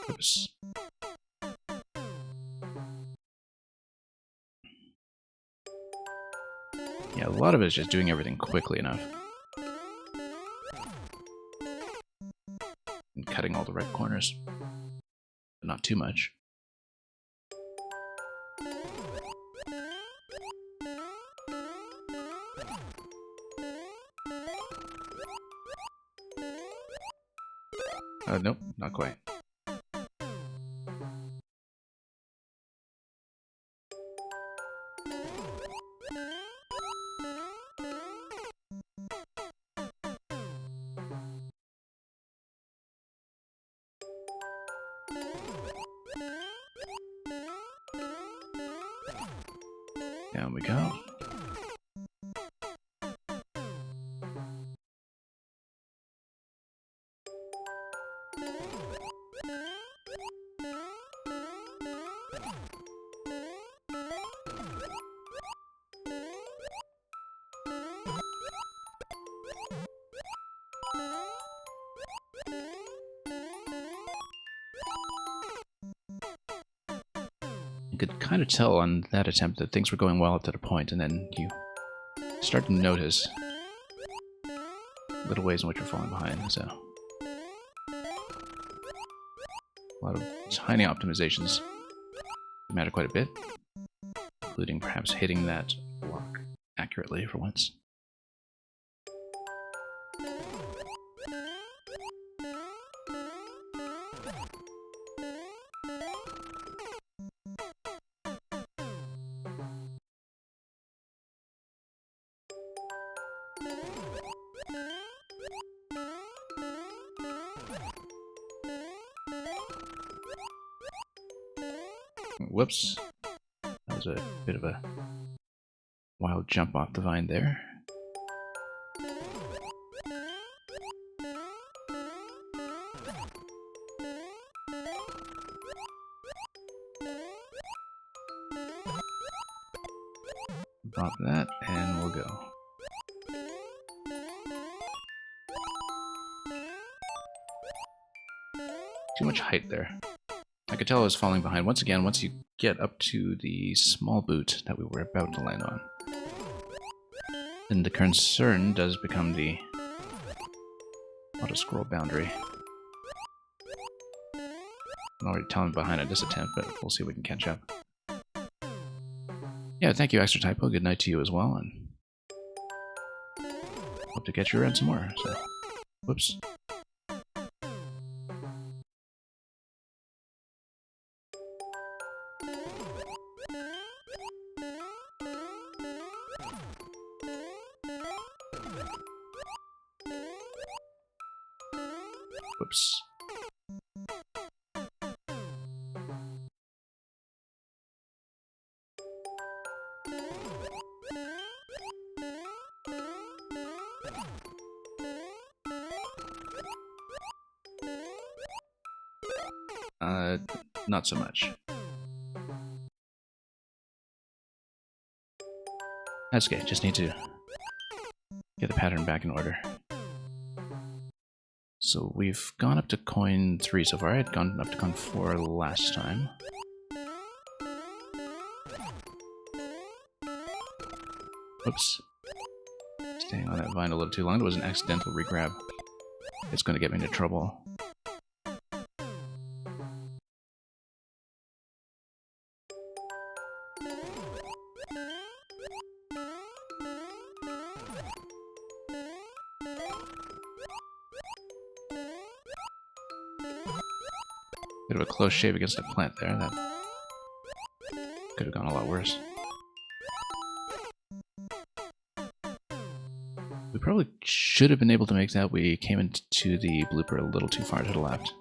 Oops. Yeah, a lot of it is just doing everything quickly enough. And cutting all the right corners. But not too much. Nope, not quite. Down we go. You could kind of tell on that attempt that things were going well up to the point, and then you start to notice little ways in which you're falling behind, so a lot of tiny optimizations matter quite a bit, including perhaps hitting that block accurately for once. Whoops. That was a bit of a wild jump off the vine there. Drop that, and we'll go. Too much height there. I could tell I was falling behind. Once again, once you get up to the small boot that we were about to land on, then the concern does become the auto-scroll boundary. I'm already telling behind at this attempt, but we'll see if we can catch up. Yeah, thank you, Extra Typo. Good night to you as well, and hope to catch you around some more. So, whoops. Whoops. Not so much. That's okay, just need to get the pattern back in order. So we've gone up to coin 3 so far. I had gone up to coin 4 last time. Oops. Staying on that vine a little too long. It was an accidental regrab. It's going to get me into trouble. Bit of a close shave against a plant there. That could have gone a lot worse. We probably should have been able to make that. We came into the blooper a little too far to the left.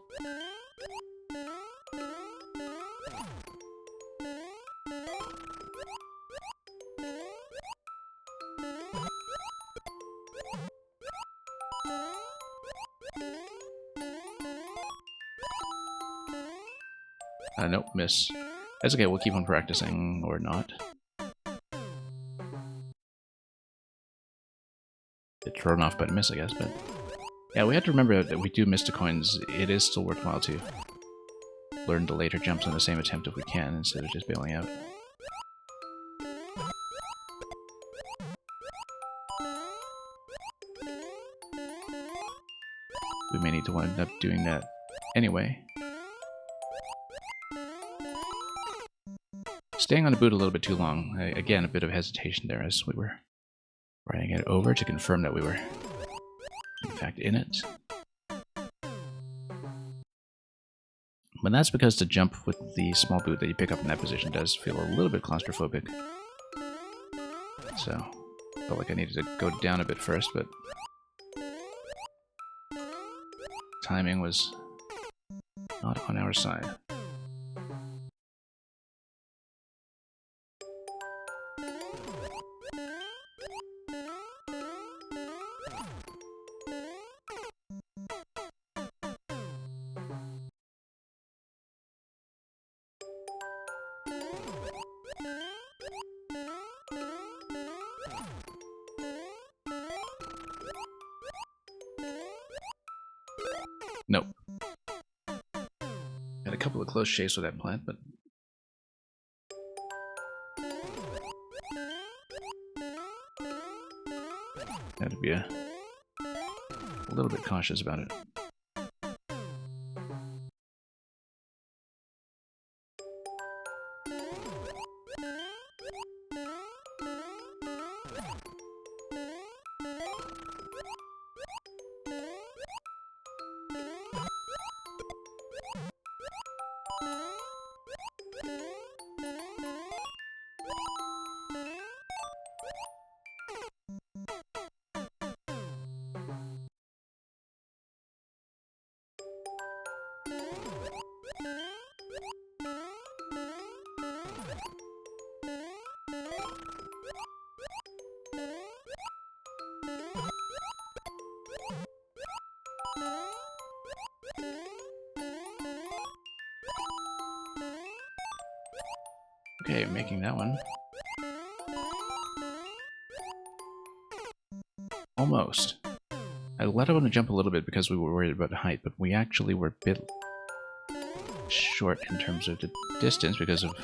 Nope, miss. That's okay, we'll keep on practicing, or not. Bit thrown off by the miss, I guess, but... Yeah, we have to remember that we do miss the coins. It is still worthwhile to learn the later jumps on the same attempt if we can, instead of just bailing out. We may need to wind up doing that anyway. Staying on the boot a little bit too long. Again, a bit of hesitation there as we were riding it over to confirm that we were, in fact, in it. But that's because the jump with the small boot that you pick up in that position does feel a little bit claustrophobic. So, felt like I needed to go down a bit first, but timing was not on our side. Nope. Had a couple of close shaves with that plant, but had to be a little bit cautious about it. Okay, making that one. Almost. I let him jump a little bit because we were worried about height, but we actually were a bit short in terms of the distance because of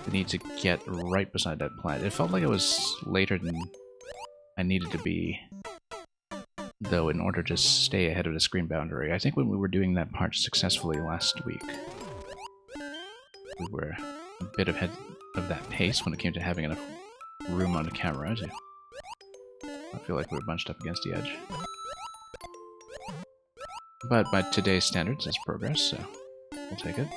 the need to get right beside that plant. It felt like it was later than I needed to be, though, in order to stay ahead of the screen boundary. I think when we were doing that part successfully last week, we were a bit ahead of that pace when it came to having enough room on the camera to I feel like we were bunched up against the edge. But by today's standards, that's progress, so we'll take it.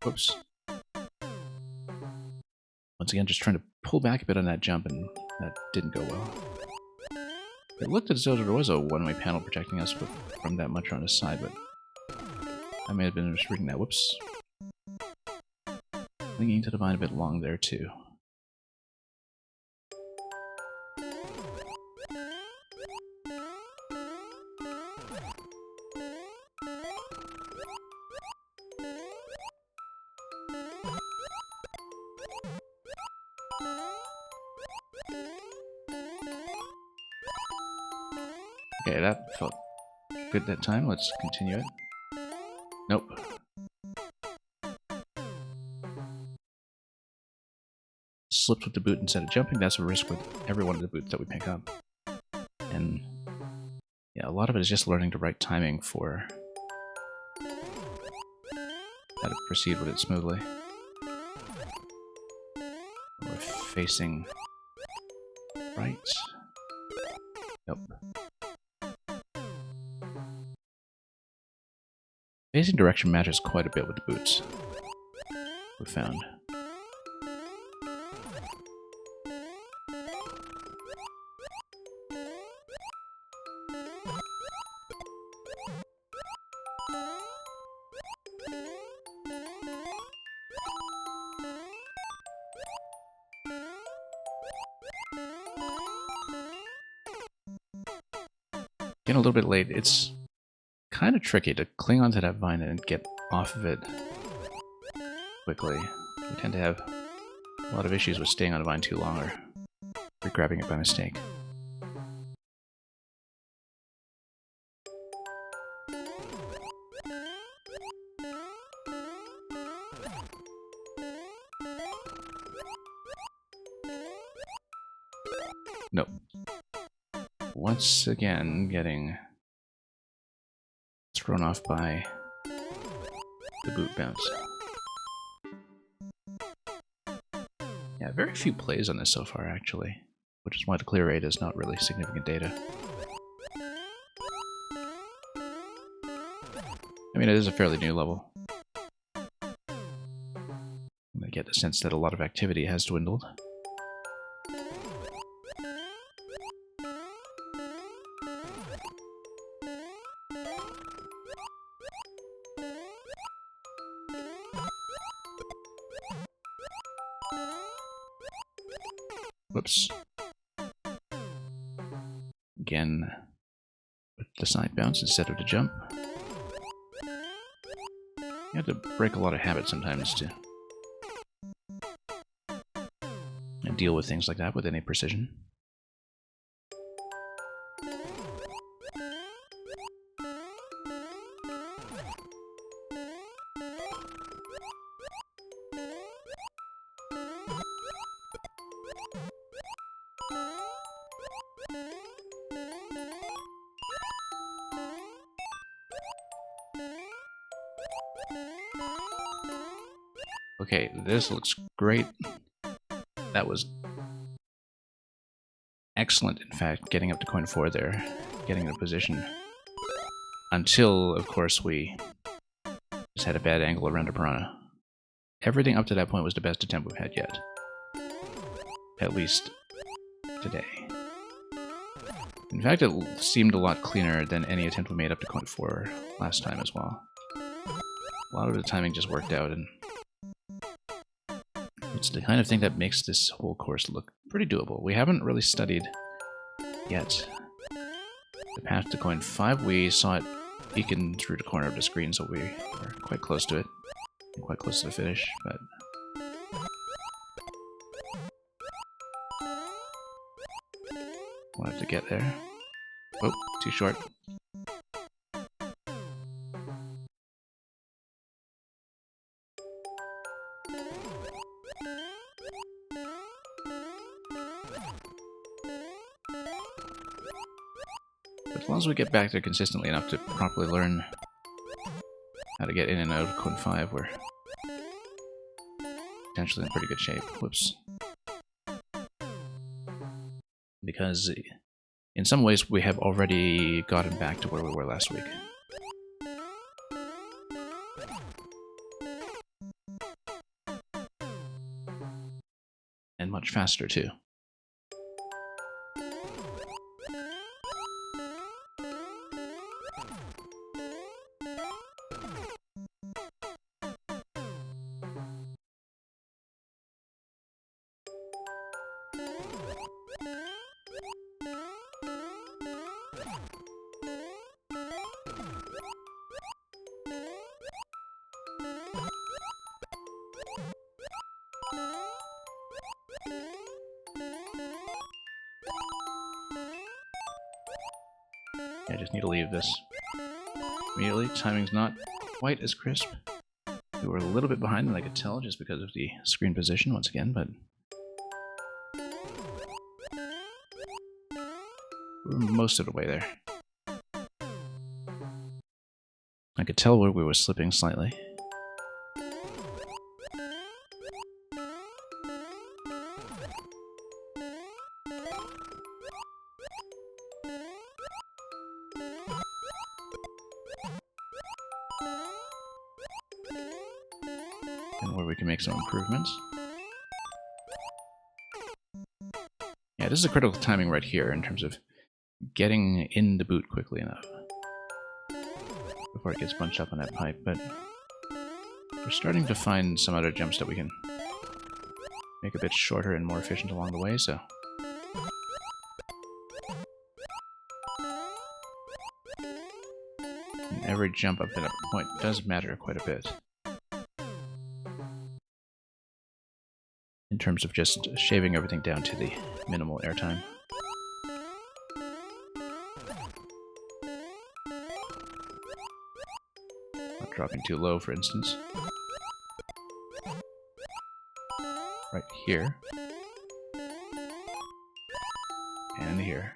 Whoops. Once again, just trying to pull back a bit on that jump, and that didn't go well. It looked as though there was a one-way panel protecting us from that much on the side, but I may have been just reading that. Whoops. Clinging to the vine a bit long there, too. Okay, that felt good that time. Let's continue it. Nope. Slipped with the boot instead of jumping. That's a risk with every one of the boots that we pick up. And yeah, a lot of it is just learning the right timing for how to proceed with it smoothly. We're facing right. Nope. Facing direction matters quite a bit with the boots, we found. Getting a little bit late. It's kind of tricky to cling onto that vine and get off of it quickly. We tend to have a lot of issues with staying on a vine too long or grabbing it by mistake. Nope. Once again, getting thrown off by the boot bounce. Yeah, very few plays on this so far, actually, which is why the clear rate is not really significant data. I mean, it is a fairly new level. I get the sense that a lot of activity has dwindled. Whoops. Again, with the side bounce instead of the jump. You have to break a lot of habits sometimes to deal with things like that with any precision. Okay, this looks great. That was excellent, in fact, getting up to coin 4 there, getting in a position. Until, of course, we just had a bad angle around a piranha. Everything up to that point was the best attempt we've had yet. At least today. In fact, it seemed a lot cleaner than any attempt we made up to coin 4 last time as well. A lot of the timing just worked out, and it's the kind of thing that makes this whole course look pretty doable. We haven't really studied yet the path to coin 5. We saw it peeking through the corner of the screen, so we were quite close to it, and quite close to the finish, but we'll have to get there. Oh, too short. As long as we get back there consistently enough to properly learn how to get in and out of coin 5, we're potentially in pretty good shape. Whoops. Because in some ways we have already gotten back to where we were last week. And much faster too. I just need to leave this immediately. Timing's not quite as crisp. We were a little bit behind than I could tell just because of the screen position once again, but we're most of the way there. I could tell where we were slipping slightly. And where we can make some improvements. Yeah, this is a critical timing right here in terms of getting in the boot quickly enough before it gets bunched up on that pipe, but we're starting to find some other jumps that we can make a bit shorter and more efficient along the way, so and every jump up to that point does matter quite a bit in terms of just shaving everything down to the minimal airtime. Not dropping too low, for instance. Right here. And here.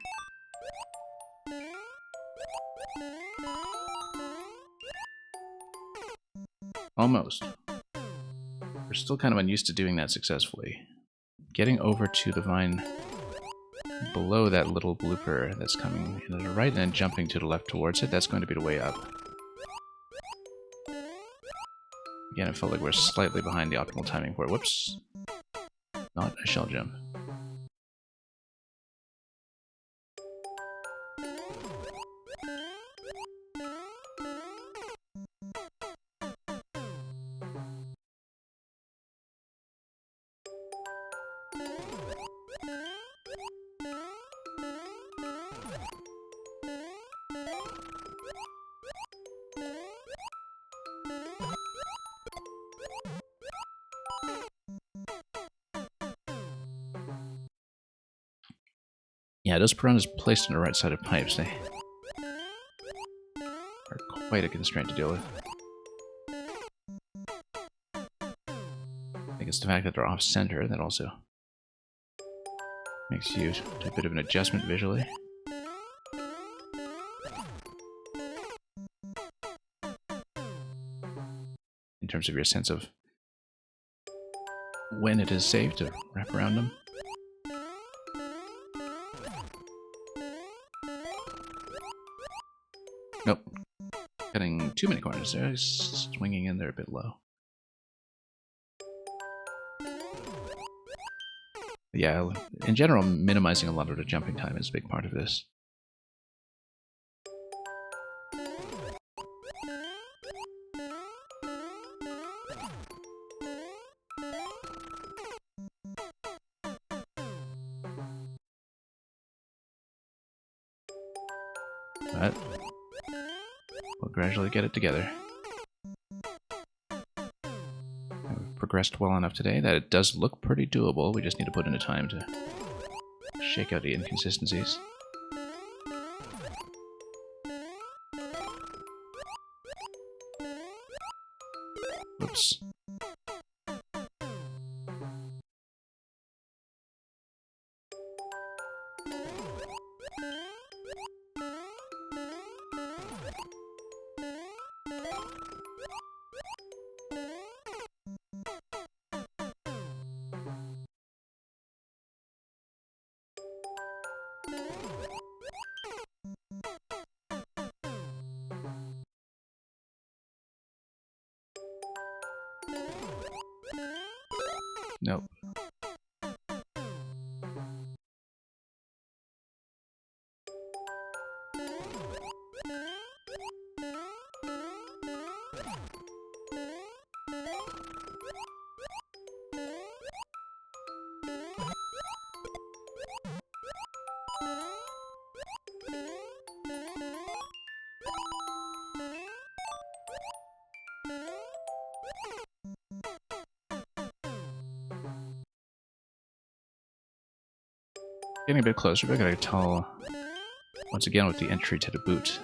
Almost. We're still kind of unused to doing that successfully. Getting over to the vine below that little blooper that's coming in to the right and then jumping to the left towards it, that's going to be the way up. Again, it felt like we're slightly behind the optimal timing for it. Whoops. Not a shell jump. Yeah, those piranhas placed on the right side of pipes, they are quite a constraint to deal with. I think it's the fact that they're off-center that also makes you do a bit of an adjustment visually. In terms of your sense of when it is safe to wrap around them. Nope. Cutting too many corners there, swinging in there a bit low. Yeah, in general, minimizing a lot of the jumping time is a big part of this. But we'll gradually get it together. We've progressed well enough today that it does look pretty doable. We just need to put in the time to shake out the inconsistencies. Oops. Nope. Getting a bit closer, but I gotta tell once again with the entry to the boot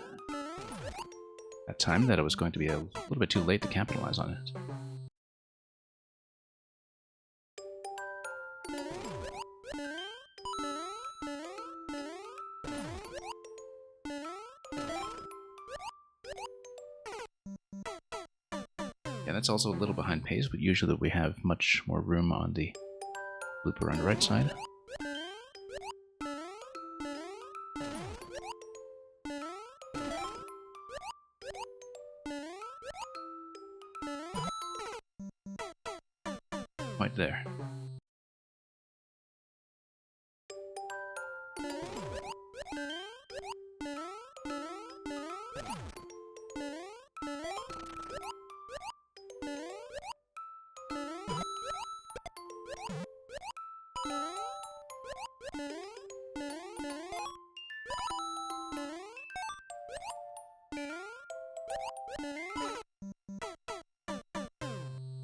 that time that it was going to be a little bit too late to capitalize on it. Yeah, that's also a little behind pace, but usually we have much more room on the looper on the right side. Right there.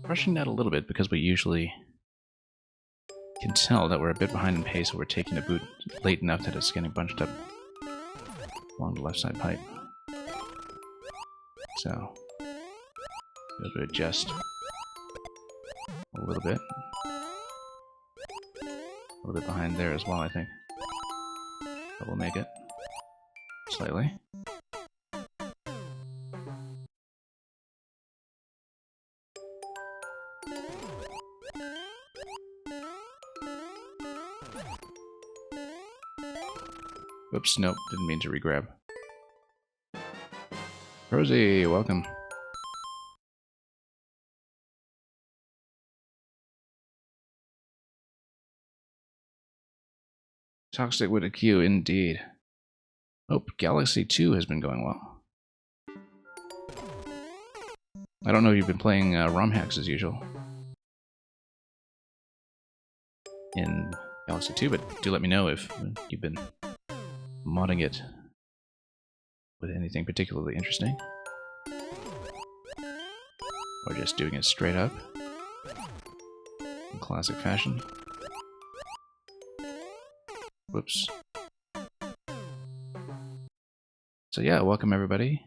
Rushing that a little bit because we usually can tell that we're a bit behind in pace, so we're taking the boot late enough that it's getting bunched up along the left side pipe. So, we'll be able to adjust a little bit. A little bit behind there as well, I think. But we'll make it. Slightly. Oops, nope, didn't mean to regrab. Rosie, welcome. Toxic with a Q, indeed. Oh, Galaxy 2 has been going well. I don't know if you've been playing ROM hacks as usual in Galaxy 2, but do let me know if you've been modding it with anything particularly interesting. Or just doing it straight up in classic fashion. Whoops. So yeah, welcome everybody.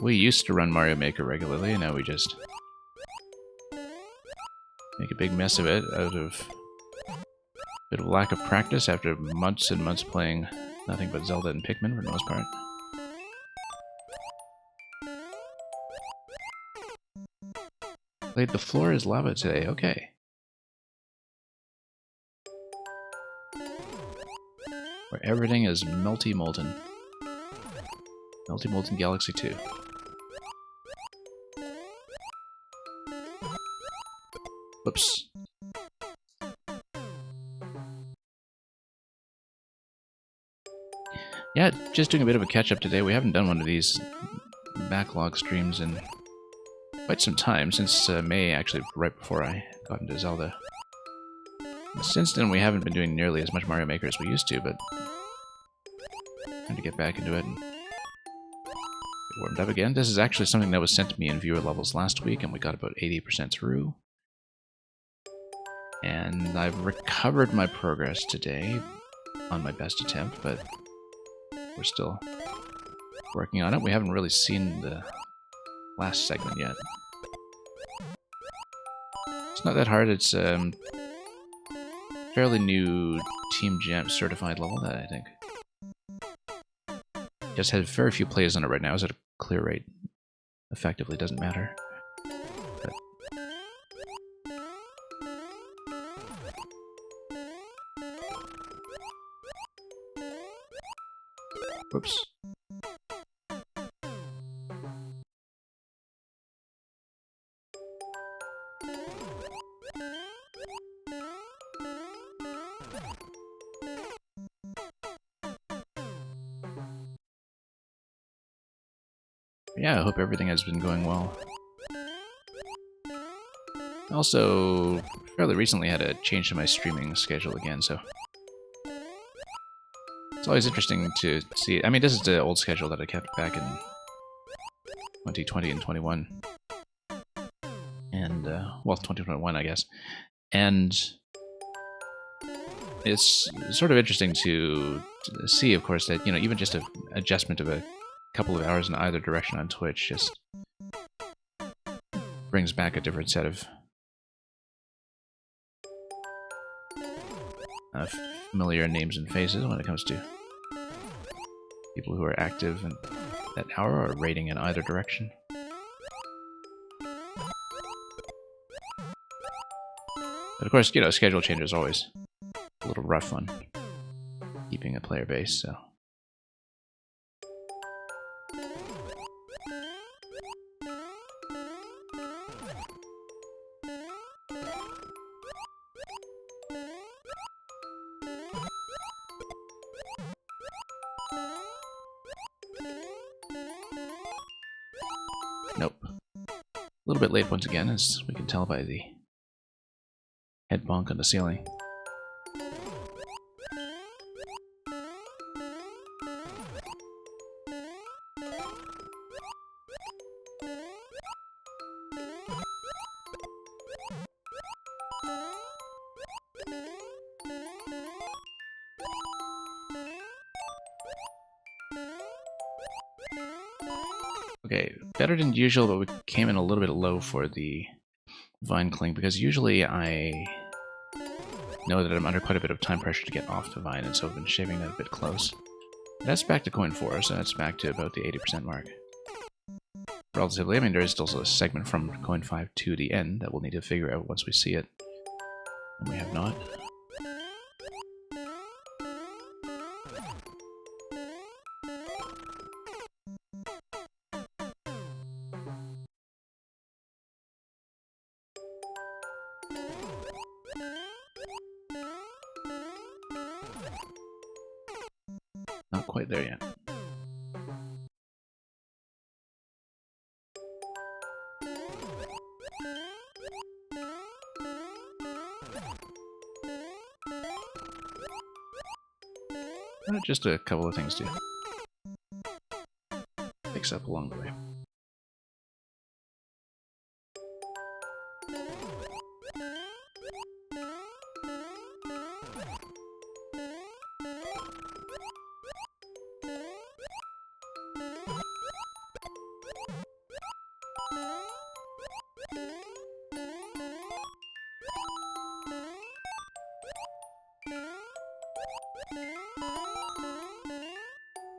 We used to run Mario Maker regularly, and now we just make a big mess of it out of a bit of lack of practice after months and months playing nothing but Zelda and Pikmin for the most part. Played The Floor is Lava today, okay. Where everything is melty molten. Melty Molten Galaxy 2. Whoops. Yeah, just doing a bit of a catch-up today. We haven't done one of these backlog streams in quite some time, since May, actually, right before I got into Zelda. Since then, we haven't been doing nearly as much Mario Maker as we used to, but time to get back into it and get warmed up again. This is actually something that was sent to me in viewer levels last week, and we got about 80% through. And I've recovered my progress today on my best attempt, but we're still working on it. We haven't really seen the last segment yet. It's not that hard. It's fairly new Team Jam certified level that I think just had very few plays on it right now. Is at a clear rate. Effectively doesn't matter. But whoops. Yeah, I hope everything has been going well. Also, fairly recently had a change to my streaming schedule again, so it's always interesting to see. I mean, this is the old schedule that I kept back in 2020 and 21. And and well, 2021, I guess. And it's sort of interesting to see, of course, that even just an adjustment of a couple of hours in either direction on Twitch just brings back a different set of familiar names and faces when it comes to people who are active in that hour or rating in either direction. But of course, schedule change is always a little rough on keeping a player base, so. Nope. A little bit late once again, as we can tell by the head bonk on the ceiling. Okay, better than usual, but we came in a little bit low for the Vine Cling, because usually I know that I'm under quite a bit of time pressure to get off the Vine, and so I've been shaving that a bit close. That's back to coin 4, so that's back to about the 80% mark. Relatively, I mean, there is still a segment from coin 5 to the end that we'll need to figure out once we see it, and we have not. Not quite there yet. Just a couple of things to fix up along the way.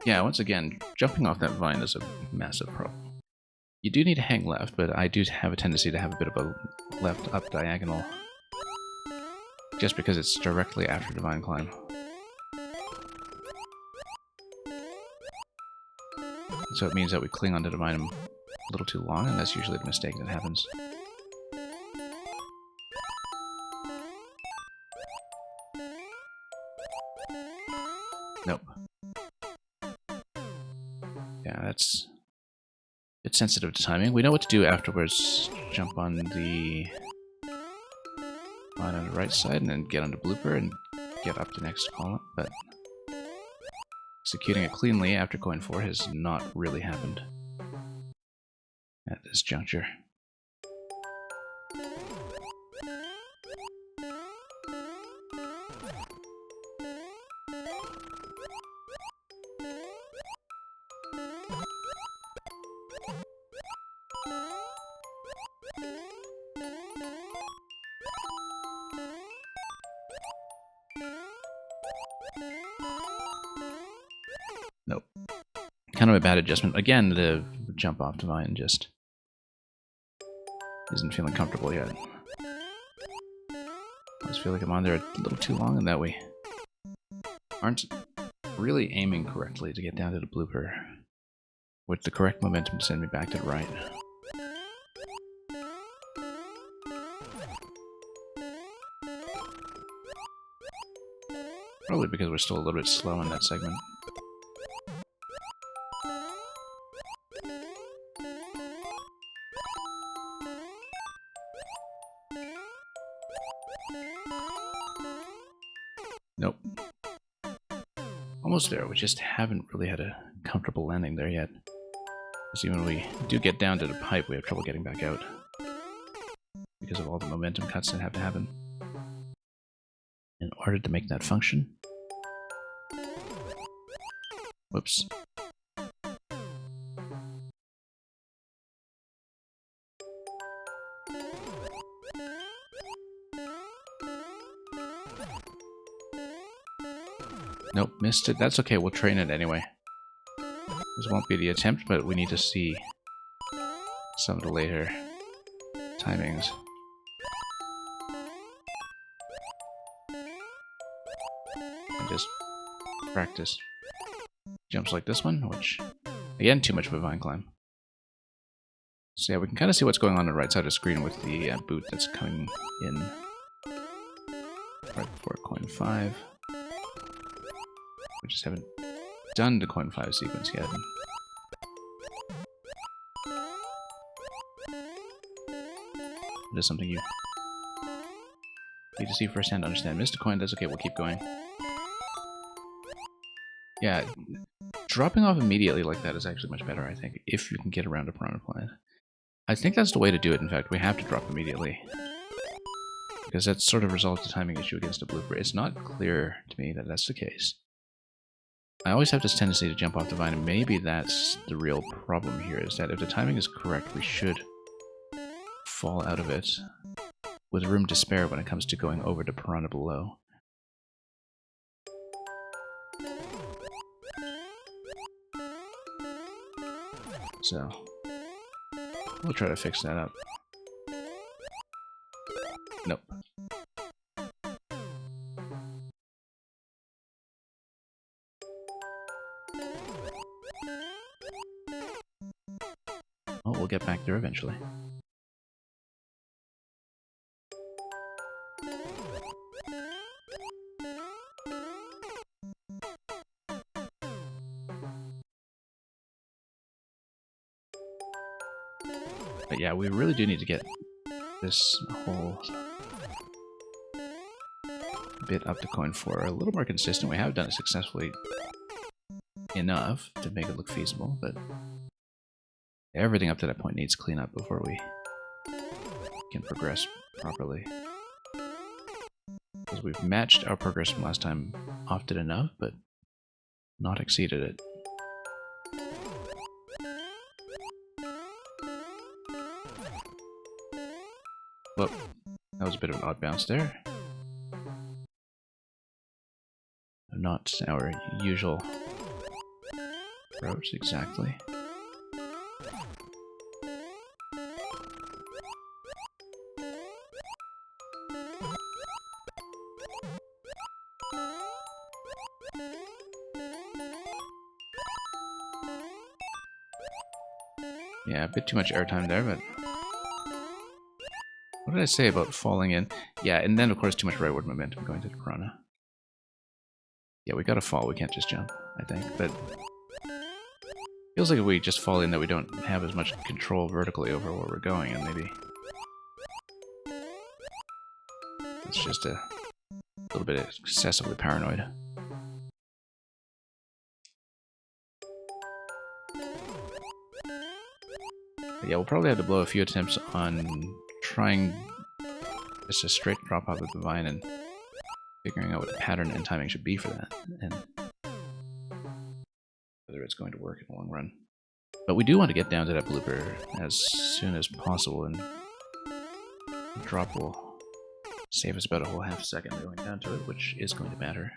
Yeah, once again, jumping off that vine is a massive problem. You do need to hang left, but I do have a tendency to have a bit of a left up diagonal, just because it's directly after Divine Climb. So it means that we cling onto Divine a little too long, and that's usually the mistake that happens. Nope. Yeah, that's a bit sensitive to timing. We know what to do afterwards. Jump on the line on the right side and then get onto blooper and get up the next column, but executing it cleanly after coin 4 has not really happened at this juncture. Nope. Kind of a bad adjustment. Again, the jump off Divine just isn't feeling comfortable yet. I just feel like I'm on there a little too long, and that we aren't really aiming correctly to get down to the blooper with the correct momentum to send me back to the right. Probably because we're still a little bit slow in that segment. Nope. Almost there, we just haven't really had a comfortable landing there yet. Because even when we do get down to the pipe, we have trouble getting back out. because of all the momentum cuts that have to happen in order to make that function. Whoops. Nope, missed it. That's okay, we'll train it anyway. This won't be the attempt, but we need to see some of the later timings. And just practice jumps like this one, which, again, too much of a vine climb. So yeah, we can kind of see what's going on the right side of the screen with the boot that's coming in right before coin 5. We just haven't done the coin 5 sequence yet. It is something you need to see firsthand to understand. Missed a coin, that's okay, we'll keep going. Yeah, dropping off immediately like that is actually much better, I think, if you can get around a piranha plant. I think that's the way to do it, in fact. We have to drop immediately. Because that sort of resolves the timing issue against a blooper. It's not clear to me that that's the case. I always have this tendency to jump off the vine, and maybe that's the real problem here, is that if the timing is correct, we should fall out of it with room to spare when it comes to going over the piranha below. So, we'll try to fix that up. Nope. Oh, we'll get back there eventually. But yeah, we really do need to get this whole bit up to coin 4 a little more consistent. We have done it successfully enough to make it look feasible, but everything up to that point needs cleanup before we can progress properly. Because we've matched our progress from last time often enough, but not exceeded it. Whoop, that was a bit of an odd bounce there. Not our usual approach exactly. Yeah, a bit too much airtime there, but what did I say about falling in? Yeah, and then of course too much rightward momentum going to the piranha. Yeah, we gotta fall, we can't just jump, I think, but feels like if we just fall in that we don't have as much control vertically over where we're going, and maybe it's just a little bit excessively paranoid. But yeah, we'll probably have to blow a few attempts on trying just a straight drop off of the vine and figuring out what the pattern and timing should be for that, and whether it's going to work in the long run. But we do want to get down to that blooper as soon as possible, and the drop will save us about a whole half second going down to it, which is going to matter,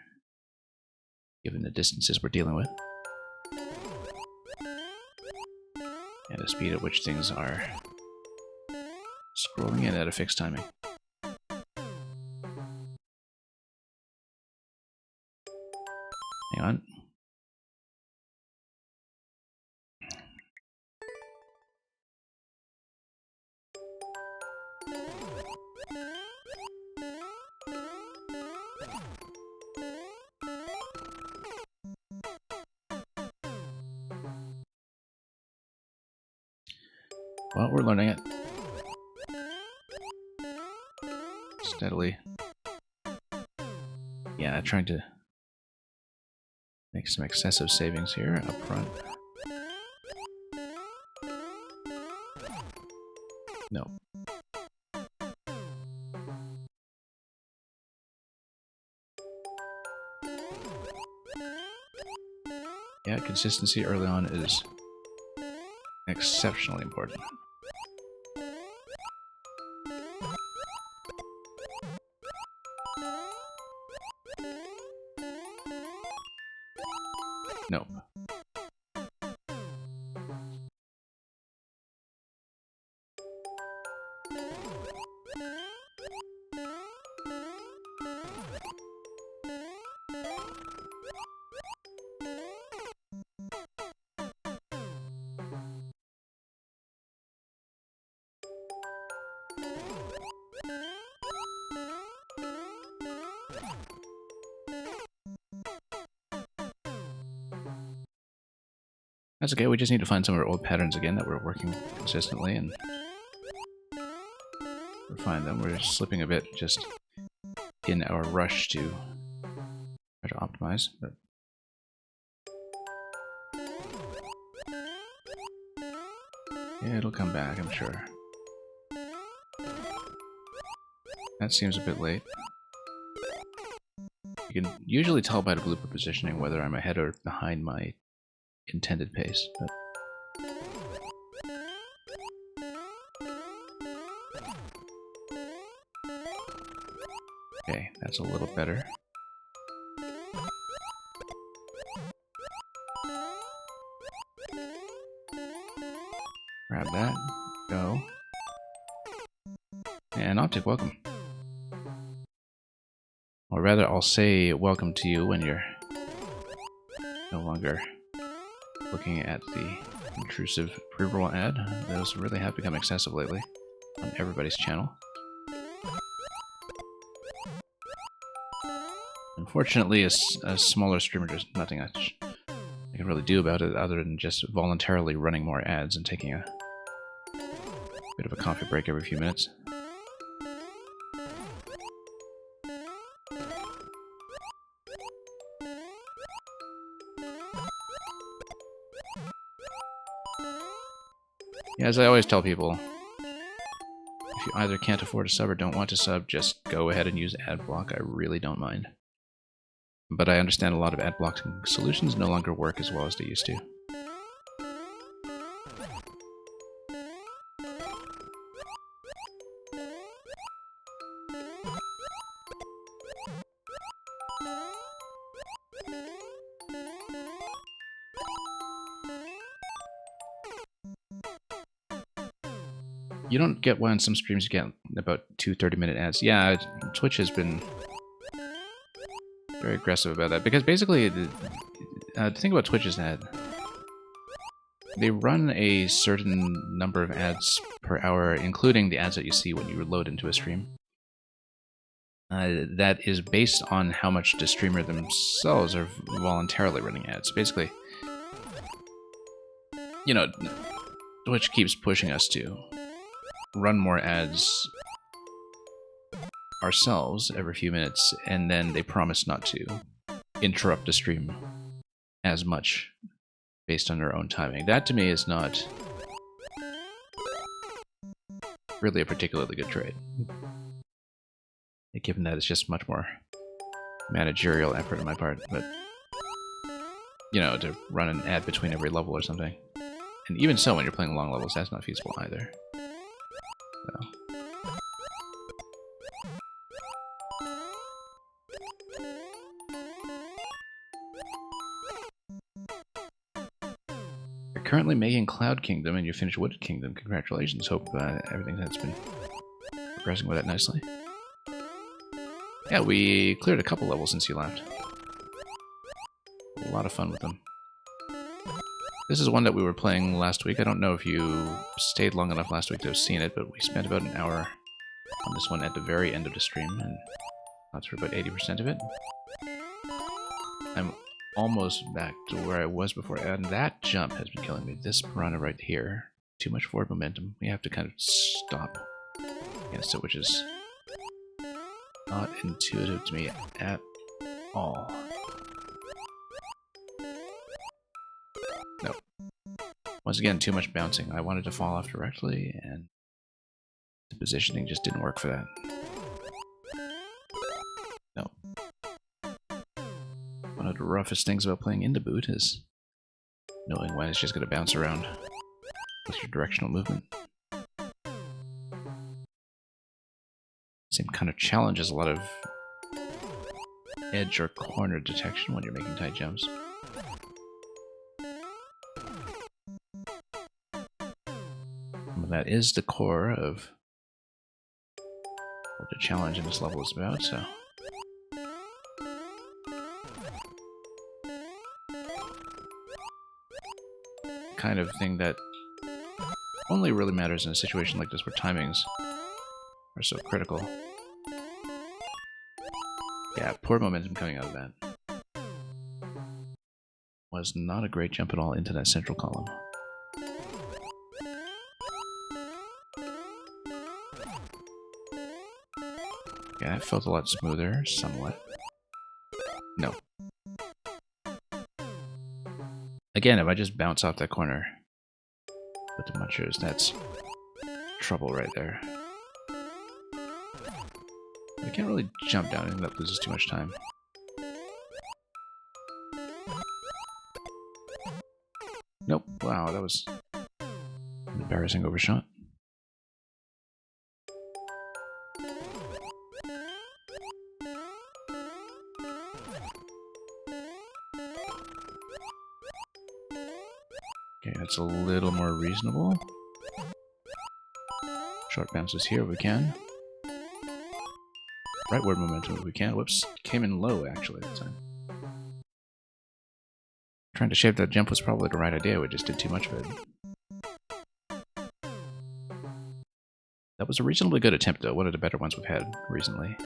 given the distances we're dealing with. And the speed at which things are scrolling in at a fixed timing. Hang on. Well, we're learning it. Steadily. Yeah, trying to make some excessive savings here up front. No. Yeah, consistency early on is exceptionally important. Nope. That's okay, we just need to find some of our old patterns again that we're working consistently and refine them. We're slipping a bit just in our rush to try to optimize, but yeah, it'll come back, I'm sure. That seems a bit late. You can usually tell by the blooper positioning whether I'm ahead or behind my intended pace, but okay, that's a little better. Grab that, go. And Optic, welcome. Or rather, I'll say welcome to you when you're no longer looking at the intrusive pre-roll ad. Those really have become excessive lately on everybody's channel. Unfortunately, as a smaller streamer, there's nothing I can really do about it other than just voluntarily running more ads and taking a bit of a coffee break every few minutes. Yeah, as I always tell people, if you either can't afford a sub or don't want to sub, just go ahead and use adblock. I really don't mind. But I understand a lot of adblocking solutions no longer work as well as they used to. You don't get one on some streams, you get about 2 30-minute ads. Yeah, Twitch has been very aggressive about that, because basically the thing about Twitch is that they run a certain number of ads per hour, including the ads that you see when you load into a stream. That is based on how much the streamer themselves are voluntarily running ads. Basically, you know, Twitch keeps pushing us to run more ads ourselves every few minutes, and then they promise not to interrupt the stream as much based on their own timing. That to me is not really a particularly good trade, given that it's just much more managerial effort on my part. But you know, to run an ad between every level or something, and even so, when you're playing long levels, that's not feasible either. So. You're currently making Cloud Kingdom and you finished Wooded Kingdom. Congratulations. Hope everything has been progressing with that nicely. Yeah, we cleared a couple levels since you left. A lot of fun with them. This is one that we were playing last week. I don't know if you stayed long enough last week to have seen it, but we spent about an hour on this one at the very end of the stream, and got through about 80% of it. I'm almost back to where I was before, and that jump has been killing me. This piranha right here, too much forward momentum. We have to kind of stop against it, which is not intuitive to me at all. No. Once again, too much bouncing. I wanted to fall off directly, and the positioning just didn't work for that. No. One of the roughest things about playing into boot is knowing when it's just going to bounce around with your directional movement. Same kind of challenges a lot of edge or corner detection when you're making tight jumps. But that is the core of what the challenge in this level is about, so... kind of thing that only really matters in a situation like this where timings are so critical. Yeah, poor momentum coming out of that. Was not a great jump at all into that central column. Yeah, that felt a lot smoother, somewhat. No. Again, if I just bounce off that corner with the munchers, that's trouble right there. I can't really jump down, I think that loses too much time. Nope, wow, that was an embarrassing overshot. Okay, that's a little more reasonable. Short bounces here if we can. Rightward momentum if we can. Whoops, came in low actually that time. Trying to shape that jump was probably the right idea, we just did too much of it. That was a reasonably good attempt though, one of the better ones we've had recently.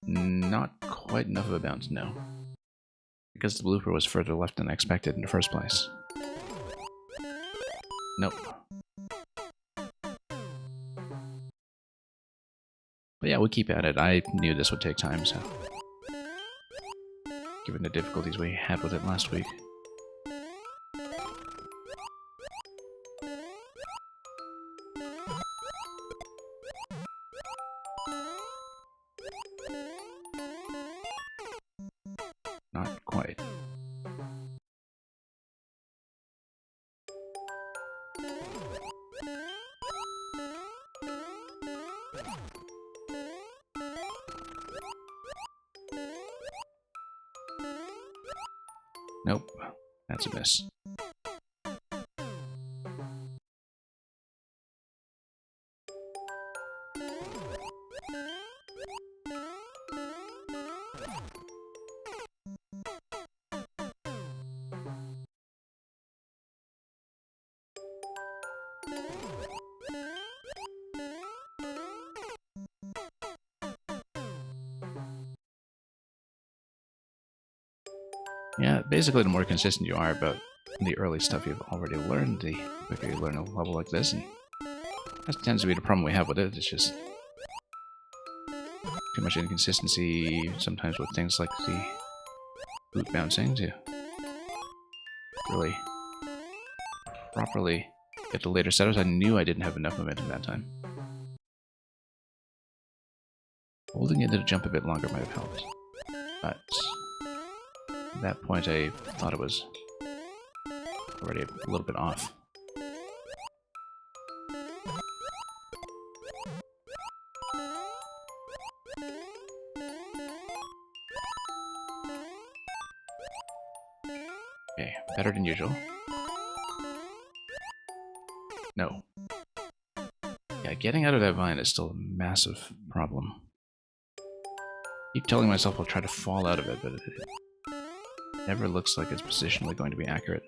Not quite enough of a bounce, no. Because the blooper was further left than I expected in the first place. Nope. But yeah, we'll keep at it. I knew this would take time, so... given the difficulties we had with it last week. Not quite. Nope, that's a miss. Yeah, basically the more consistent you are about the early stuff you've already learned, the quicker you learn a level like this, and that tends to be the problem we have with it. It's just too much inconsistency sometimes with things like the boot bouncing to really properly get the later setups. I knew I didn't have enough momentum that time. Holding into the jump a bit longer might have helped, but at that point I thought it was already a little bit off. Okay, better than usual. No. Yeah, getting out of that vine is still a massive problem. Keep telling myself I'll try to fall out of it, but it never looks like it's positionally going to be accurate.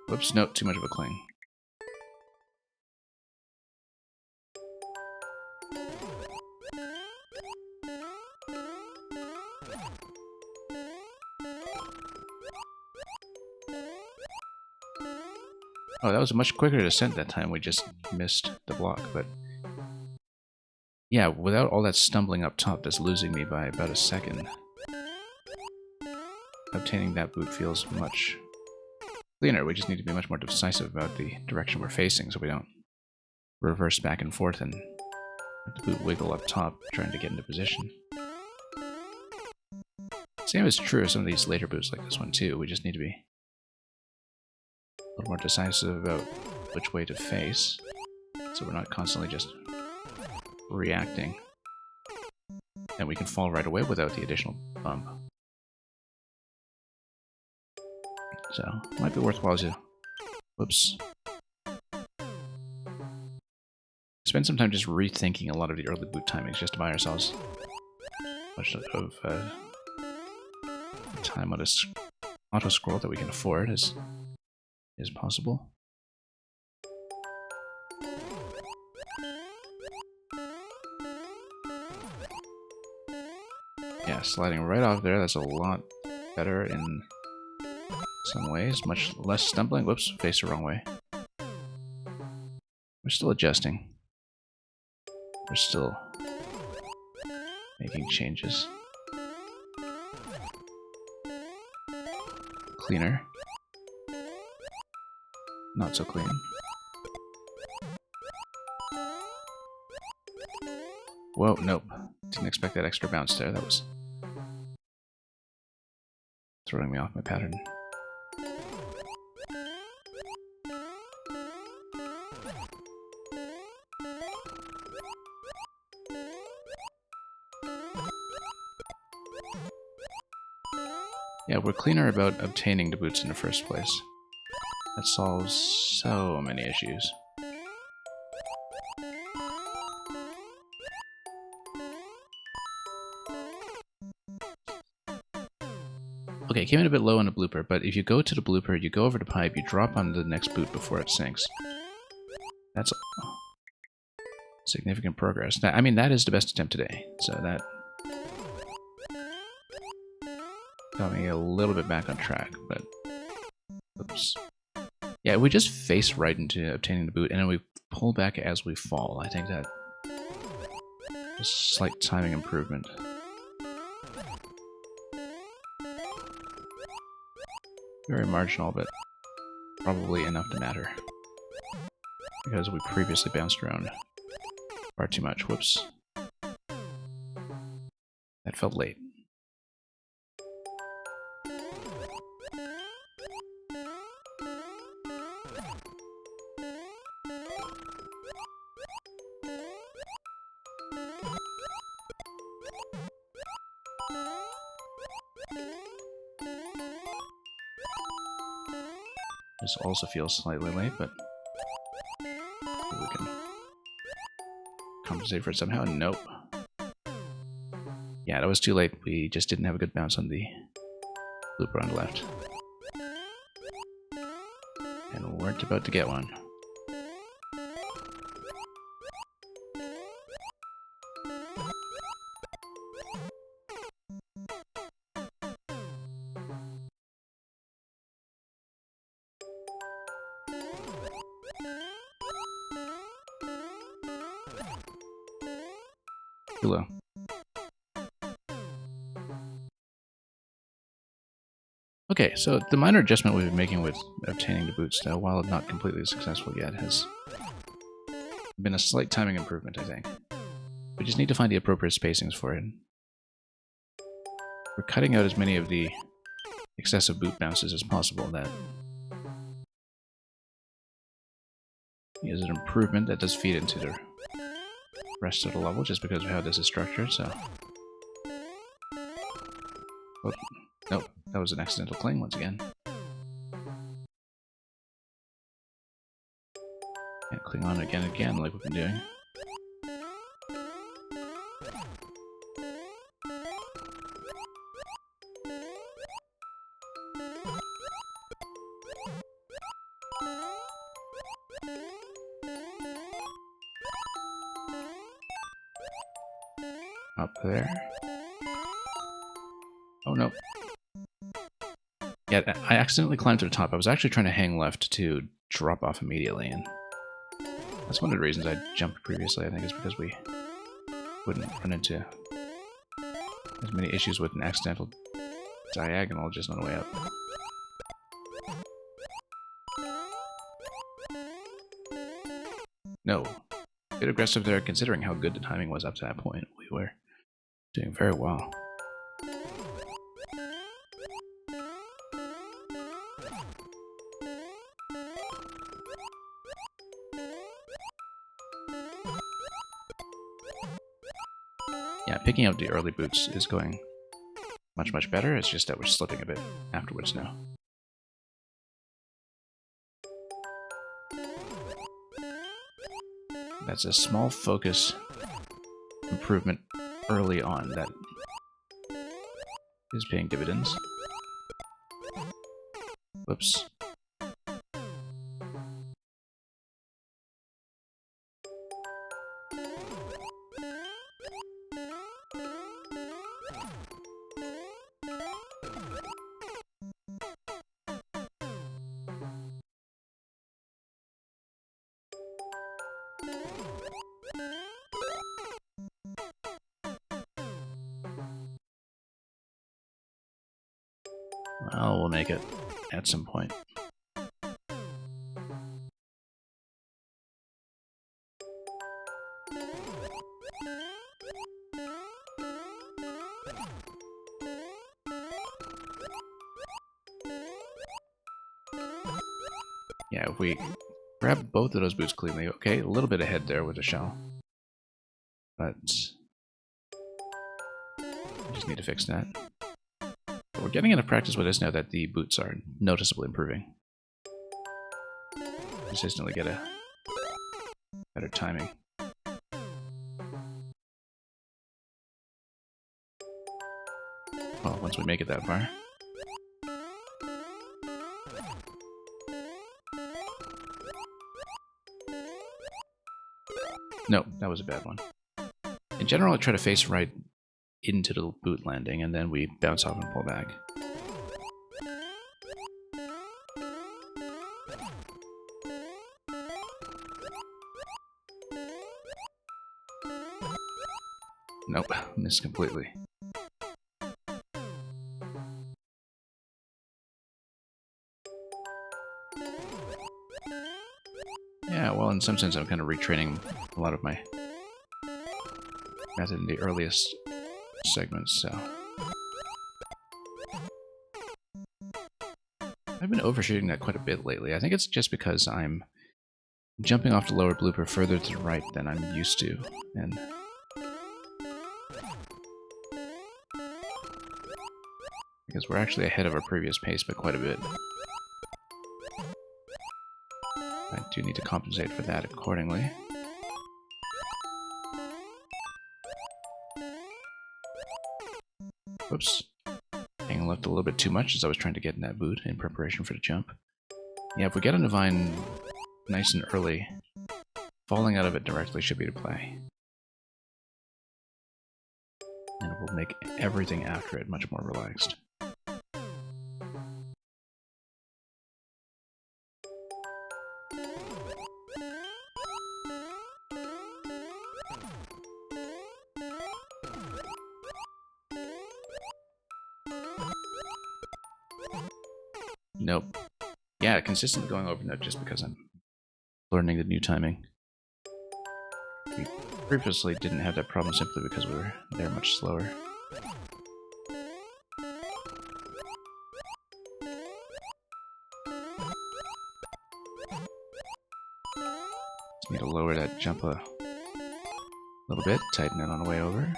Whoops, no, too much of a cling. Oh, that was a much quicker descent that time. We just missed the block, but yeah, without all that stumbling up top, that's losing me by about a second. Obtaining that boot feels much cleaner. We just need to be much more decisive about the direction we're facing so we don't reverse back and forth and let the boot wiggle up top trying to get into position. Same is true of some of these later boots like this one too. We just need to be a little more decisive about which way to face so we're not constantly just reacting. And we can fall right away without the additional bump. So, might be worthwhile to, whoops, spend some time just rethinking a lot of the early boot timings just to buy ourselves much of time on this auto scroll that we can afford as is possible. Yeah, sliding right off there, that's a lot better in some ways. Much less stumbling. Whoops, faced the wrong way. We're still adjusting. We're still making changes. Cleaner. Not so clean. Whoa, nope. Didn't expect that extra bounce there. That was throwing me off my pattern. Yeah, we're cleaner about obtaining the boots in the first place. That solves so many issues. Okay, came in a bit low on the blooper, but if you go to the blooper, you go over the pipe, you drop on the next boot before it sinks. That's significant progress. I mean, that is the best attempt today, so that got me a little bit back on track, but oops. Yeah, we just face right into obtaining the boot, and then we pull back as we fall. I think that is a slight timing improvement. Very marginal, but probably enough to matter. Because we previously bounced around far too much. Whoops. That felt late. This also feels slightly late, but we can compensate for it somehow. Nope. Yeah, that was too late. We just didn't have a good bounce on the looper on the left. And weren't about to get one. Too low. Okay, so the minor adjustment we've been making with obtaining the boots, while not completely successful yet, has been a slight timing improvement, I think. We just need to find the appropriate spacings for it. We're cutting out as many of the excessive boot bounces as possible. That is an improvement that does feed into the rest of the level just because of how this is structured, so... Oh, nope, that was an accidental cling once again. Can't cling on again and again like we've been doing. Up there. Oh no. Yeah, I accidentally climbed to the top. I was actually trying to hang left to drop off immediately, and that's one of the reasons I jumped previously, I think, is because we wouldn't run into as many issues with an accidental diagonal just on the way up. No. A bit aggressive there, considering how good the timing was up to that point. We were doing very well. Yeah, picking up the early boots is going much, much better. It's just that we're slipping a bit afterwards now. That's a small focus improvement early on that is paying dividends. Whoops. Well, we'll make it at some point. Yeah, if we grab both of those boots cleanly, okay, a little bit ahead there with the shell. But I just need to fix that. But we're getting enough practice with this now that the boots are noticeably improving. Consistently get a better timing. Well, once we make it that far. No, that was a bad one. In general, I try to face right into the boot landing, and then we bounce off and pull back. Nope, missed completely. Yeah, well, in some sense, I'm kind of retraining a lot of my method in the earliest segments, so. I've been overshooting that quite a bit lately. I think it's just because I'm jumping off the lower blooper further to the right than I'm used to, and because we're actually ahead of our previous pace by quite a bit. I do need to compensate for that accordingly. Whoops. Hanging left a little bit too much as I was trying to get in that boot in preparation for the jump. Yeah, if we get on the vine nice and early, falling out of it directly should be the play. And it will make everything after it much more relaxed. Nope. Yeah, consistently going over note just because I'm learning the new timing. We previously didn't have that problem simply because we were there much slower. Just need to lower that jump a little bit, tighten it on the way over.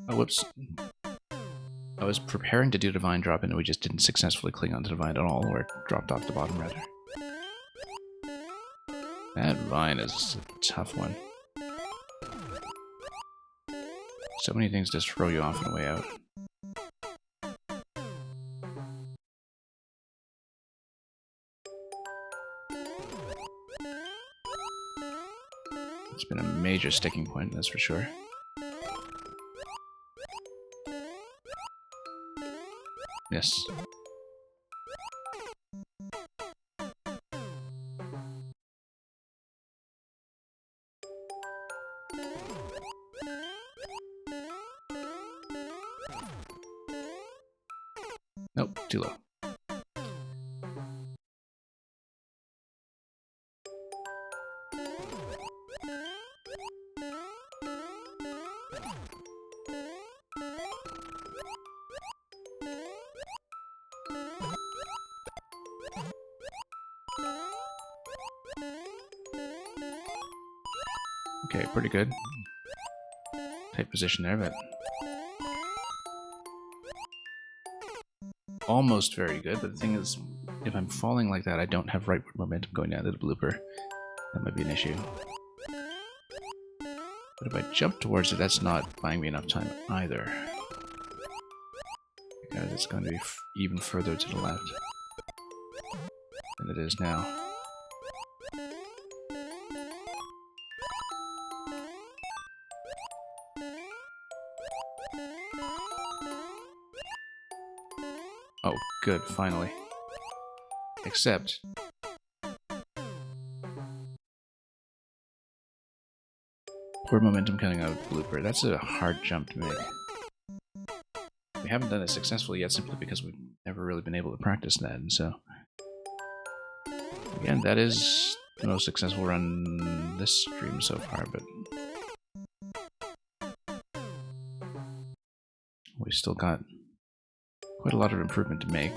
Oh, whoops. I was preparing to do the vine drop and we just didn't successfully cling onto the vine at all, or it dropped off the bottom rather. That vine is a tough one. So many things just throw you off on the way out. It's been a major sticking point, that's for sure. Yes. Nope, too low. Okay, pretty good. Tight position there, but almost very good. But the thing is, if I'm falling like that, I don't have rightward momentum going down to the blooper. That might be an issue. But if I jump towards it, that's not buying me enough time either. Because it's going to be even further to the left than it is now. Oh, good, finally. Except... poor momentum coming out of the blooper. That's a hard jump to make. We haven't done it successfully yet simply because we've never really been able to practice that, and so... again, that is the most successful run this stream so far, but... we've still got quite a lot of improvement to make.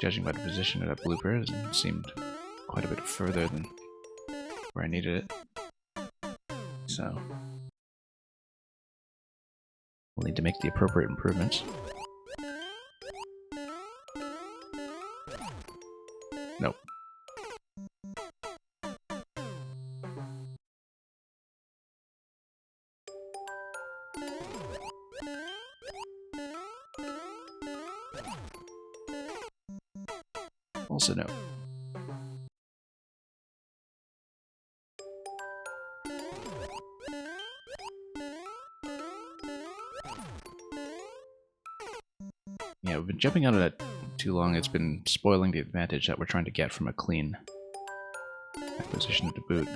Judging by the position of that blooper, it seemed quite a bit further than where I needed it. So... we'll need to make the appropriate improvements. Nope. Also no. Yeah, we've been jumping out of that too long. It's been spoiling the advantage that we're trying to get from a clean acquisition of the boot.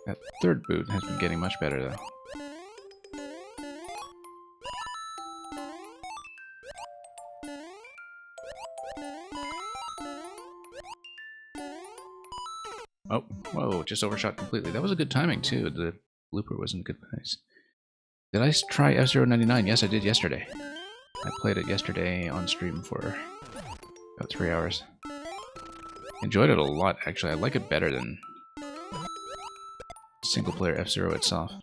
That third boot has been getting much better, though. Oh, whoa, just overshot completely. That was a good timing, too. The blooper was in a good place. Did I try F-099? Yes, I did yesterday. I played it yesterday on stream for about 3 hours. Enjoyed it a lot, actually. I like it better than single-player F-Zero itself.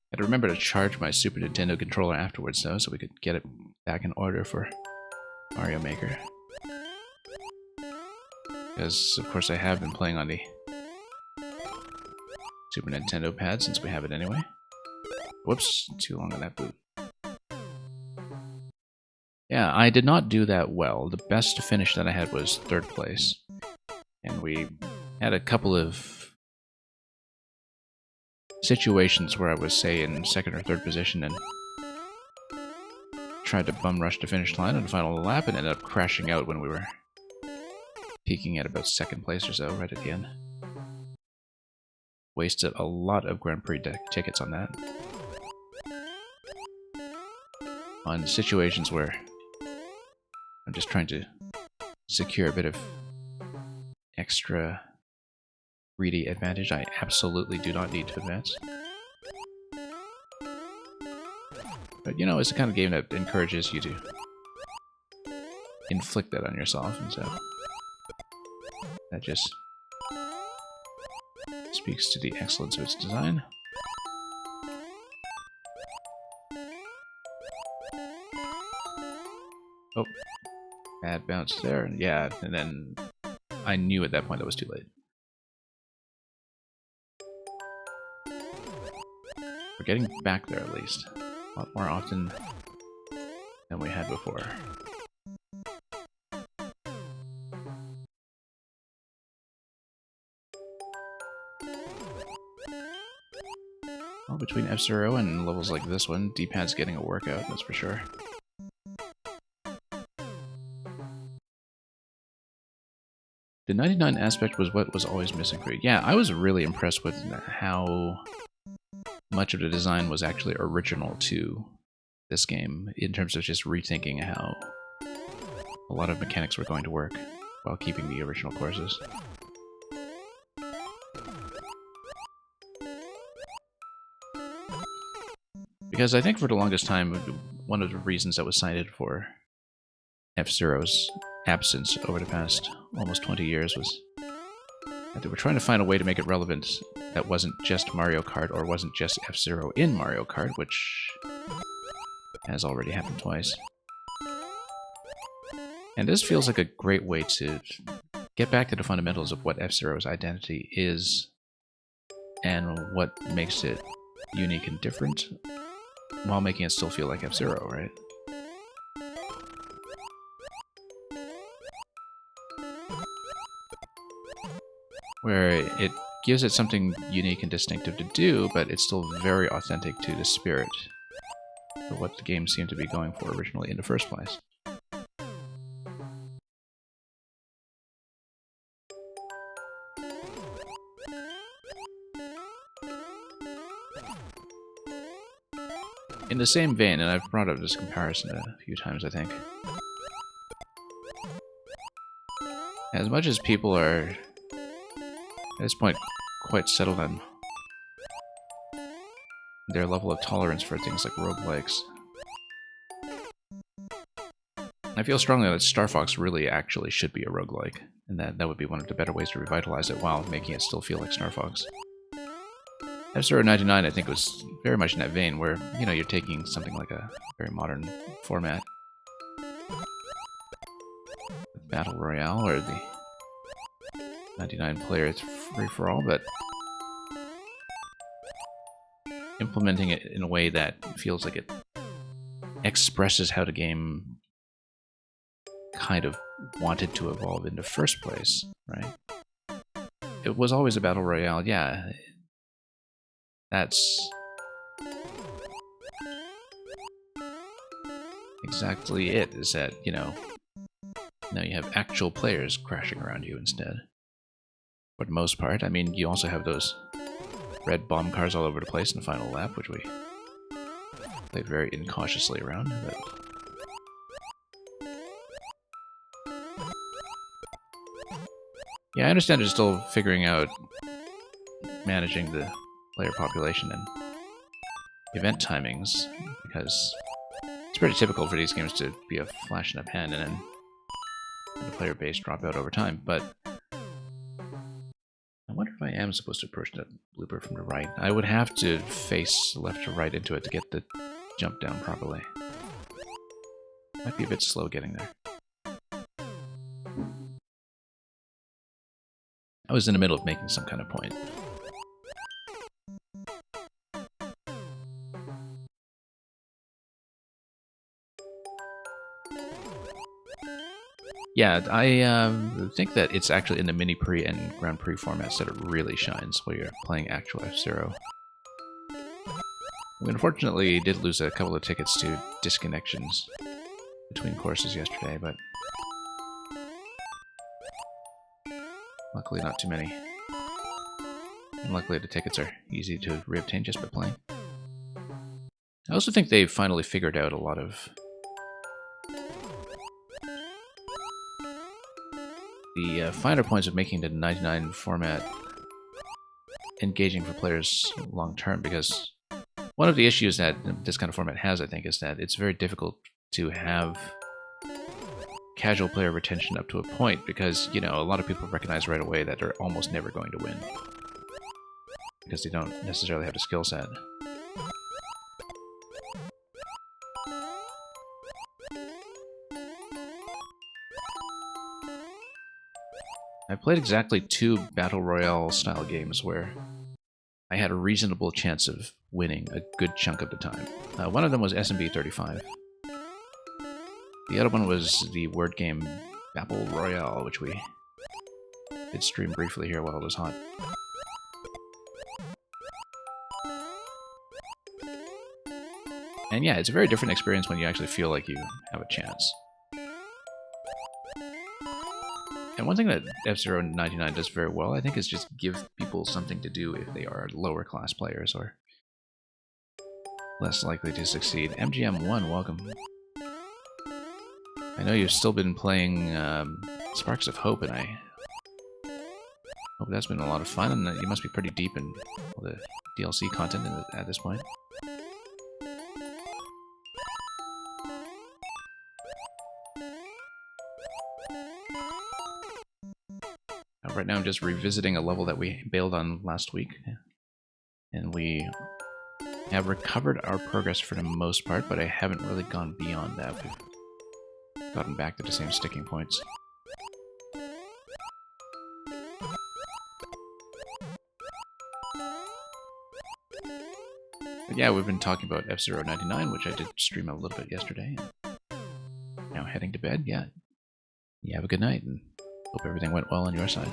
I had to remember to charge my Super Nintendo controller afterwards, though, so we could get it back in order for Mario Maker. Because, of course, I have been playing on the Super Nintendo pad since we have it anyway. Whoops, too long on that boot. Yeah, I did not do that well. The best finish that I had was 3rd place. And we had a couple of situations where I was, say, in 2nd or 3rd position and tried to bum rush the finish line on the final lap and ended up crashing out when we were peaking at about 2nd place or so, right at the end. Wasted a lot of Grand Prix tickets on that. On situations where I'm just trying to secure a bit of extra greedy advantage, I absolutely do not need to advance. But you know, it's the kind of game that encourages you to inflict that on yourself, and so that just speaks to the excellence of its design. Oh, bad bounce there. Yeah, and then I knew at that point that was too late. We're getting back there at least. A lot more often than we had before. Well, between F-Zero and levels like this one, D-pad's getting a workout, that's for sure. The 99 aspect was what was always missing for you. Yeah, I was really impressed with how much of the design was actually original to this game, in terms of just rethinking how a lot of mechanics were going to work while keeping the original courses. Because I think for the longest time, one of the reasons that was cited for F-Zero's absence over the past almost 20 years was that they were trying to find a way to make it relevant that wasn't just Mario Kart or wasn't just F-Zero in Mario Kart, which has already happened twice. And this feels like a great way to get back to the fundamentals of what F-Zero's identity is and what makes it unique and different, while making it still feel like F-Zero, right? Where it gives it something unique and distinctive to do, but it's still very authentic to the spirit of what the game seemed to be going for originally in the first place. In the same vein, and I've brought up this comparison a few times, I think. As much as people are, at this point, quite settled on their level of tolerance for things like roguelikes, I feel strongly that Star Fox really actually should be a roguelike, and that would be one of the better ways to revitalize it while making it still feel like Star Fox. F-Zero 99, I think, was very much in that vein, where, you know, you're taking something like a very modern format, Battle Royale, or the 99-player free-for-all, but implementing it in a way that feels like it expresses how the game kind of wanted to evolve in the first place, right? It was always a Battle Royale, yeah. That's exactly it, is that, you know, now you have actual players crashing around you instead. For the most part. I mean, you also have those red bomb cars all over the place in the final lap, which we played very incautiously around, but... Yeah, I understand they're still figuring out managing the player population and event timings, because it's pretty typical for these games to be a flash in a pan and then the player base drop out over time, but I wonder if I am supposed to approach that blooper from the right. I would have to face left to right into it to get the jump down properly. Might be a bit slow getting there. I was in the middle of making some kind of point. Yeah, I think that it's actually in the Mini Prix and Grand Prix formats that it really shines while you're playing actual F-Zero. We unfortunately did lose a couple of tickets to disconnections between courses yesterday, but luckily not too many. And luckily the tickets are easy to reobtain just by playing. I also think they've finally figured out a lot of the finer points of making the 99 format engaging for players long term, because one of the issues that this kind of format has, I think, is that it's very difficult to have casual player retention up to a point, because, you know, a lot of people recognize right away that they're almost never going to win because they don't necessarily have the skill set. I've played exactly 2 Battle Royale style games where I had a reasonable chance of winning a good chunk of the time. One of them was SMB 35. The other one was the word game Battle Royale, which we did stream briefly here while it was hot. And yeah, it's a very different experience when you actually feel like you have a chance. And one thing that F-Zero 99 does very well, I think, is just give people something to do if they are lower class players or less likely to succeed. MGM1, welcome. I know you've still been playing Sparks of Hope, and I hope that's been a lot of fun, and you must be pretty deep in all the DLC content at this point. Right now I'm just revisiting a level that we bailed on last week, and we have recovered our progress for the most part, but I haven't really gone beyond that. We've gotten back to the same sticking points. But yeah, we've been talking about F-Zero 99, which I did stream a little bit yesterday. Now heading to bed. Yeah, you have a good night, and hope everything went well on your side.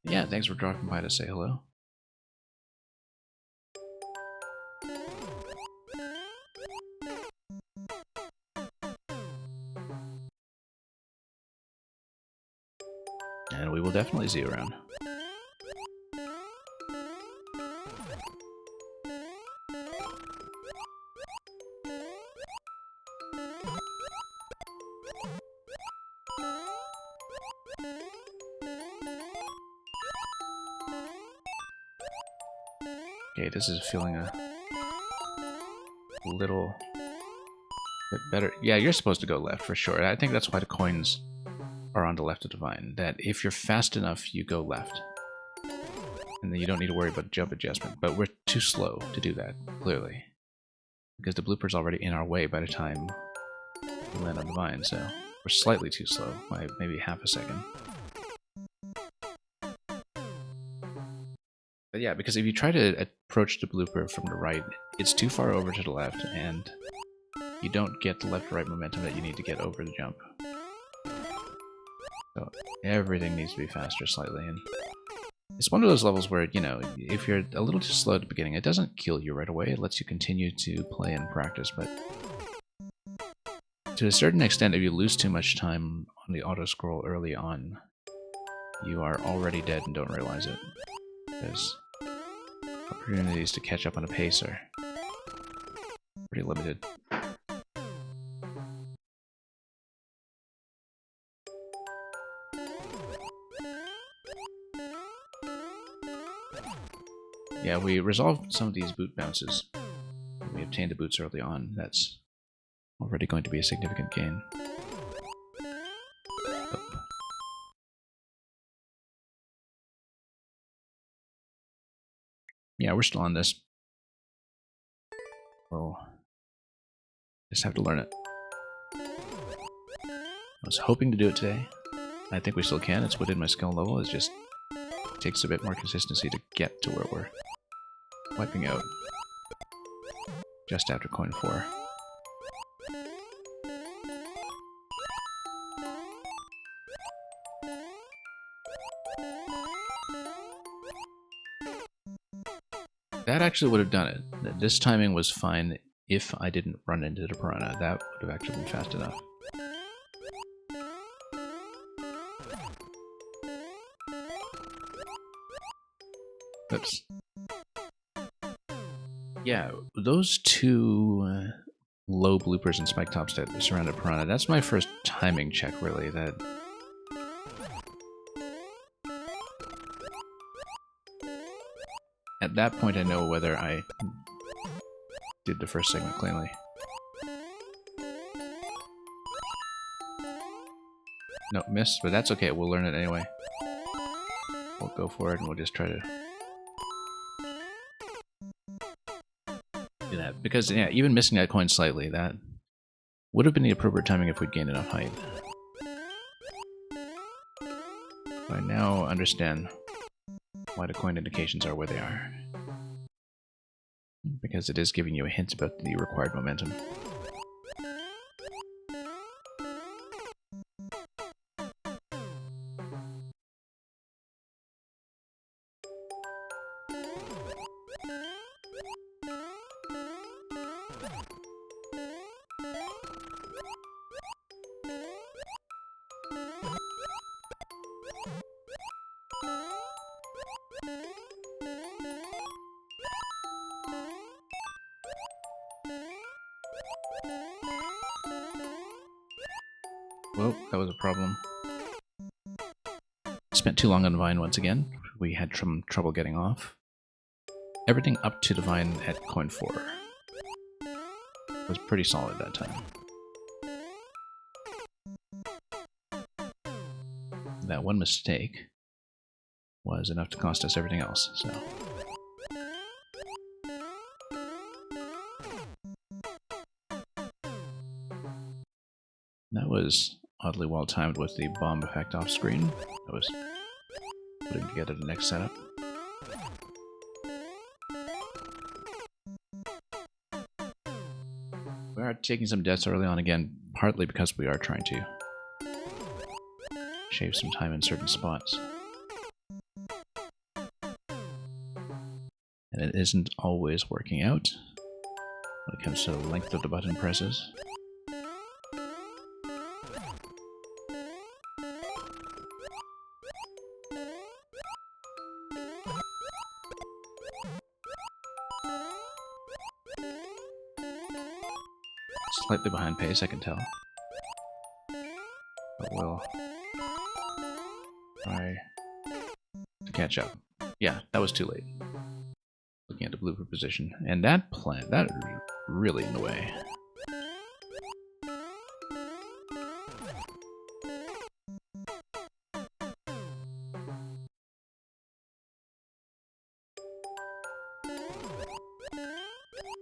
Yeah, thanks for dropping by to say hello. And we will definitely see you around. Okay, this is feeling a little bit better. Yeah, you're supposed to go left for sure. I think that's why the coins are on the left of the vine. That if you're fast enough, you go left. And then you don't need to worry about jump adjustment. But we're too slow to do that, clearly. Because the blooper's already in our way by the time we land on the vine, so we're slightly too slow by maybe half a second. But yeah, because if you try to approach the blooper from the right, it's too far over to the left, and you don't get the left-right momentum that you need to get over the jump. So everything needs to be faster slightly, and it's one of those levels where, you know, if you're a little too slow at the beginning, it doesn't kill you right away, it lets you continue to play and practice, but to a certain extent, if you lose too much time on the auto-scroll early on, you are already dead and don't realize it. Because opportunities to catch up on a pace are pretty limited. Yeah, we resolved some of these boot bounces. We obtained the boots early on. That's already going to be a significant gain. Oh. Yeah, we're still on this. We'll just have to learn it. I was hoping to do it today. I think we still can. It's within my skill level. It just takes a bit more consistency to get to where we're wiping out just after coin 4. That actually would have done it. This timing was fine if I didn't run into the piranha. That would have actually been fast enough. Oops. Yeah, those two low bloopers and spike tops that surrounded piranha, that's my first timing check, really. That at that point I know whether I did the first segment cleanly. No, missed, but that's okay, we'll learn it anyway. We'll go for it and we'll just try to do that because yeah, even missing that coin slightly, that would have been the appropriate timing if we'd gained enough height. I now understand why the coin indications are where they are. Because it is giving you a hint about the required momentum. Well, that was a problem. Spent too long on the vine once again. We had some trouble getting off. Everything up to the vine at coin 4 was pretty solid that time. That one mistake was enough to cost us everything else, so... That was oddly well timed with the bomb effect off screen. I was putting together the next setup. We are taking some deaths early on again, partly because we are trying to shave some time in certain spots. And it isn't always working out when it comes to the length of the button presses. Slightly behind pace, I can tell. But we'll try to catch up. Yeah, that was too late. Looking at the blooper position. And that plant, that is really in the way.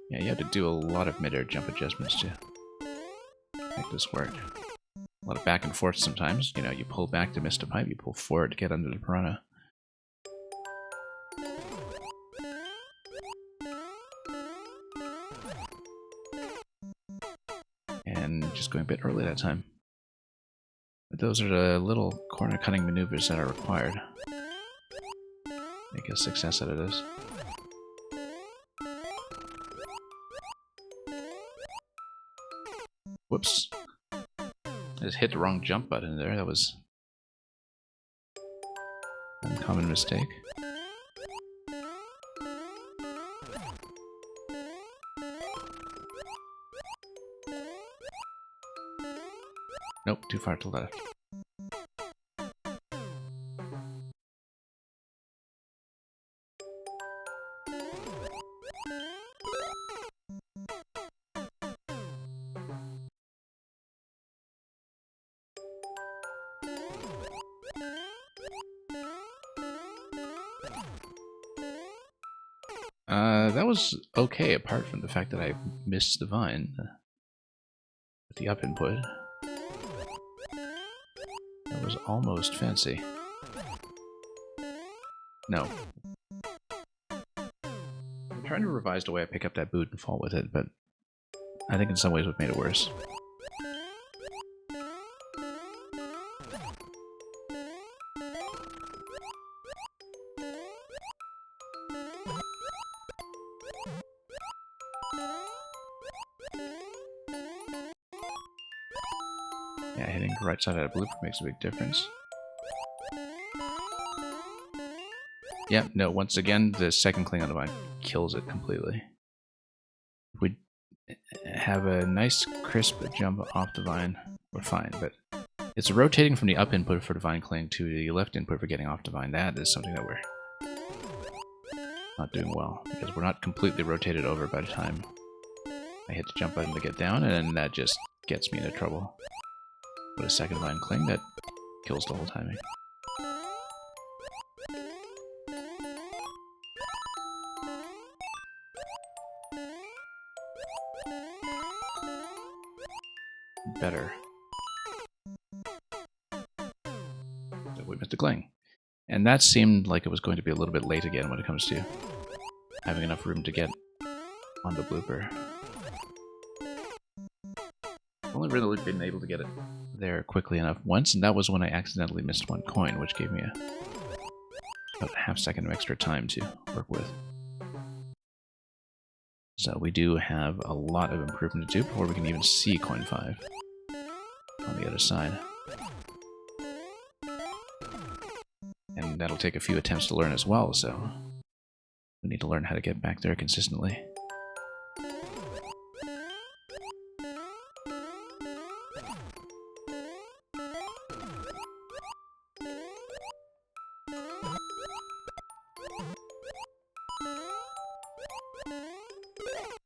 Yeah, you have to do a lot of mid-air jump adjustments to make this work. A lot of back and forth sometimes. You know, you pull back to miss the pipe, you pull forward to get under the piranha. And just going a bit early that time. But those are the little corner cutting maneuvers that are required. Make a success out of this. Whoops. I just hit the wrong jump button there. That was an uncommon mistake. Nope, too far to the left. That was okay, apart from the fact that I missed the vine with the up input. That was almost fancy. No. I'm trying to revise the way I pick up that boot and fall with it, but I think in some ways we've made it worse. Yeah, hitting the right side of the blooper makes a big difference. Yeah, no, once again, the second cling on the vine kills it completely. If we have a nice, crisp jump off the vine, we're fine, but it's rotating from the up input for the vine cling to the left input for getting off the vine. That is something that we're not doing well, because we're not completely rotated over by the time I hit the jump button to get down, and that just gets me into trouble. With a second vine cling, that kills the whole timing. better. So we missed the cling. And that seemed like it was going to be a little bit late again when it comes to having enough room to get on the blooper. I've only really been able to get it there quickly enough once, and that was when I accidentally missed one coin, which gave me about a half second of extra time to work with. So we do have a lot of improvement to do before we can even see coin 5 on the other side. And that'll take a few attempts to learn as well, so we need to learn how to get back there consistently.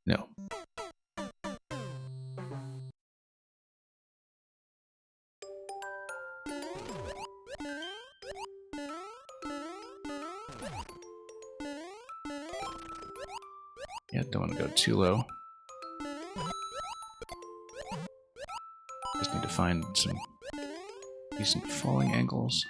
No. Yeah, don't want to go too low. Just need to find some decent falling angles.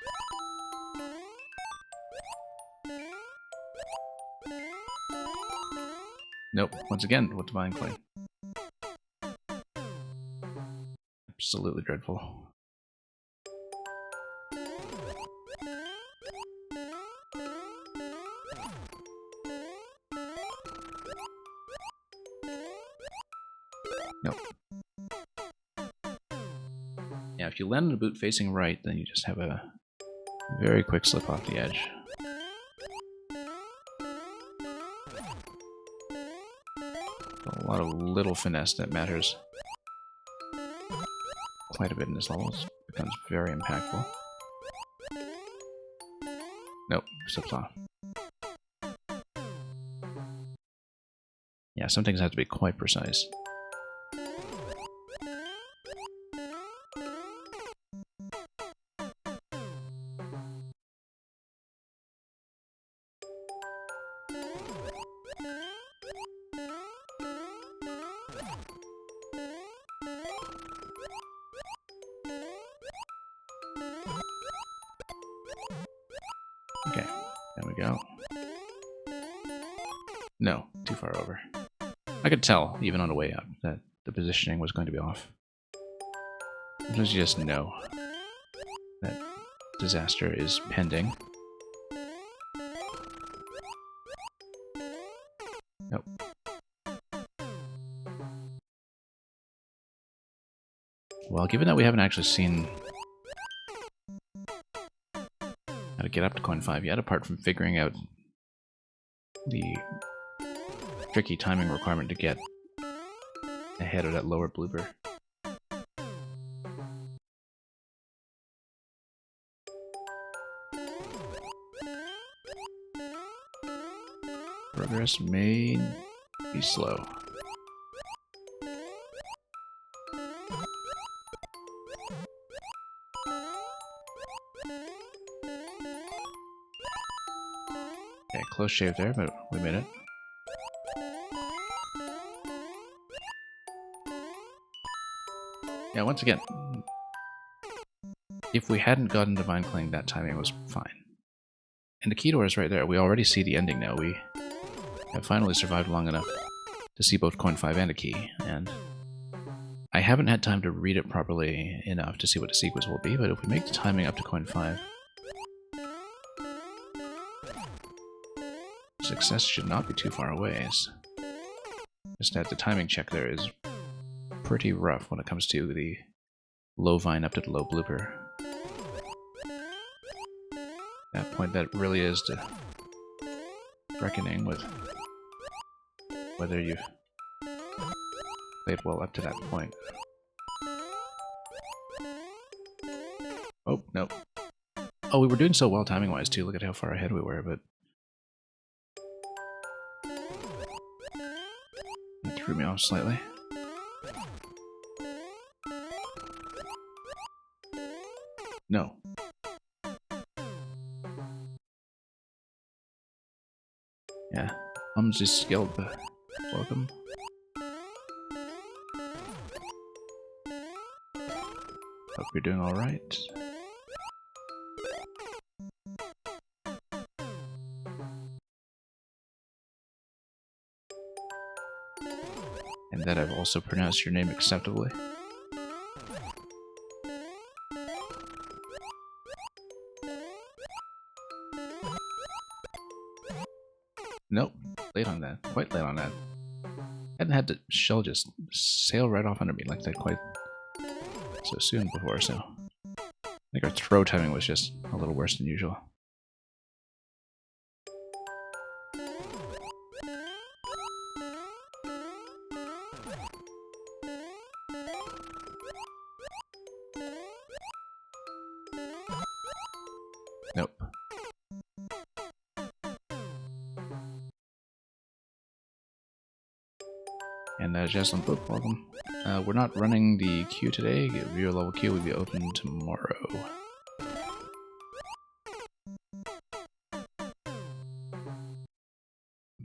Nope, once again, with Divine Clay. Absolutely dreadful. Nope. Yeah, if you land on a boot facing right, then you just have a very quick slip off the edge. A lot of little finesse that matters quite a bit in this level. It becomes very impactful. Nope, slips off. Yeah, some things have to be quite precise. Okay, there we go. No, too far over. I could tell, even on the way up, that the positioning was going to be off. Sometimes you just know that disaster is pending. Nope. Well, given that we haven't actually seen how to get up to coin 5 yet, apart from figuring out the tricky timing requirement to get ahead of that lower blooper. Progress may be slow. Okay, close shave there, but we made it. Yeah, once again, if we hadn't gotten Divine Cling, that timing was fine. And the key door is right there. We already see the ending now. We have finally survived long enough to see both coin 5 and a key, and I haven't had time to read it properly enough to see what the sequence will be, but if we make the timing up to coin 5, success should not be too far away. Just that the timing check there is pretty rough when it comes to the low vine up to the low blooper. That point, that really is the reckoning with whether you've played well up to that point. Oh, no. Oh, we were doing so well timing-wise, too. Look at how far ahead we were, but that threw me off slightly. No. Yeah. Mums is skilled, but welcome. Hope you're doing alright. And that I've also pronounced your name acceptably. Nope, late on that. Quite late on that. Hadn't had the shell just sail right off under me like that quite so soon before, so I think our throw timing was just a little worse than usual. Nope. And Jaslyn Book, welcome. We're not running the queue today. Viewer level queue will be open tomorrow.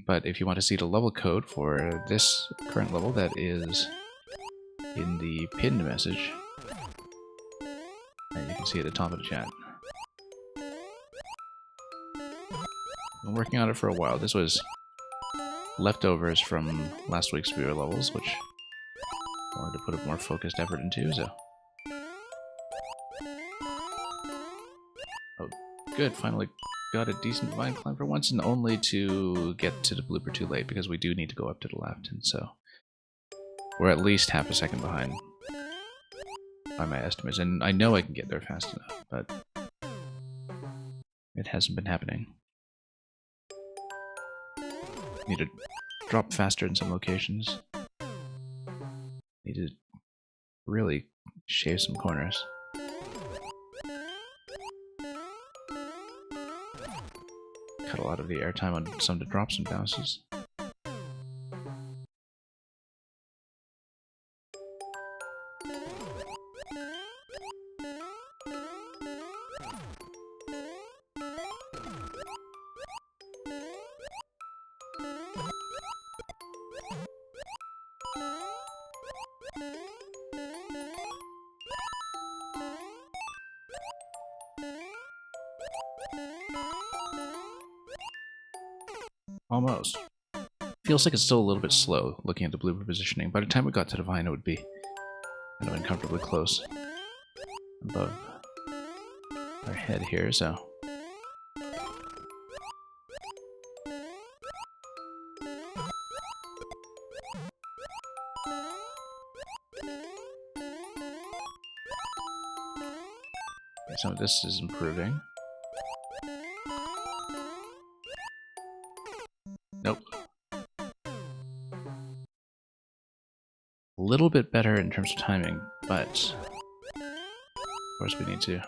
But if you want to see the level code for this current level, that is in the pinned message. And you can see at the top of the chat. Been working on it for a while. This was leftovers from last week's viewer levels, which I wanted to put a more focused effort into, so. Oh, good. Finally got a decent vine climb for once, and only to get to the blooper too late, because we do need to go up to the left, and so we're at least half a second behind by my estimates, and I know I can get there fast enough, but it hasn't been happening. Need to drop faster in some locations. Need to really shave some corners. Cut a lot of the airtime on some of the drops and bounces. Almost. Feels like it's still a little bit slow looking at the blooper positioning. By the time we got to the vine, it would be kind of uncomfortably close above our head here, so. Okay, some of this is improving. Nope. A little bit better in terms of timing, but of course we need to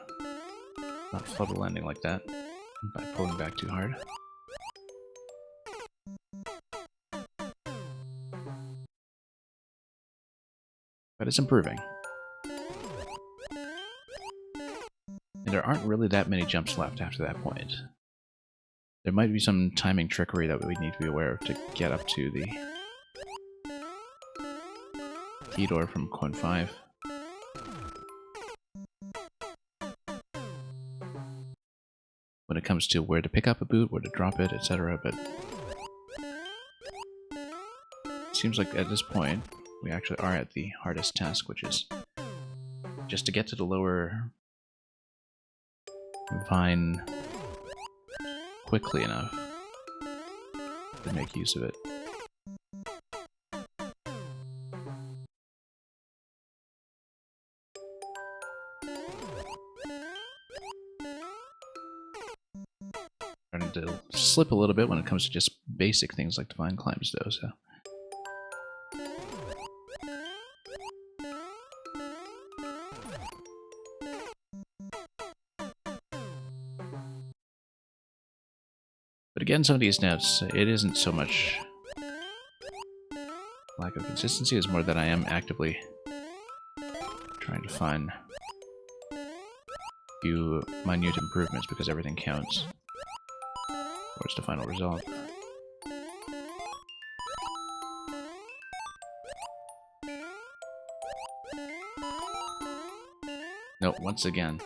not flub a landing like that by pulling back too hard. But it's improving. And there aren't really that many jumps left after that point. There might be some timing trickery that we need to be aware of to get up to the key door from Coin 5. When it comes to where to pick up a boot, where to drop it, etc. But it seems like at this point, we actually are at the hardest task, which is just to get to the lower vine quickly enough to make use of it. Starting to slip a little bit when it comes to just basic things like the vine climbs, though, so. But again, some of these nets, it isn't so much lack of consistency, it's more that I am actively trying to find a few minute improvements because everything counts towards the final result. Nope, once again.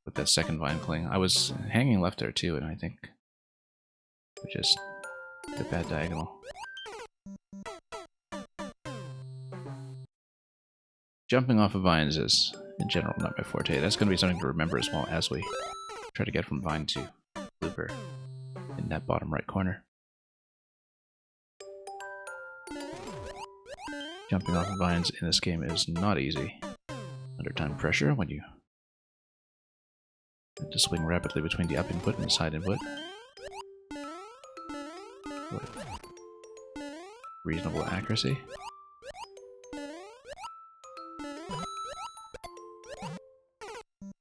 With that second vine cling. I was hanging left there too, and I think we just did a bad diagonal. Jumping off of vines is, in general, not my forte. That's going to be something to remember as well as we try to get from vine to blooper in that bottom right corner. Jumping off of vines in this game is not easy. Under time pressure, when you have to swing rapidly between the up input and the side input. With reasonable accuracy.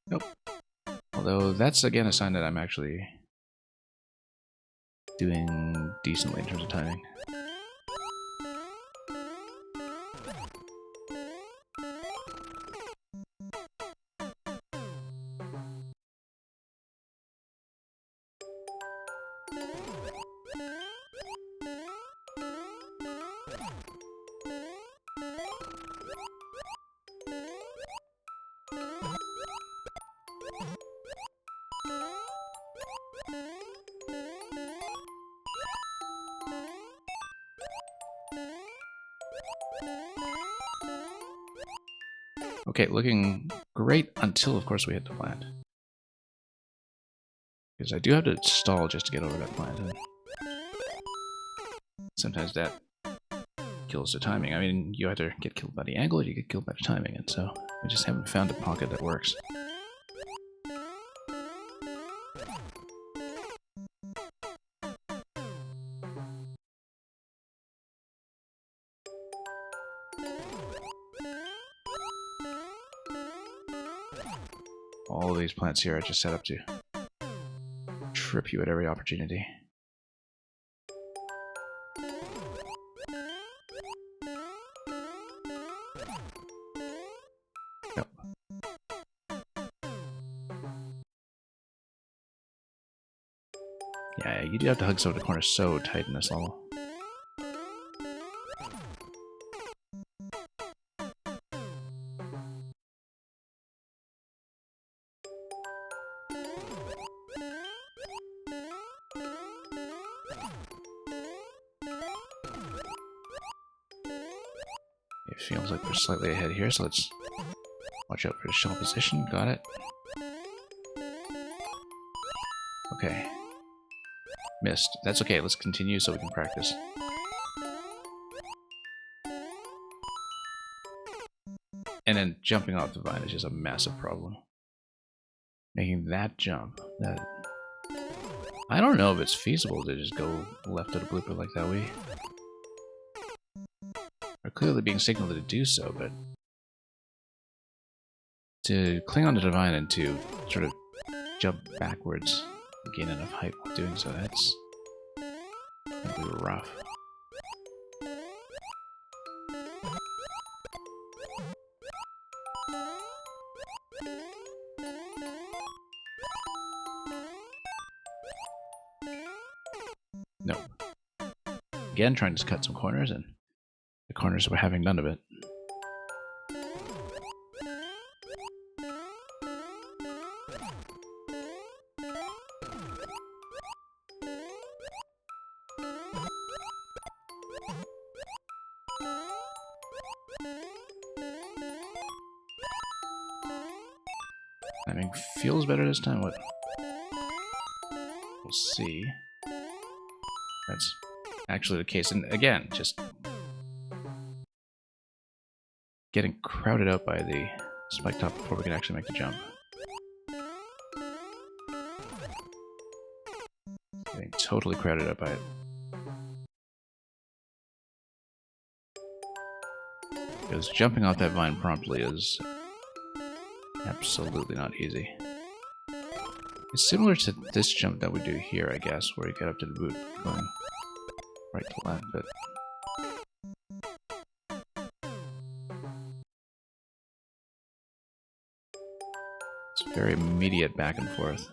Nope. Although that's again a sign that I'm actually doing decently in terms of timing. Okay, looking great until, of course, we hit the plant. Because I do have to stall just to get over that plant. And sometimes that kills the timing. I mean, you either get killed by the angle or you get killed by the timing. And so we just haven't found a pocket that works. All of these plants here are just set up to trip you at every opportunity. Yep. Yeah, you do have to hug some of the corners so tight in this level. It feels like we're slightly ahead here, so let's watch out for the shell position. Got it. Okay. Missed. That's okay, let's continue so we can practice. And then jumping off the vine is just a massive problem. Making that jump, that... I don't know if it's feasible to just go left of the blooper like that. We are clearly being signaled to do so, but to cling onto the vine and to sort of jump backwards, gain enough height while doing so, that's gonna be rough. Nope. Again, trying to cut some corners, and the corners were having none of it. Timing feels better this time. What? We'll see. That's actually the case. And again, just getting crowded out by the spike top before we can actually make the jump. Getting totally crowded out by it. Because jumping off that vine promptly is absolutely not easy. It's similar to this jump that we do here, I guess, where you get up to the boot going right to left, but it's very immediate back and forth.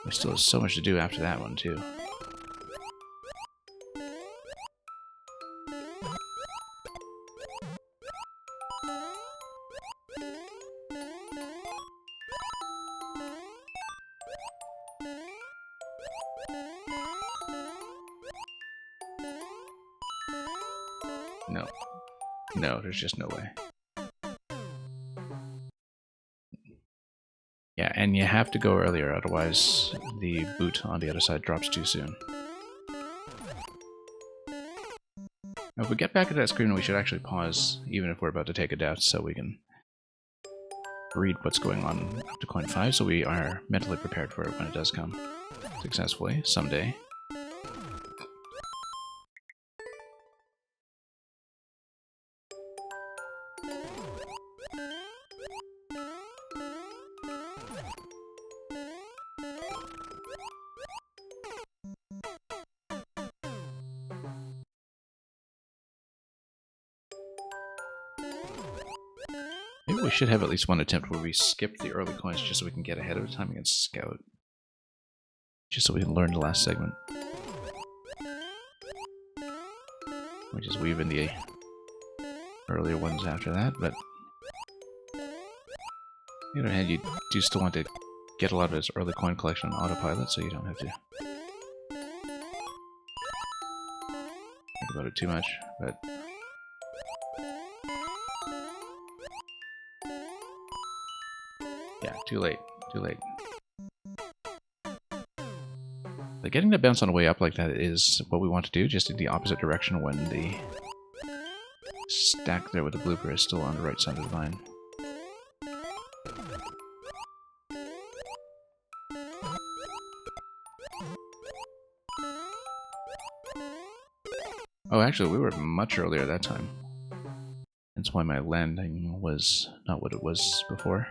We still have so much to do after that one, too. No. No, there's just no way. Yeah, and you have to go earlier, otherwise the boot on the other side drops too soon. Now, if we get back to that screen, we should actually pause, even if we're about to take a death, so we can read what's going on up to coin 5, so we are mentally prepared for it when it does come successfully someday. Maybe we should have at least one attempt where we skip the early coins just so we can get ahead of time against Scout. Just so we can learn the last segment. We just weave in the earlier ones after that, but on the other hand, you do still want to get a lot of this early coin collection on autopilot, so you don't have to think about it too much, but yeah, too late, too late. But getting the bounce on the way up like that is what we want to do, just in the opposite direction when the stack there with the blooper is still on the right side of the vine. Oh, actually, we were much earlier that time. That's why my landing was not what it was before.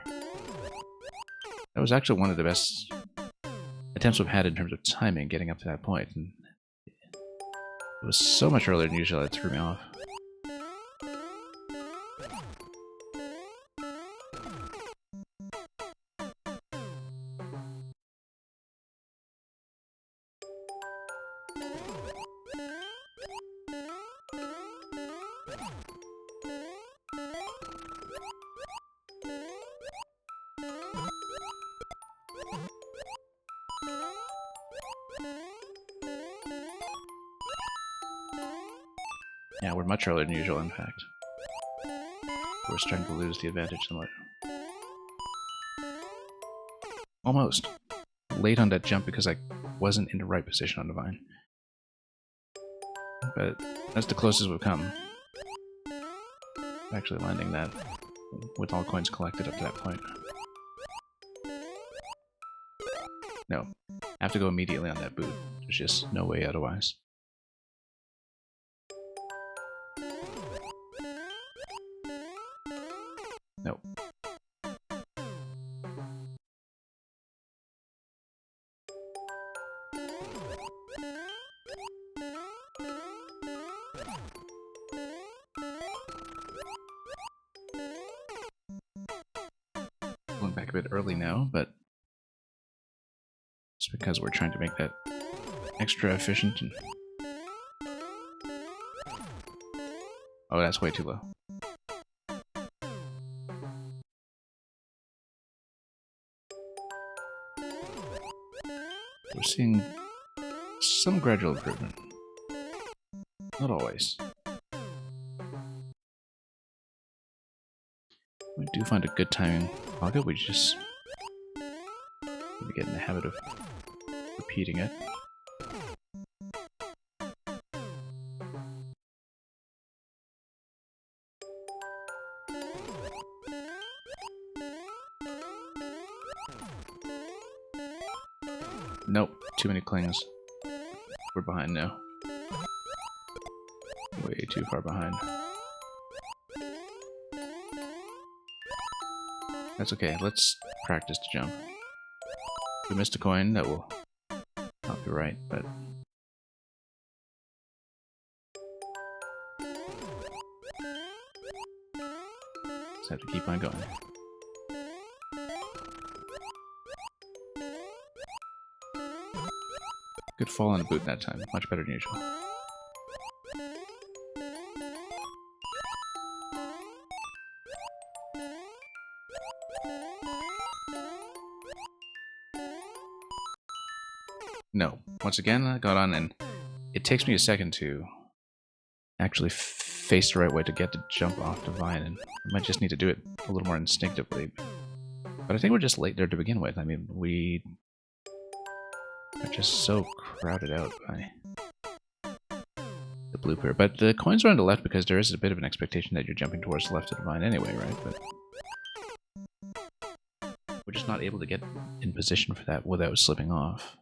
That was actually one of the best attempts we've had in terms of timing, getting up to that point. And it was so much earlier than usual that it threw me off. Yeah, we're much earlier than usual, in fact. We're starting to lose the advantage somewhat. Almost. Late on that jump because I wasn't in the right position on the vine. But that's the closest we've come. Actually landing that with all coins collected up to that point. No. I have to go immediately on that boot. There's just no way otherwise. Nope. Going back a bit early now, but it's because we're trying to make that extra efficient. And... oh, that's way too low. We're seeing some gradual improvement. Not always. We do find a good timing pocket, we just need to get in the habit of repeating it. Nope, too many clings. We're behind now. Way too far behind. That's okay, let's practice to jump. If we missed a coin, that will not be right, but... just have to keep on going. Good fall on the boot that time, much better than usual. No. Once again, I got on, and it takes me a second to actually face the right way to get to jump off the vine, and we might just need to do it a little more instinctively. But I think we're just late there to begin with. I mean, we are just so crowded out by the blooper. But the coins are on the left because there is a bit of an expectation that you're jumping towards the left of the vine anyway, right? But we're just not able to get in position for that without slipping off.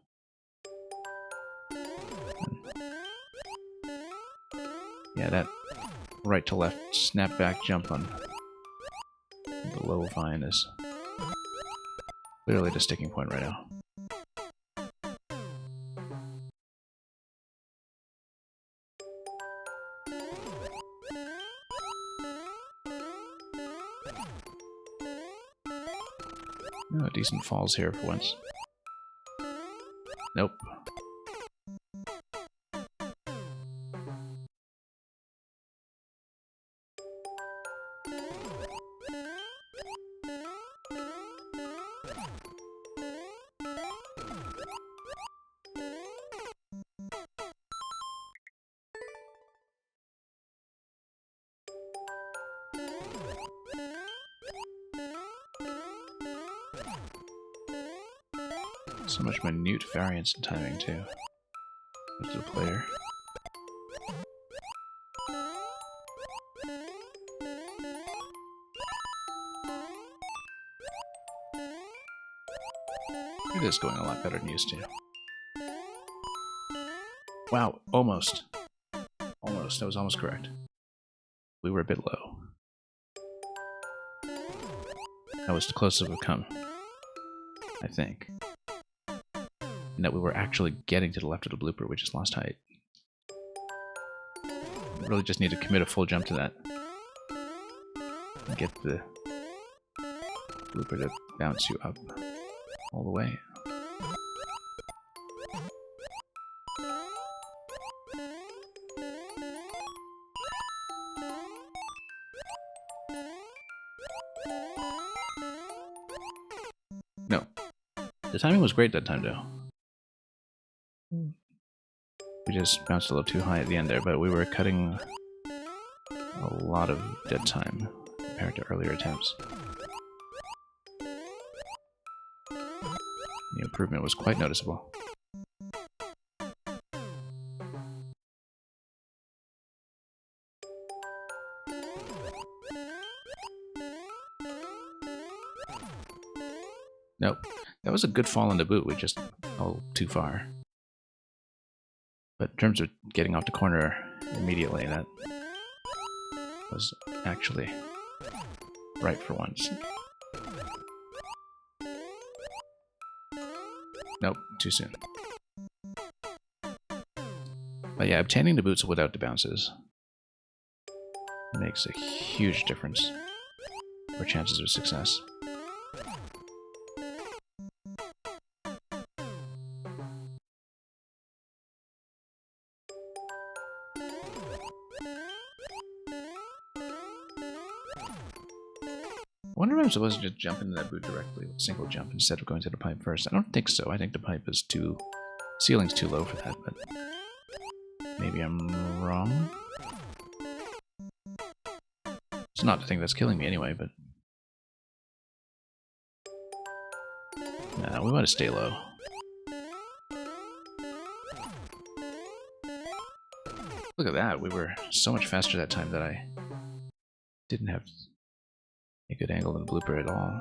Yeah, that right to left snap back jump on the low vine is clearly the sticking point right now. Oh, decent falls here for once. Nope. So much minute variance in timing, too. With the player. It is going a lot better than it used to. Wow, almost. Almost, that was almost correct. We were a bit low. That was the closest we've come, I think. And that we were actually getting to the left of the blooper, we just lost height. You really just need to commit a full jump to that. And get the blooper to bounce you up all the way. No. The timing was great that time, though. We just bounced a little too high at the end there, but we were cutting a lot of dead time compared to earlier attempts. The improvement was quite noticeable. Nope. That was a good fall in the boot, we just fell too far. But in terms of getting off the corner immediately, that was actually right for once. Nope, too soon. But yeah, obtaining the boots without the bounces makes a huge difference for chances of success. I wonder if I'm supposed to just jump into that boot directly with a single jump instead of going to the pipe first. I don't think so. I think the pipe is too... ceiling's too low for that, but... maybe I'm wrong? It's not the thing that's killing me anyway, but... nah, we want to stay low. Look at that, we were so much faster that time that I didn't have a good angle in the blooper at all.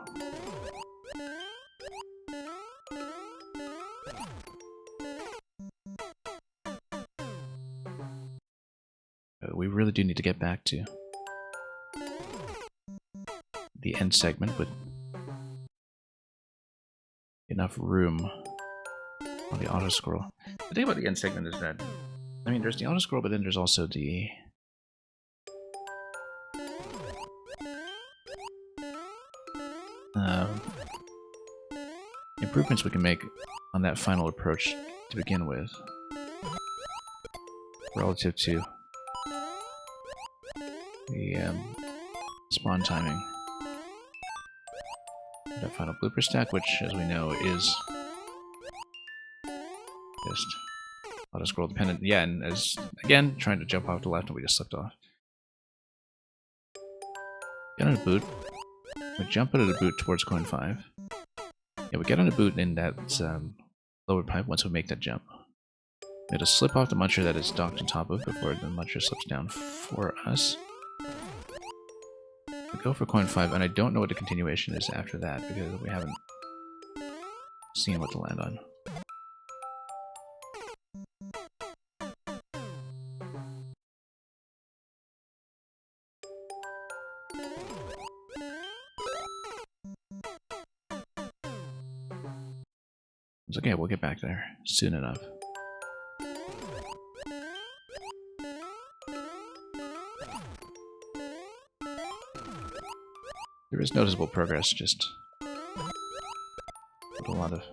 We really do need to get back to the end segment with enough room on the auto scroll. The thing about the end segment is that, I mean, there's the auto scroll, but then there's also the improvements we can make on that final approach to begin with, relative to the spawn timing. That final blooper stack, which, as we know, is just auto scroll dependent. Yeah, and as again trying to jump off the left, and we just slipped off. Get on a boot. We jump out of the boot towards coin 5. Yeah, we get on a boot in that lower pipe once we make that jump. We have to slip off the muncher that is docked on top of before the muncher slips down for us. We go for coin 5, and I don't know what the continuation is after that because we haven't seen what to land on. It's okay, we'll get back there soon enough. There is noticeable progress, just with a lot of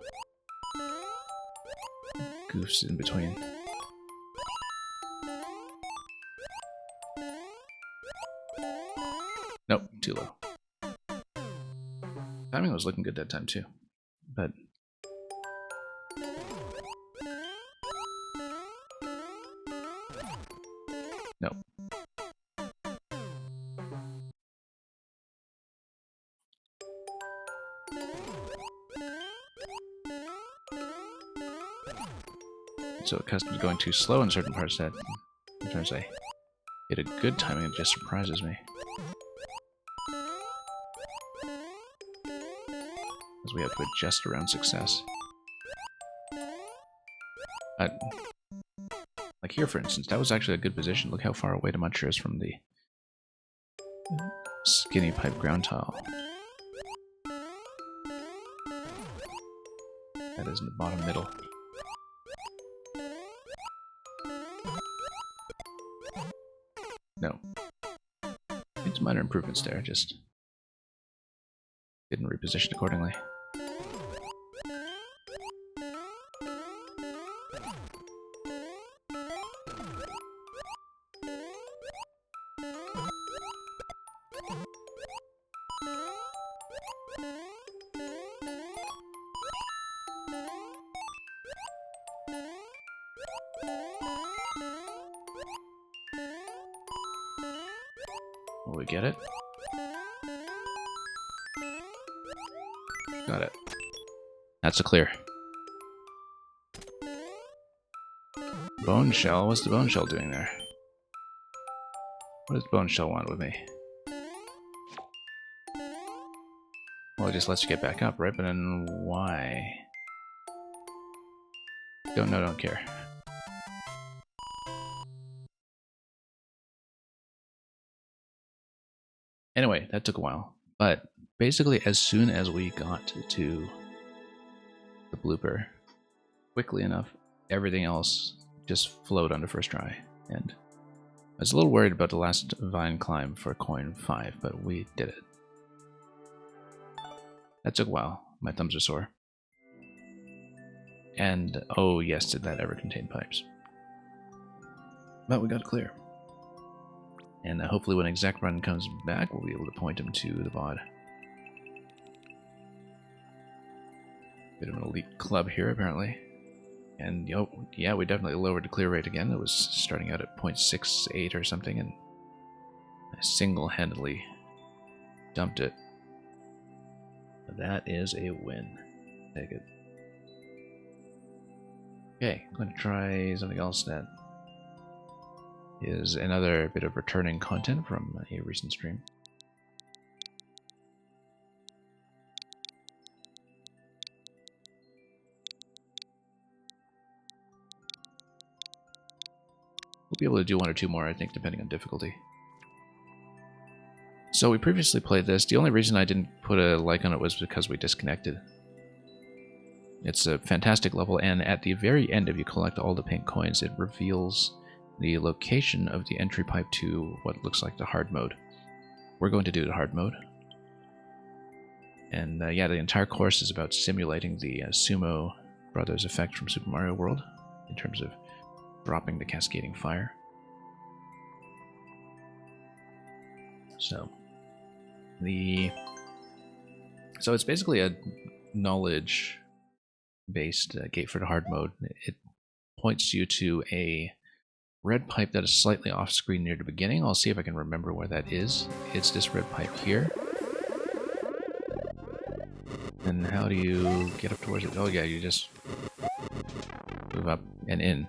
goofs in between. Nope, too low. Timing was looking good that time too, but no. So accustomed to going too slow in certain parts that sometimes I get a good timing and it just surprises me. Because we have to adjust around success. Like here, for instance, that was actually a good position. Look how far away the muncher is from the skinny pipe ground tile. That is in the bottom middle. No. It's minor improvements there, just didn't reposition accordingly. Will we get it? Got it. That's a clear. Bone shell? What's the bone shell doing there? What does bone shell want with me? Well, it just lets you get back up, right? But then why? Don't know, don't care. Anyway, that took a while. But basically, as soon as we got to the blooper, quickly enough, everything else just flowed on the first try. And I was a little worried about the last vine climb for coin 5, but we did it. That took a while. My thumbs are sore. And, oh yes, did that ever contain pipes. But we got clear. And hopefully when Exec Run comes back, we'll be able to point him to the VOD. Bit of an elite club here, apparently. And, yeah, we definitely lowered the clear rate again. It was starting out at 0.68 or something, and I single-handedly dumped it. But that is a win. Take it. Okay, I'm going to try something else that is another bit of returning content from a recent stream. We'll be able to do one or two more, I think, depending on difficulty. So we previously played this. The only reason I didn't put a like on it was because we disconnected. It's a fantastic level, and at the very end, if you collect all the pink coins, it reveals the location of the entry pipe to what looks like the hard mode. We're going to do the hard mode. And yeah, the entire course is about simulating the Sumo Brothers effect from Super Mario World in terms of dropping the cascading fire. So it's basically a knowledge-based gate for the hard mode. It points you to a red pipe that is slightly off screen near the beginning. I'll see if I can remember where that is. It's this red pipe here. And how do you get up towards it? Oh yeah, you just move up and in.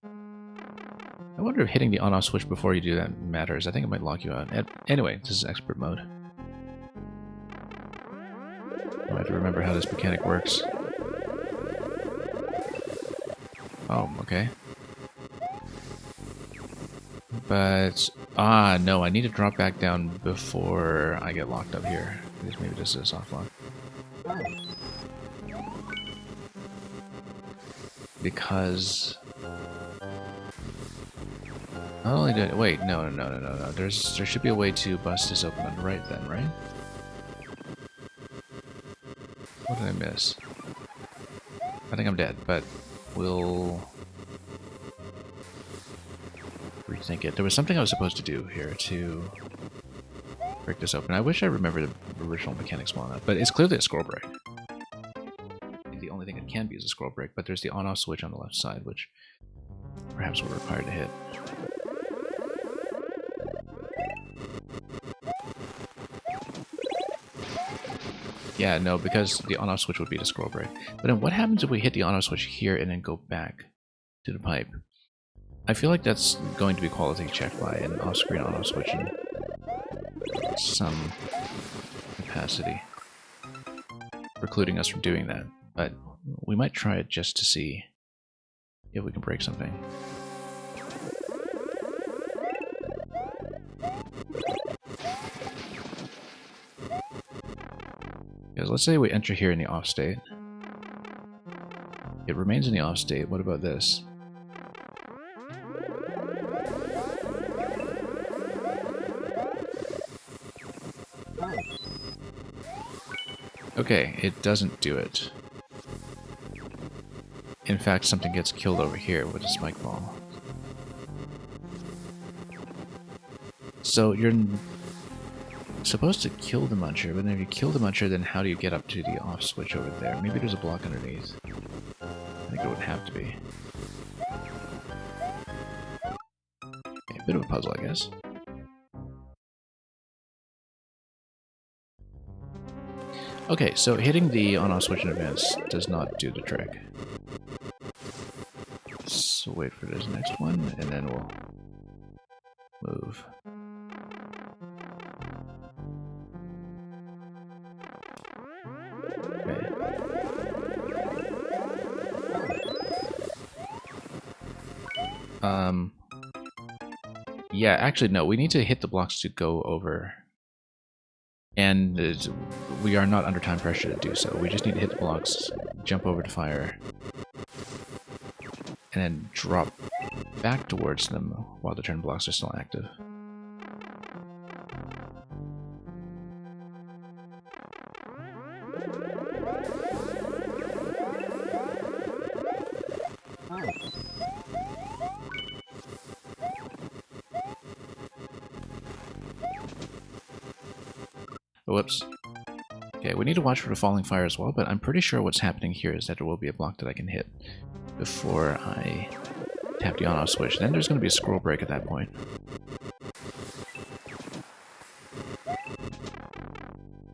I wonder if hitting the on-off switch before you do that matters. I think it might lock you out. Anyway, this is expert mode. I have to remember how this mechanic works. Oh, okay. But, no, I need to drop back down before I get locked up here. Maybe this is a soft lock. Because... not only did... wait, no. There should be a way to bust this open on the right then, right? What did I miss? I think I'm dead, but we'll... rethink it. There was something I was supposed to do here to break this open. I wish I remembered the original mechanics well enough, but it's clearly a scroll break. The only thing it can be is a scroll break, but there's the on-off switch on the left side, which perhaps we're required to hit. Yeah, no, because the on-off switch would be the scroll break. But then what happens if we hit the on-off switch here and then go back to the pipe? I feel like that's going to be quality checked by an off-screen on-off switch in some capacity, precluding us from doing that. But we might try it just to see if we can break something. Because let's say we enter here in the off state. It remains in the off state. What about this? Okay, it doesn't do it. In fact, something gets killed over here with a spike ball. So you're supposed to kill the muncher, but then if you kill the muncher, then how do you get up to the off switch over there? Maybe there's a block underneath. I think it would have to be. Okay, a bit of a puzzle, I guess. Okay, so hitting the on-off switch in advance does not do the trick. So wait for this next one, and then we'll move. Okay. Yeah, actually, no, we need to hit the blocks to go over. And we are not under time pressure to do so. We just need to hit the blocks, jump over to fire, and then drop back towards them while the turn blocks are still active. Whoops. Okay, we need to watch for the falling fire as well, but I'm pretty sure what's happening here is that there will be a block that I can hit before I tap the on-off switch. Then there's going to be a scroll break at that point.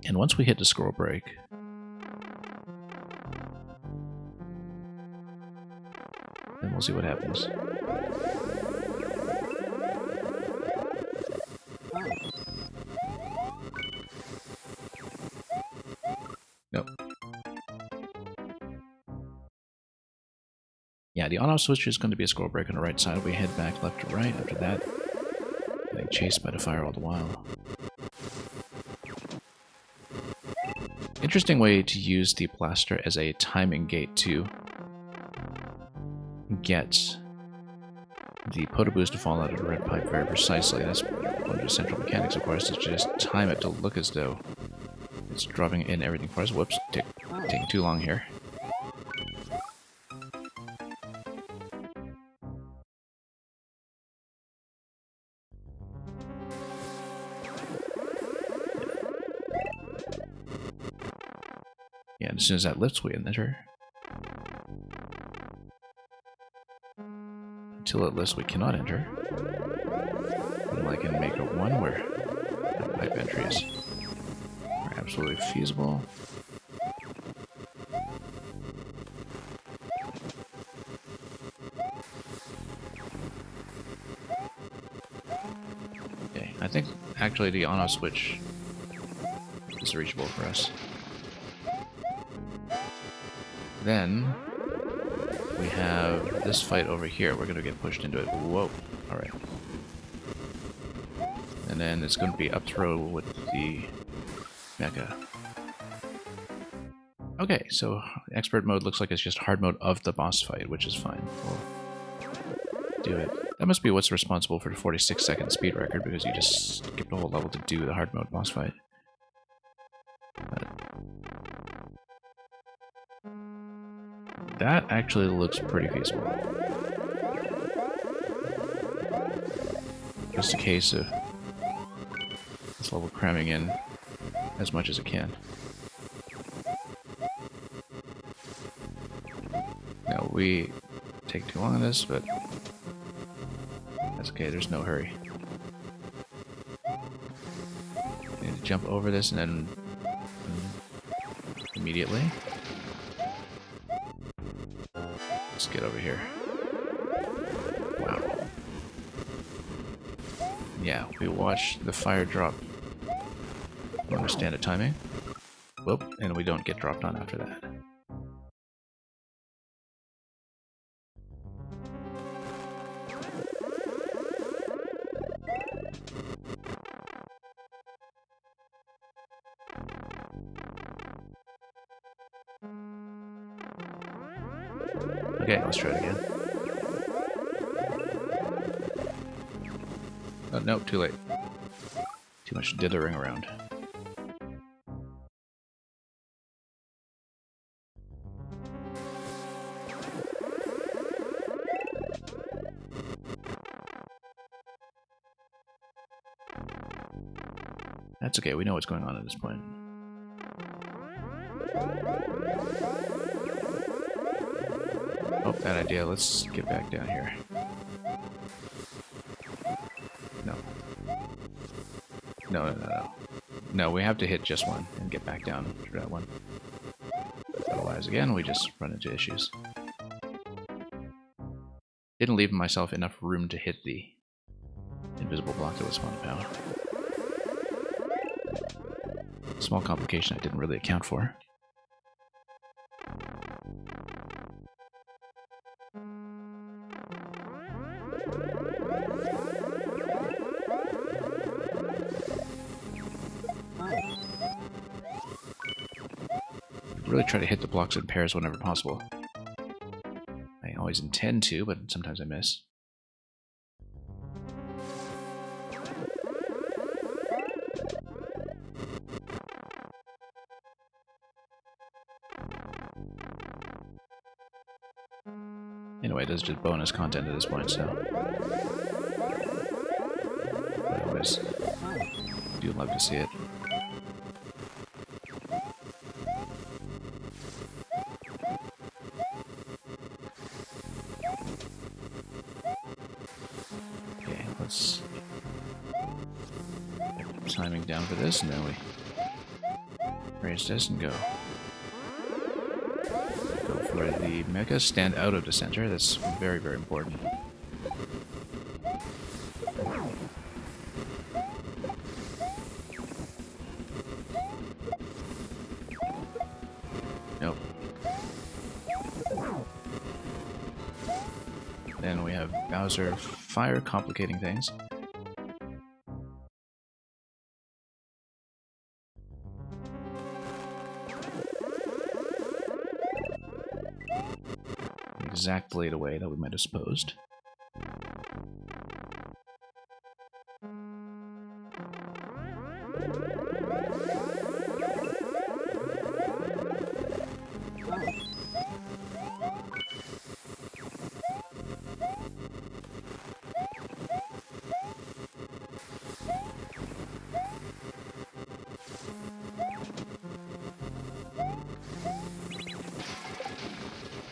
And once we hit the scroll break, then we'll see what happens. Nope. Yeah, the on-off switch is going to be a scroll break on the right side. We head back left to right after that. Getting chased by the fire all the while. Interesting way to use the blaster as a timing gate to get the Potoboost to fall out of the red pipe very precisely. That's one of the central mechanics, of course, is to just time it to look as though it's dropping in everything for us. Whoops, taking too long here. Yeah, and as soon as that lifts, we enter. until it lists we cannot enter. And I can make a one where pipe entries are absolutely feasible. Okay, I think actually the on-off switch is reachable for us. Then we have this fight over here. We're going to get pushed into it. Whoa. Alright. And then it's going to be up throw with the mecha. Okay, so expert mode looks like it's just hard mode of the boss fight, which is fine. We'll do it. That must be what's responsible for the 46-second speed record, because you just skipped a whole level to do the hard mode boss fight. That actually looks pretty feasible. Just a case of this level cramming in as much as it can. Now, we take too long on this, but that's okay, there's no hurry. Need to jump over this and then immediately. Let's get over here. Wow. Yeah, we watch the fire drop. We understand the timing. Whoop, and we don't get dropped on after that. Okay, let's try it again. Oh, no, too late. Too much dithering around. That's okay, we know what's going on at this point. Oh, bad idea. Let's get back down here. No. No. No, we have to hit just one and get back down for that one. Otherwise, again, we just run into issues. Didn't leave myself enough room to hit the invisible block that was spawned power. Small complication I didn't really account for. Really try to hit the blocks in pairs whenever possible. I always intend to, but sometimes I miss. Anyway, this is just bonus content at this point, so I always do love to see it. Okay, let's get the timing down for this, and then we raise this and go. Go for the mecha, stand out of the center. That's very, very important. Nope. Then we have Bowser fire complicating things. Exactly the way that we might have supposed.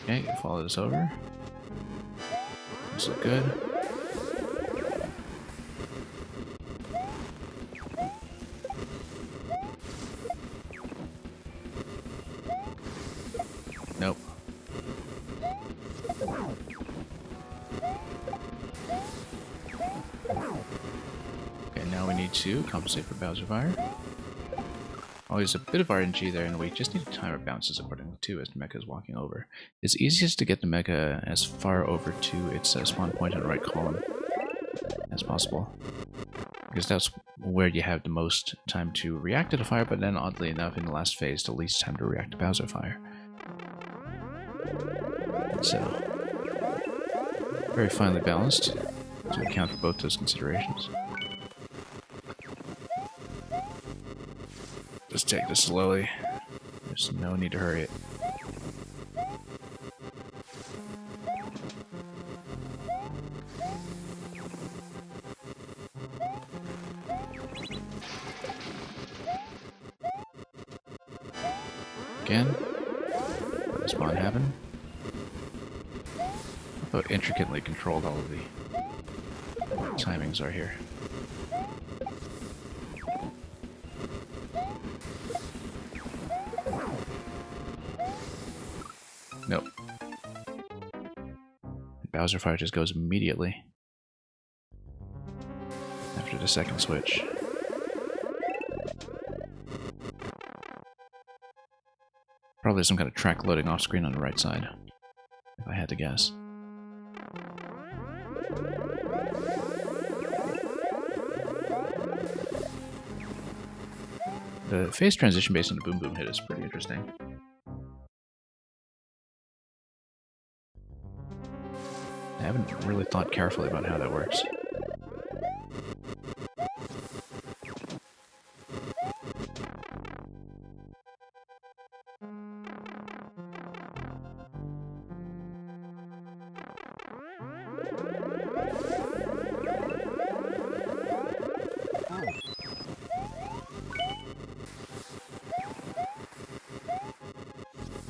Okay, follow this over. Those look good. Nope. Okay, now we need to compensate for Bowser Fire. Oh, there's a bit of RNG there, and we just need to time our bounces accordingly too as the mecha is walking over. It's easiest to get the mecha as far over to its spawn point in the right column as possible, because that's where you have the most time to react to the fire, but then oddly enough in the last phase the least time to react to Bowser Fire. So, very finely balanced to account for both those considerations. Just take this slowly. There's no need to hurry it. Again, let the spawn happen. How intricately controlled all of the timings are here. Nope. Bowser Fire just goes immediately after the second switch. Probably some kind of track loading off screen on the right side, if I had to guess. The phase transition based on the boom boom hit is pretty interesting. I haven't really thought carefully about how that works.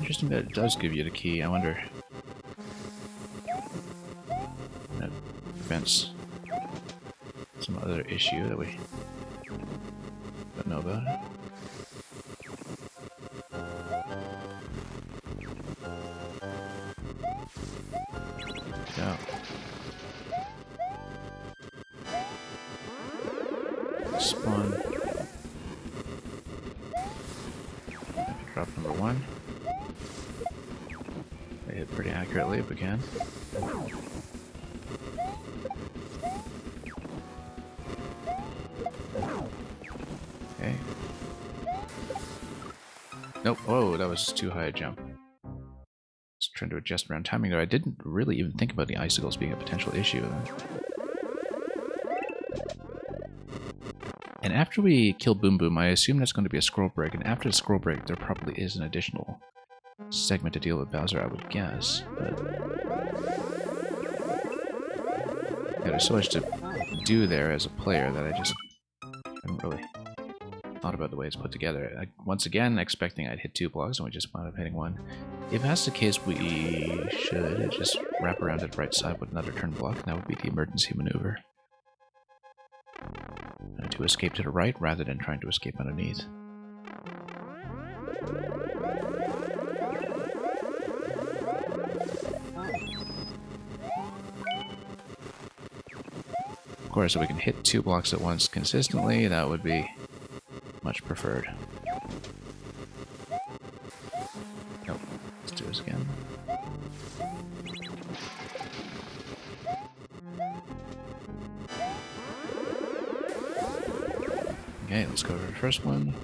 Interesting that it does give you the key. I wonder if that prevents some other issue that we don't know about. No. Spawn. Drop number 1. I hit pretty accurately if we can. Okay. Nope. Whoa, that was too high a jump. Just trying to adjust around timing there. I didn't really even think about the icicles being a potential issue then. And after we kill Boom Boom, I assume that's going to be a scroll break, and after the scroll break there probably is an additional segment to deal with Bowser, I would guess, but yeah, there's so much to do there as a player that I just haven't really thought about the way it's put together. Once again, expecting I'd hit 2 blocks, and we just wound up hitting 1. If that's the case, we should just wrap around to the right side with another turn block, and that would be the emergency maneuver. To escape to the right rather than trying to escape underneath. Of course, if we can hit 2 blocks at once consistently, that would be much preferred. Nope. Let's do this again. Okay, let's go over the first one.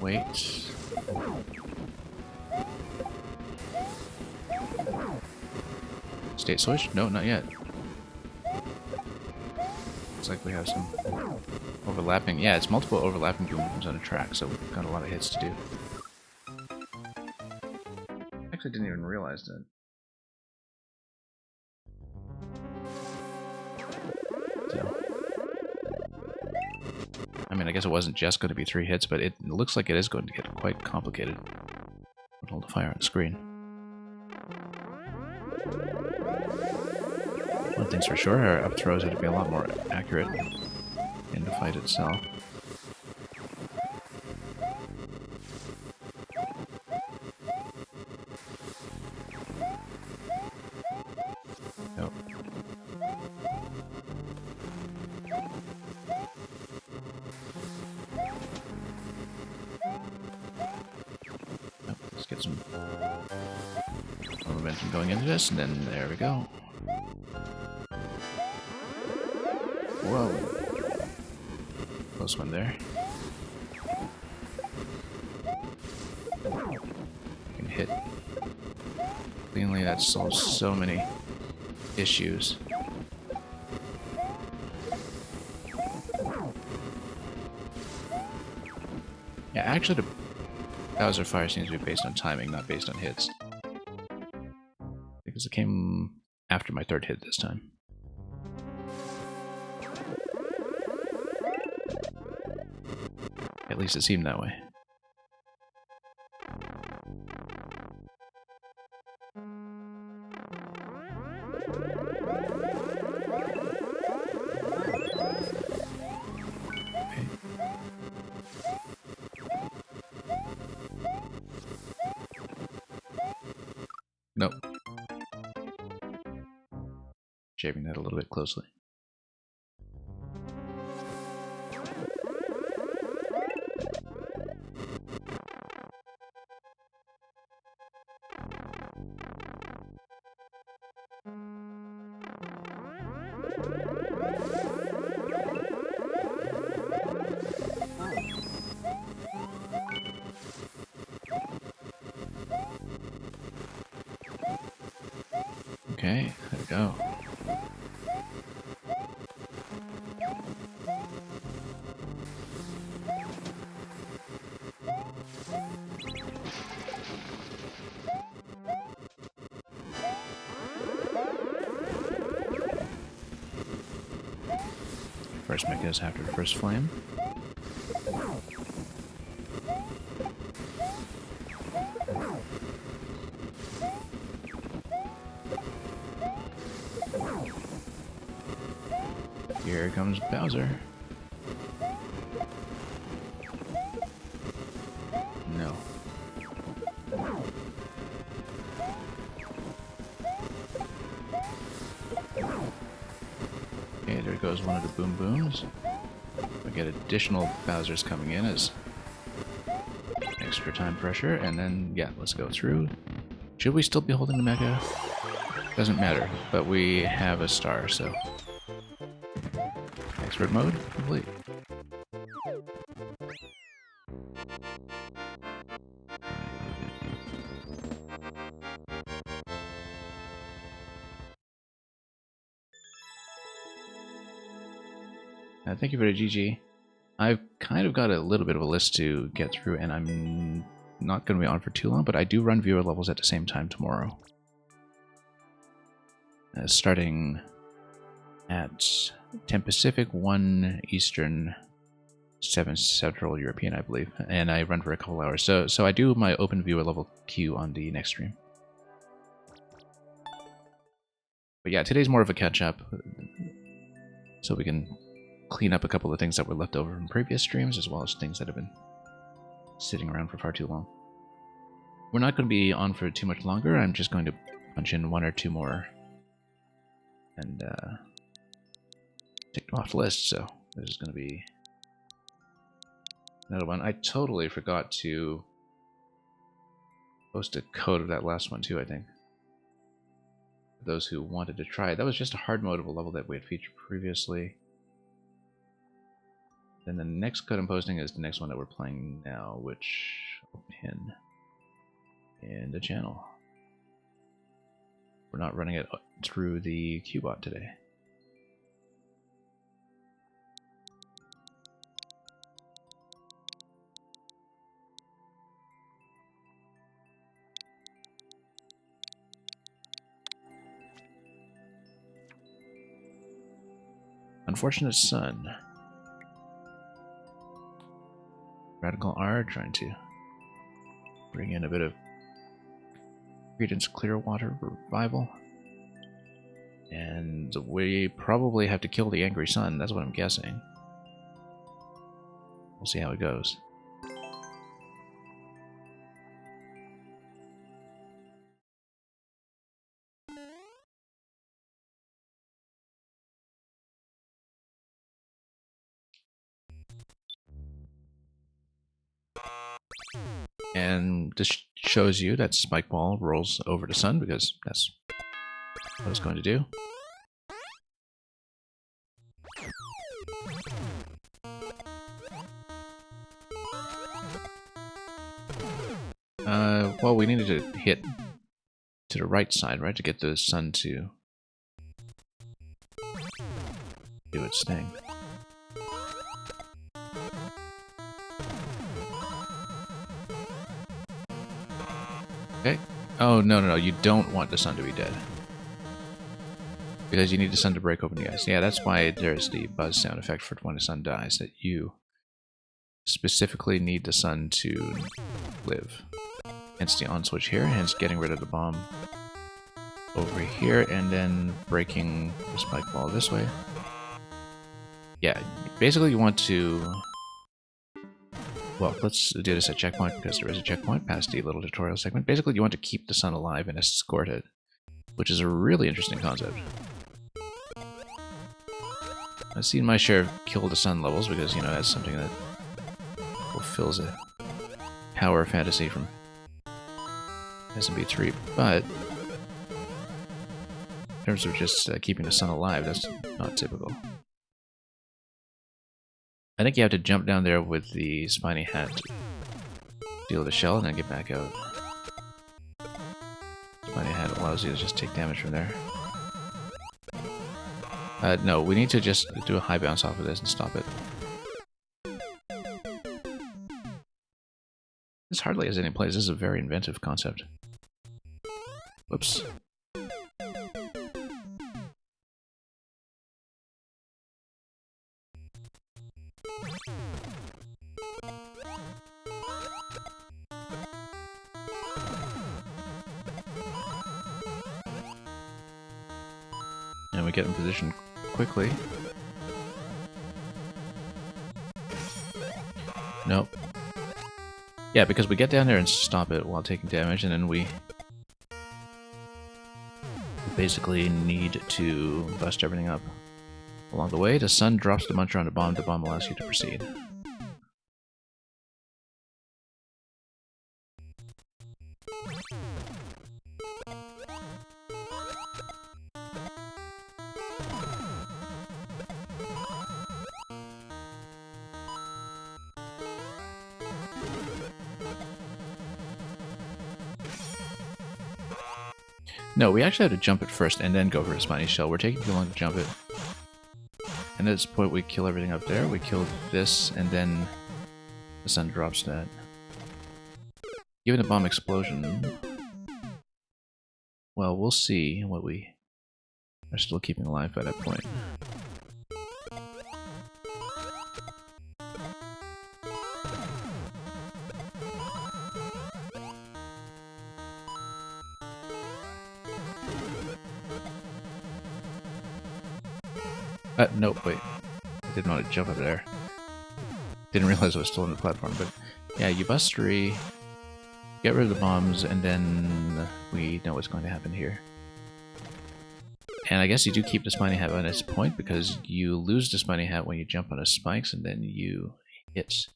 Wait. State switch? No, not yet. Looks like we have some overlapping. Yeah, it's multiple overlapping boom booms on a track, so we've got a lot of hits to do. Actually, didn't even realize that. So, mean, I guess it wasn't just going to be 3 hits, but it looks like it is going to get quite complicated. Hold the fire on the screen. One thing's for sure, our up throws had to be a lot more accurate in the fight itself. Nope. Let's get some momentum going into this, and then there we go. Whoa. Close one there. Can hit cleanly. That solves so many issues. Yeah, actually the Bowser fire seems to be based on timing, not based on hits. Because it came after my 3rd hit this time. At least it seemed that way. Okay. Nope. Shaving that a little bit closely. Okay, there we go. First mecha is after the first flame. Here comes Bowser. No. Okay, there goes one of the boom booms. We get additional Bowsers coming in as extra time pressure, and then, yeah, let's go through. Should we still be holding the mecha? Doesn't matter, but we have a star, so... Expert mode complete. Thank you for the GG. I've kind of got a little bit of a list to get through, and I'm not going to be on for too long, but I do run viewer levels at the same time tomorrow. Starting at 10 Pacific, 1 Eastern, 7 Central European, I believe, and I run for a couple hours. So I do my open viewer level queue on the next stream. But yeah, today's more of a catch-up, so we can clean up a couple of things that were left over from previous streams, as well as things that have been sitting around for far too long. We're not going to be on for too much longer. I'm just going to punch in 1 or 2 more and take them off the list. So this is going to be another one. I totally forgot to post a code of that last one too, I think. For those who wanted to try it. That was just a hard mode of a level that we had featured previously. Then the next code I'm posting is the next one that we're playing now, which I'll pin in the channel. We're not running it through the Qbot today. Unfortunate Son. Radical R, trying to bring in a bit of Credence Clearwater revival. And we probably have to kill the Angry Sun, that's what I'm guessing. We'll see how it goes. And this shows you that Spike Ball rolls over to Sun because that's what it's going to do. Well, we needed to hit to the right side, right, to get the Sun to do its thing. Okay. Oh, no, you don't want the Sun to be dead. Because you need the Sun to break open the ice. Yeah, that's why there's the buzz sound effect for when the Sun dies, that you specifically need the Sun to live. Hence the on switch here, hence getting rid of the bomb over here, and then breaking the Spike Ball this way. Yeah, basically you want to... Well, let's do this at checkpoint, because there is a checkpoint past the little tutorial segment. Basically you want to keep the Sun alive and escort it, which is a really interesting concept. I've seen my share of Kill the Sun levels, because, you know, that's something that fulfills a power fantasy from SMB3, but in terms of just keeping the Sun alive, that's not typical. I think you have to jump down there with the Spiny Hat to steal the shell and then get back out. Spiny Hat allows you to just take damage from there. No, we need to just do a high bounce off of this and stop it. This hardly has any place. This is a very inventive concept. Whoops. And we get in position quickly. Nope. Yeah, because we get down there and stop it while taking damage, and then we basically need to bust everything up. Along the way, the Sun drops the muncher on the bomb allows you to proceed. No, we actually have to jump it first and then go for a Spiny Shell. We're taking too long to jump it. And at this point we kill everything up there. We kill this, and then the Sun drops that. Given the bomb explosion... Well, we'll see what we are still keeping alive by that point. Nope, wait. I didn't want to jump up there. Didn't realize I was still on the platform, but yeah, you bust 3, get rid of the bombs, and then we know what's going to happen here. And I guess you do keep the Spiny Hat on its point, because you lose the Spiny Hat when you jump on the spikes, and then you hit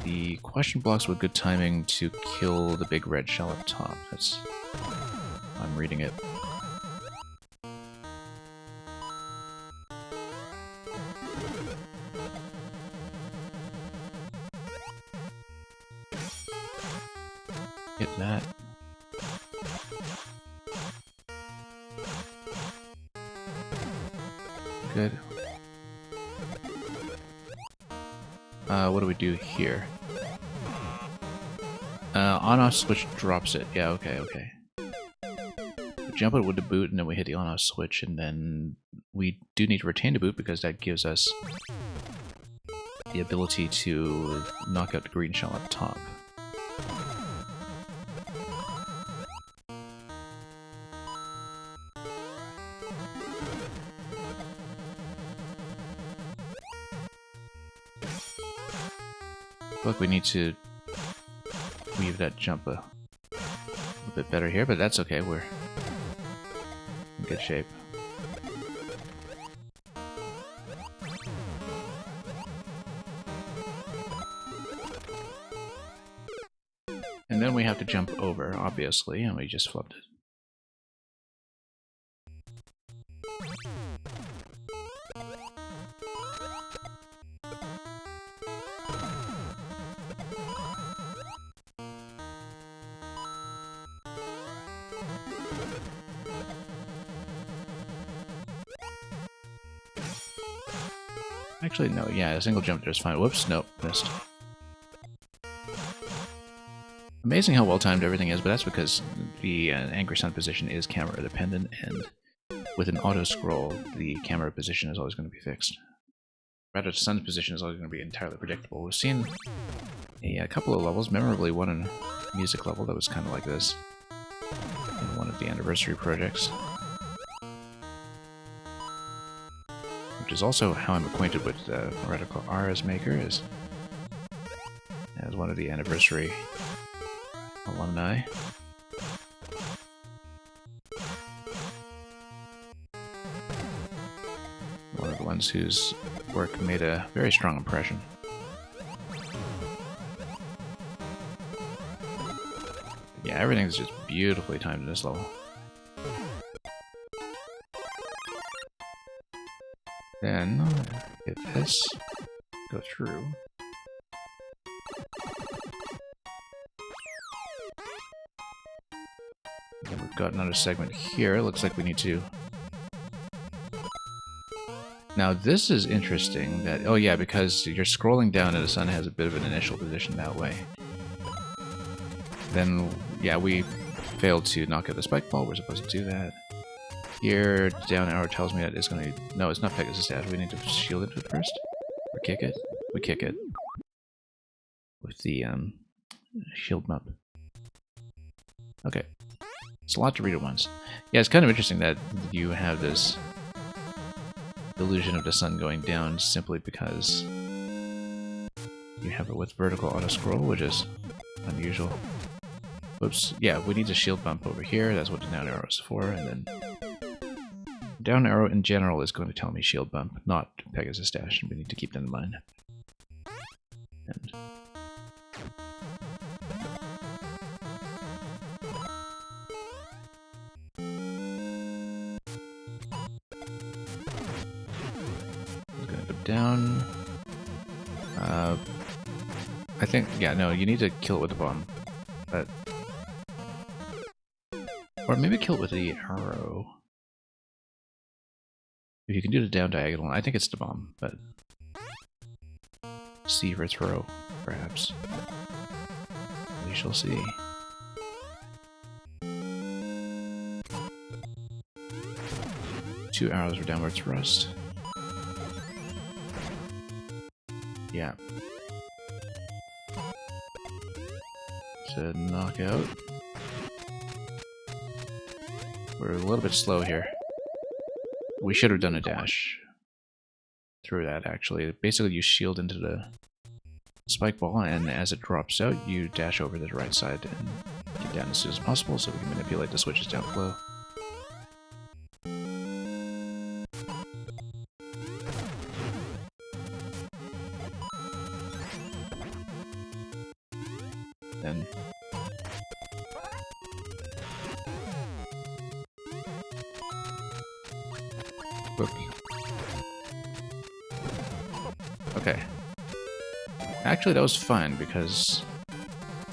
the question blocks with good timing to kill the big red shell up top. That's... I'm reading it. Hit that. Good. What do we do here? On-off switch drops it. Yeah, okay. We jump it with the boot, and then we hit the on-off switch, and then we do need to retain the boot because that gives us the ability to knock out the green shell up top. Look, we need to weave that jump a little bit better here, but that's okay, we're in good shape. And then we have to jump over, obviously, and we just flipped it. Actually, no, yeah, a single jump there is fine. Whoops, nope, missed. Amazing how well timed everything is, but that's because the Angry Sun position is camera dependent, and with an auto scroll, the camera position is always going to be fixed. Rather, the sun's position is always going to be entirely predictable. We've seen a couple of levels, memorably one in music level that was kind of like this in one of the anniversary projects. Which is also how I'm acquainted with Radical R's maker, as one of the anniversary alumni. One of the ones whose work made a very strong impression. Yeah, everything's just beautifully timed in this level. Then, if this go through, then we've got another segment here. It looks like we need to. Now this is interesting. That oh yeah, because you're scrolling down and the sun has a bit of an initial position that way. Then yeah, we failed to knock out the spike ball. We're supposed to do that. Here, down arrow tells me that it's going to... No, it's not Pegasus Dash. We need to shield into it first. Or kick it. We kick it. With the shield bump. Okay. It's a lot to read at once. Yeah, it's kind of interesting that you have this illusion of the sun going down simply because you have it with vertical auto-scroll, which is unusual. Whoops. Yeah, we need a shield bump over here. That's what the down arrow is for, and then... Down arrow in general is going to tell me shield bump, not Pegasus Dash, and we need to keep that in mind. And I'm going to go down. I think, yeah, no, you need to kill it with the bomb, but or maybe kill it with the arrow. If you can do the down diagonal, I think it's the bomb, but C for throw, perhaps. We shall see. Two arrows for downward thrust. Yeah. To knock out. We're a little bit slow here. We should have done a dash through that, actually. Basically, you shield into the spike ball, and as it drops out, you dash over to the right side and get down as soon as possible so we can manipulate the switches down below. Then okay. Actually, that was fine because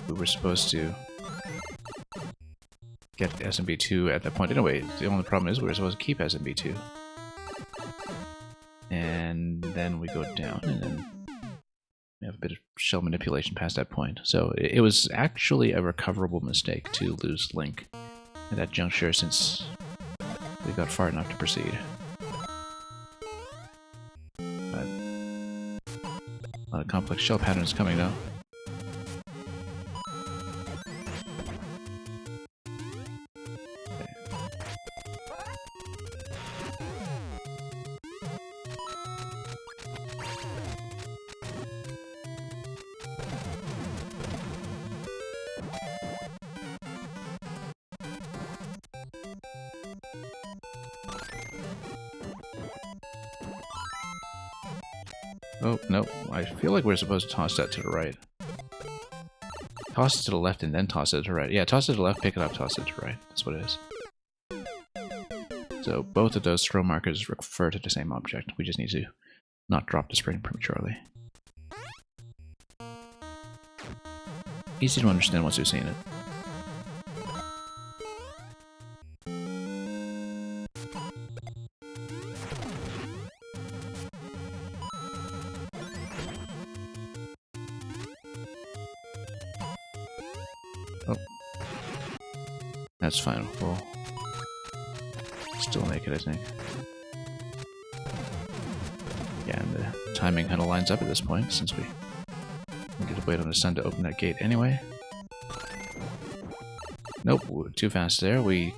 we were supposed to get SMB2 at that point. Anyway, the only problem is we were supposed to keep SMB2. And then we go down, and then we have a bit of shell manipulation past that point. So it was actually a recoverable mistake to lose Link at that juncture since we got far enough to proceed. complex shell patterns coming though. Oh, no. I feel like we're supposed to toss that to the right. Toss it to the left and then toss it to the right. Yeah, toss it to the left, pick it up, toss it to the right. That's what it is. So both of those throw markers refer to the same object. We just need to not drop the spring prematurely. Easy to understand once you've seen it. Oh. That's fine. We'll still make it, I think. Yeah, and the timing kind of lines up at this point, since we needed to wait on the sun to open that gate anyway. Nope, too fast there. We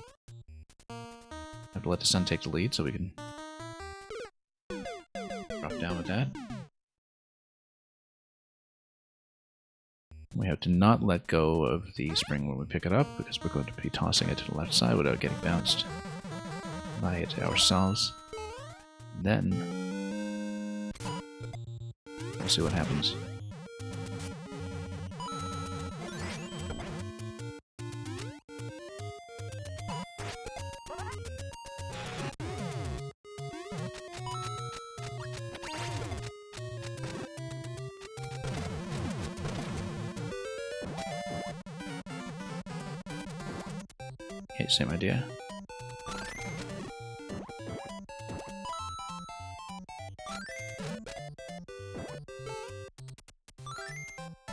have to let the sun take the lead so we can drop down with that. We have to not let go of the spring when we pick it up, because we're going to be tossing it to the left side without getting bounced by it ourselves. Then we'll see what happens. Okay, same idea.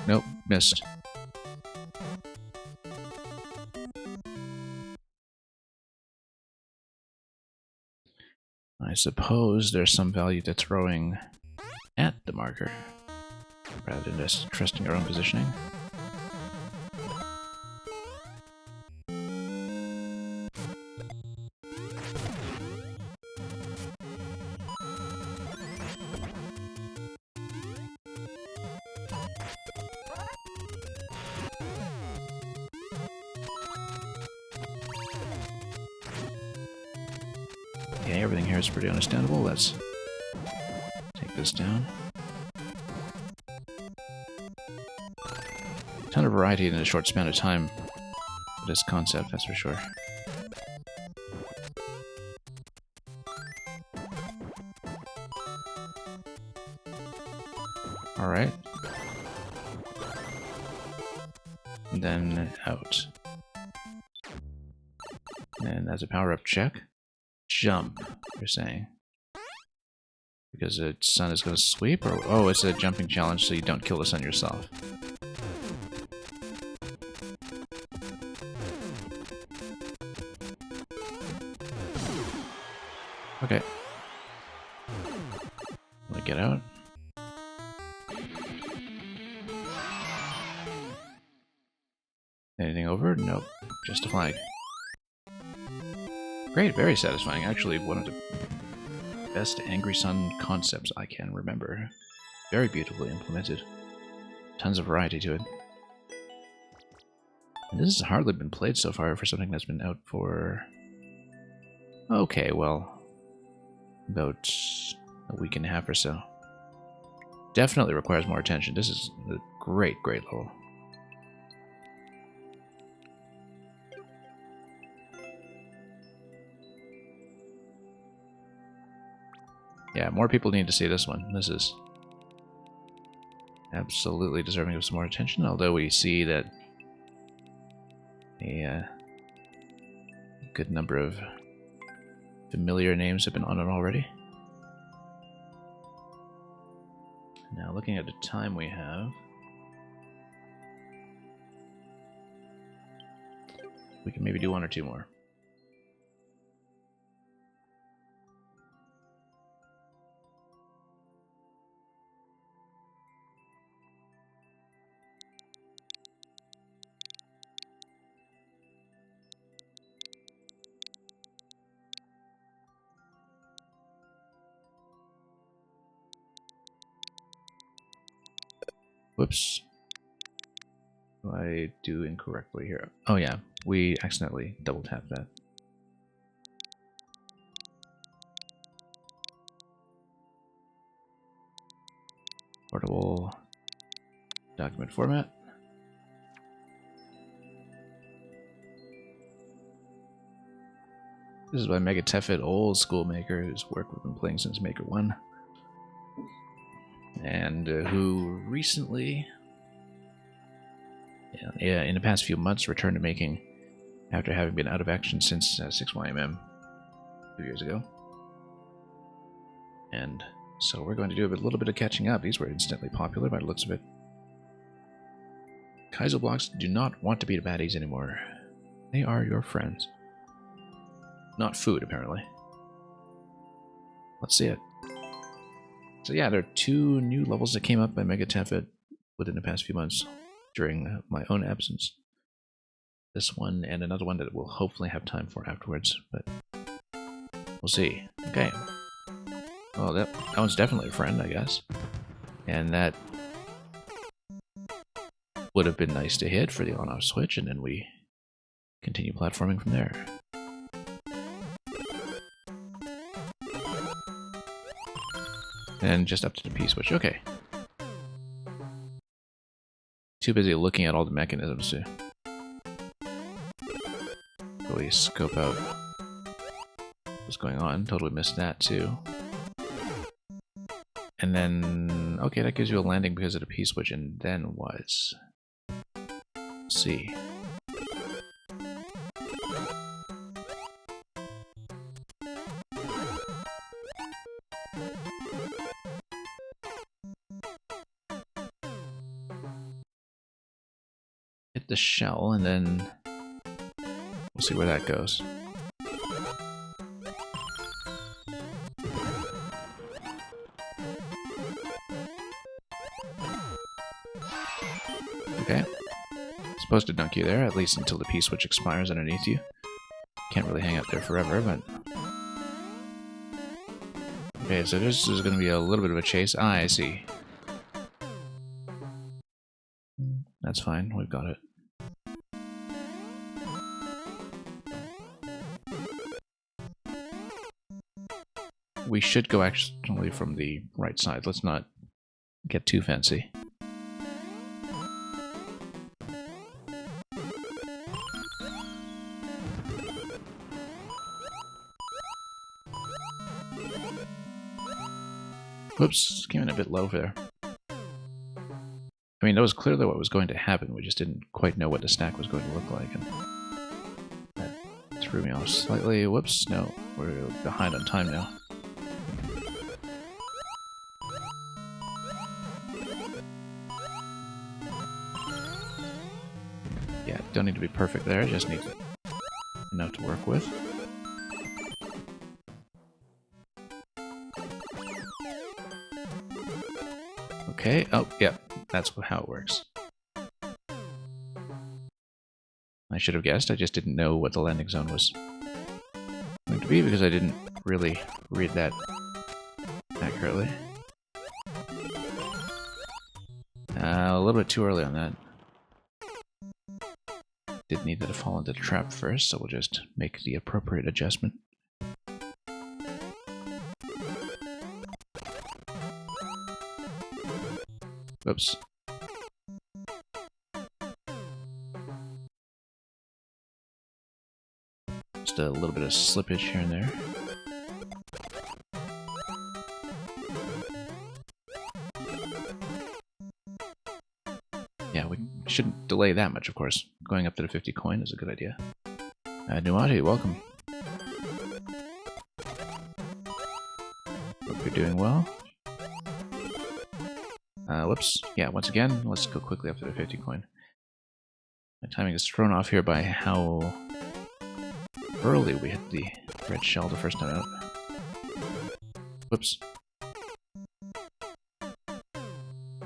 Nope, missed. I suppose there's some value to throwing at the marker, rather than just trusting our own positioning. Okay, everything here is pretty understandable. Let's take this down. A ton of variety in a short span of time for this concept, that's for sure. Alright. And then out. And as a power-up check, jump, you're saying. Because the sun is going to sweep? Or oh, it's a jumping challenge so you don't kill the sun yourself. Okay. Let me get out. Anything over? Nope. Just a flag. Great, very satisfying. Actually, one of the best Angry Sun concepts I can remember. Very beautifully implemented. Tons of variety to it. And this has hardly been played so far for something that's been out for... okay, well... about a week and a half or so. Definitely requires more attention. This is a great, great level. Yeah, more people need to see this one. This is absolutely deserving of some more attention, although we see that a good number of familiar names have been on it already. Now, looking at the time we have, we can maybe do one or two more. Whoops. What do I do incorrectly here? Oh yeah, we accidentally double tapped that. Portable document format. This is by Mega Tefit, old school maker whose work we've been playing since Maker 1. And who recently, in the past few months, returned to making after having been out of action since 6YMM 2 years ago. And so we're going to do a little bit of catching up. These were instantly popular by the looks of it. Kaizo blocks do not want to be the baddies anymore. They are your friends. Not food, apparently. Let's see it. So yeah, there are 2 new levels that came up by Mega Tefit within the past few months during my own absence. This one and another one that we'll hopefully have time for afterwards, but we'll see. Okay. Well, that one's definitely a friend, I guess. And that would have been nice to hit for the on-off switch, and then we continue platforming from there. And just up to the P-switch. Okay. Too busy looking at all the mechanisms to really scope out what's going on. Totally missed that too. And then, okay, that gives you a landing because of the P-switch, and then was. Let's see. Hit the shell, and then we'll see where that goes. Okay. Supposed to dunk you there, at least until the P-switch expires underneath you. Can't really hang out there forever, but... Okay, so this is going to be a little bit of a chase. Ah, I see. That's fine, we've got it. We should go actually from the right side. Let's not get too fancy. Whoops, came in a bit low there. I mean, that was clearly what was going to happen. We just didn't quite know what the stack was going to look like, and that threw me off slightly. Whoops, no, we're behind on time now. Yeah, don't need to be perfect there, just need enough to work with. Okay, oh, yeah, that's how it works. I should have guessed, I just didn't know what the landing zone was going to be because I didn't really read that accurately. A little bit too early on that. Did need that to fall into the trap first, so we'll just make the appropriate adjustment. Oops. Just a little bit of slippage here and there. Yeah, we shouldn't delay that much, of course. Going up to the 50 coin is a good idea. Nuati, welcome. Hope you're doing well. Whoops. Yeah, once again, let's go quickly up to the 50 coin. My timing is thrown off here by how early we hit the red shell the first time out. Whoops.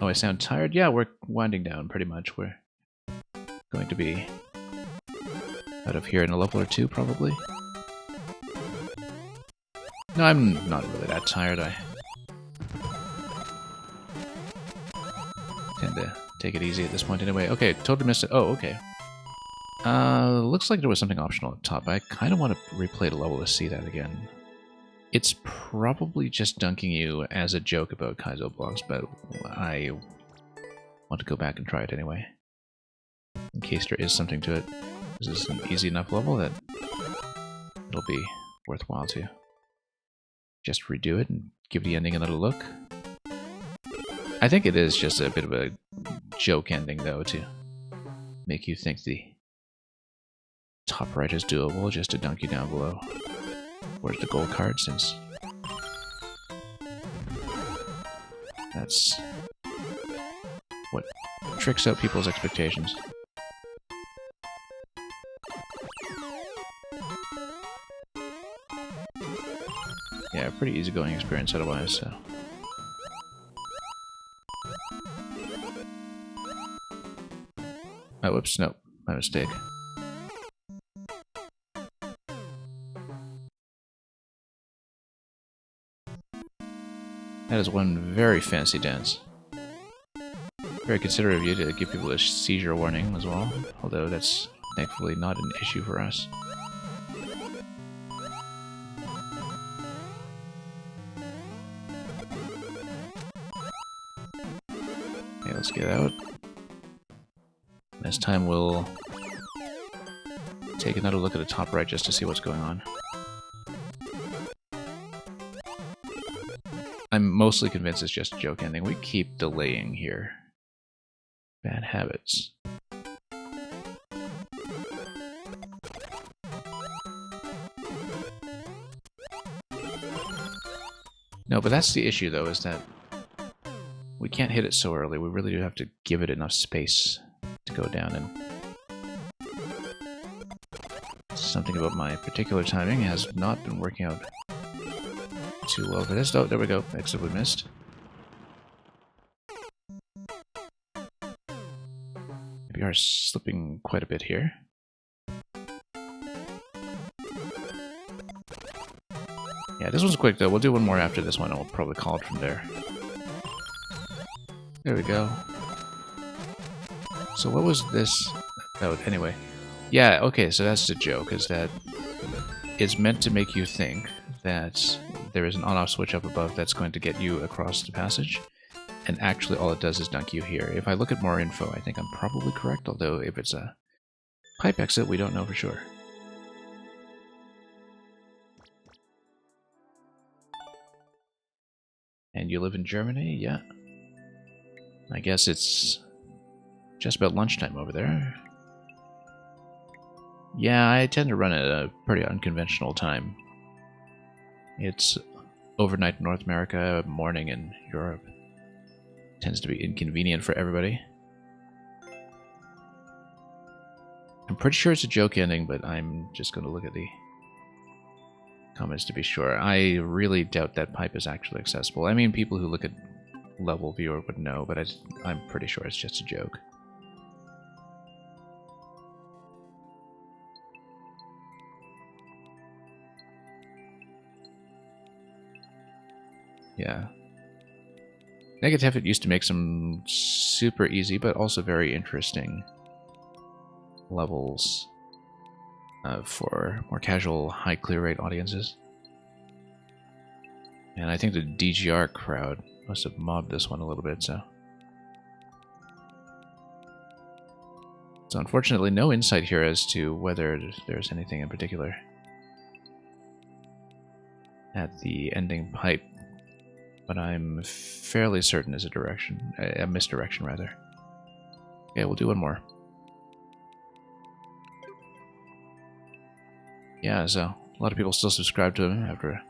Oh, I sound tired? Yeah, we're winding down pretty much. We're going to be out of here in a level or two, probably. No, I'm not really that tired. I tend to take it easy at this point anyway. Okay, totally missed it. Oh, okay. Looks like there was something optional at the top. I kind of want to replay the level to see that again. It's probably just dunking you as a joke about Kaizo blocks, but I want to go back and try it anyway. In case there is something to it. This is an easy enough level that it'll be worthwhile to just redo it and give the ending another look. I think it is just a bit of a joke ending, though, to make you think the top right is doable, just to dunk you down below. Where's the gold card, since that's what tricks out people's expectations. Yeah, pretty easygoing experience otherwise, so. Oh, whoops, nope, my mistake. That is one very fancy dance. Very considerate of you to give people a seizure warning as well, although that's thankfully not an issue for us. Okay, let's get out. This time we'll take another look at the top right just to see what's going on. I'm mostly convinced it's just a joke ending. We keep delaying here. Bad habits. No, but that's the issue though, is that we can't hit it so early. We really do have to give it enough space to go down, and something about my particular timing has not been working out too well for this. Oh, there we go. Exit we missed. We are slipping quite a bit here. Yeah, this one's quick though. We'll do one more after this one and we'll probably call it from there. There we go. So what was this about anyway? Yeah, okay, so that's the joke, is that it's meant to make you think that there is an on-off switch up above that's going to get you across the passage, and actually all it does is dunk you here. If I look at more info, I think I'm probably correct, although if it's a pipe exit, we don't know for sure. And you live in Germany? Yeah. I guess it's just about lunchtime over there. Yeah, I tend to run at a pretty unconventional time. It's overnight in North America, morning in Europe. Tends to be inconvenient for everybody. I'm pretty sure it's a joke ending, but I'm just going to look at the comments to be sure. I really doubt that pipe is actually accessible. I mean, people who look at level viewer would know, but I'm pretty sure it's just a joke. Yeah. Negative used to make some super easy, but also very interesting levels for more casual, high clear rate audiences. And I think the DGR crowd must have mobbed this one a little bit, so. So unfortunately, no insight here as to whether there's anything in particular at the ending pipe, but I'm fairly certain is a misdirection rather. Okay, we'll do one more. Yeah, so a lot of people still subscribe to him after a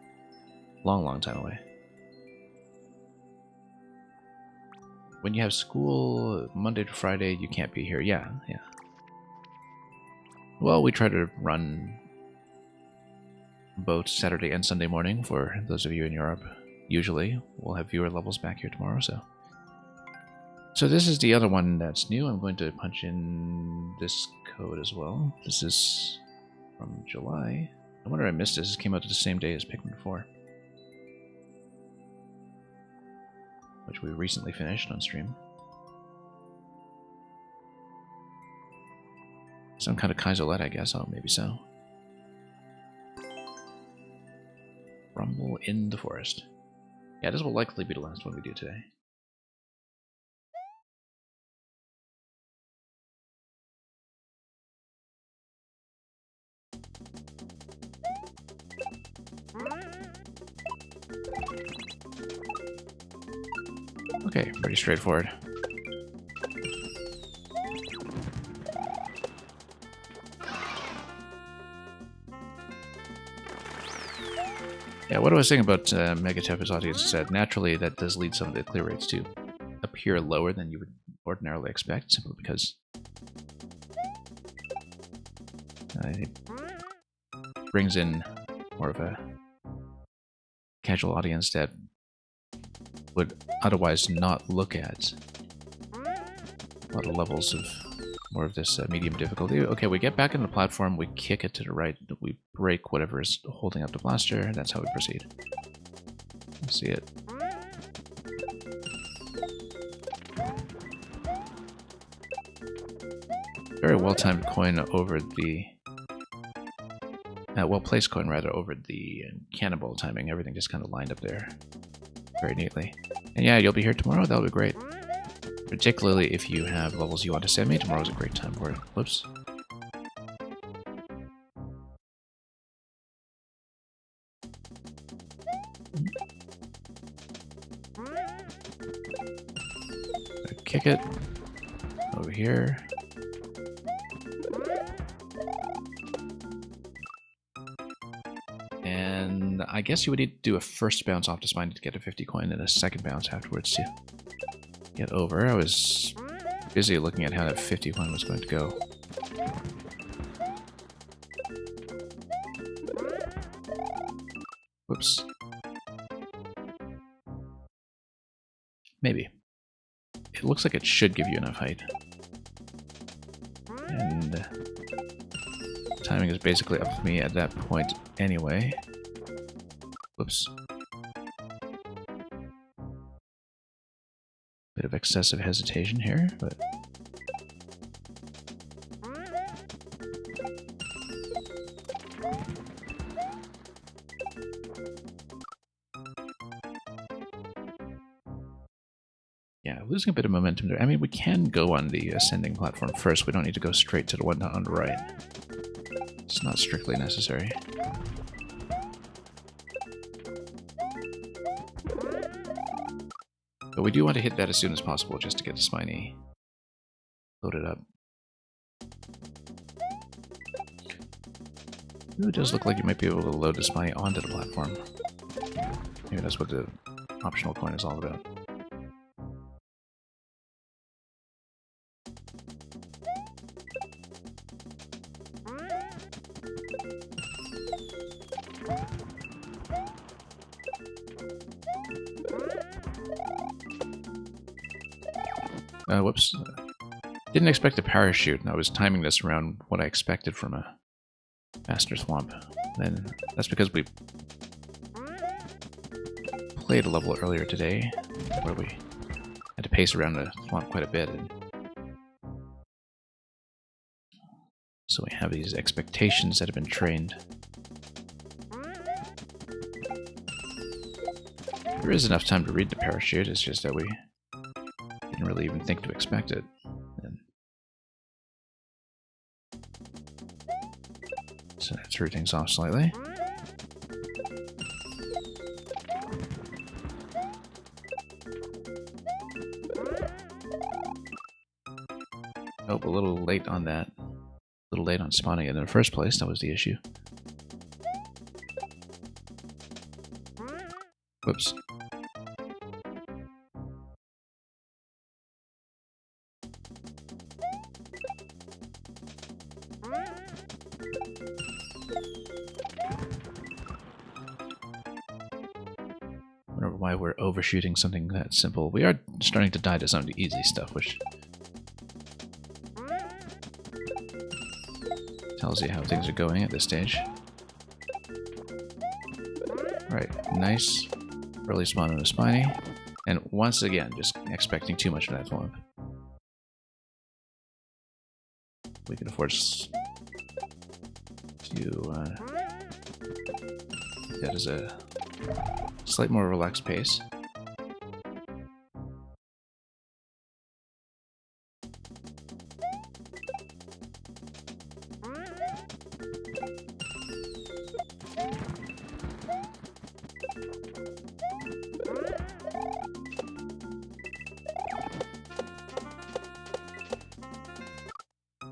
long, long time away. When you have school Monday to Friday, you can't be here. Yeah, yeah. Well, we try to run both Saturday and Sunday morning for those of you in Europe. Usually, we'll have viewer levels back here tomorrow, so. So this is the other one that's new. I'm going to punch in this code as well. This is from July. I wonder if I missed this. This came out the same day as Pikmin 4. Which we recently finished on stream. Some kind of Kaisolette, I guess. Oh, maybe so. Rumble in the forest. Yeah, this will likely be the last one we do today. Okay, pretty straightforward. Yeah, what I was saying about Megatep's audience is that naturally that does lead some of the clear rates to appear lower than you would ordinarily expect, simply because it brings in more of a casual audience that would otherwise not look at a lot of levels of more of this medium difficulty. Okay, we get back in the platform, we kick it to the right, we break whatever is holding up the blaster, and that's how we proceed. Let's see it. Very well-timed coin over the... well-placed coin, rather, over the cannonball timing. Everything just kind of lined up there very neatly. And yeah, you'll be here tomorrow? That'll be great. Particularly if you have levels you want to send me, tomorrow's a great time for it. Whoops. Kick it. Over here. And I guess you would need to do a first bounce off the spine to get a 50 coin and a second bounce afterwards to get over. I was busy looking at how that 50 coin was going to go. Whoops. Maybe. It looks like it should give you enough height. And timing is basically up to me at that point anyway. Whoops. Bit of excessive hesitation here, but... yeah, losing a bit of momentum there. I mean, we can go on the ascending platform first. We don't need to go straight to the one on the right. It's not strictly necessary. But we do want to hit that as soon as possible just to get the spiny loaded up. Ooh, it does look like you might be able to load the spiny onto the platform. Maybe that's what the optional coin is all about. Whoops. Didn't expect a parachute, and I was timing this around what I expected from a Master Thwomp. Then that's because we played a level earlier today where we had to pace around the Thwomp quite a bit. And so we have these expectations that have been trained. There is enough time to read the parachute, it's just that we didn't really even think to expect it. And so I threw things off slightly. Oh, a little late on that. A little late on spawning it in the first place, that was the issue. Whoops. Wonder why we're overshooting something that simple. We are starting to die to some of the easy stuff, which tells you how things are going at this stage. Right, nice early spawn on a spiny, and once again, just expecting too much of that thwomp. We can afford to that is a slight more relaxed pace.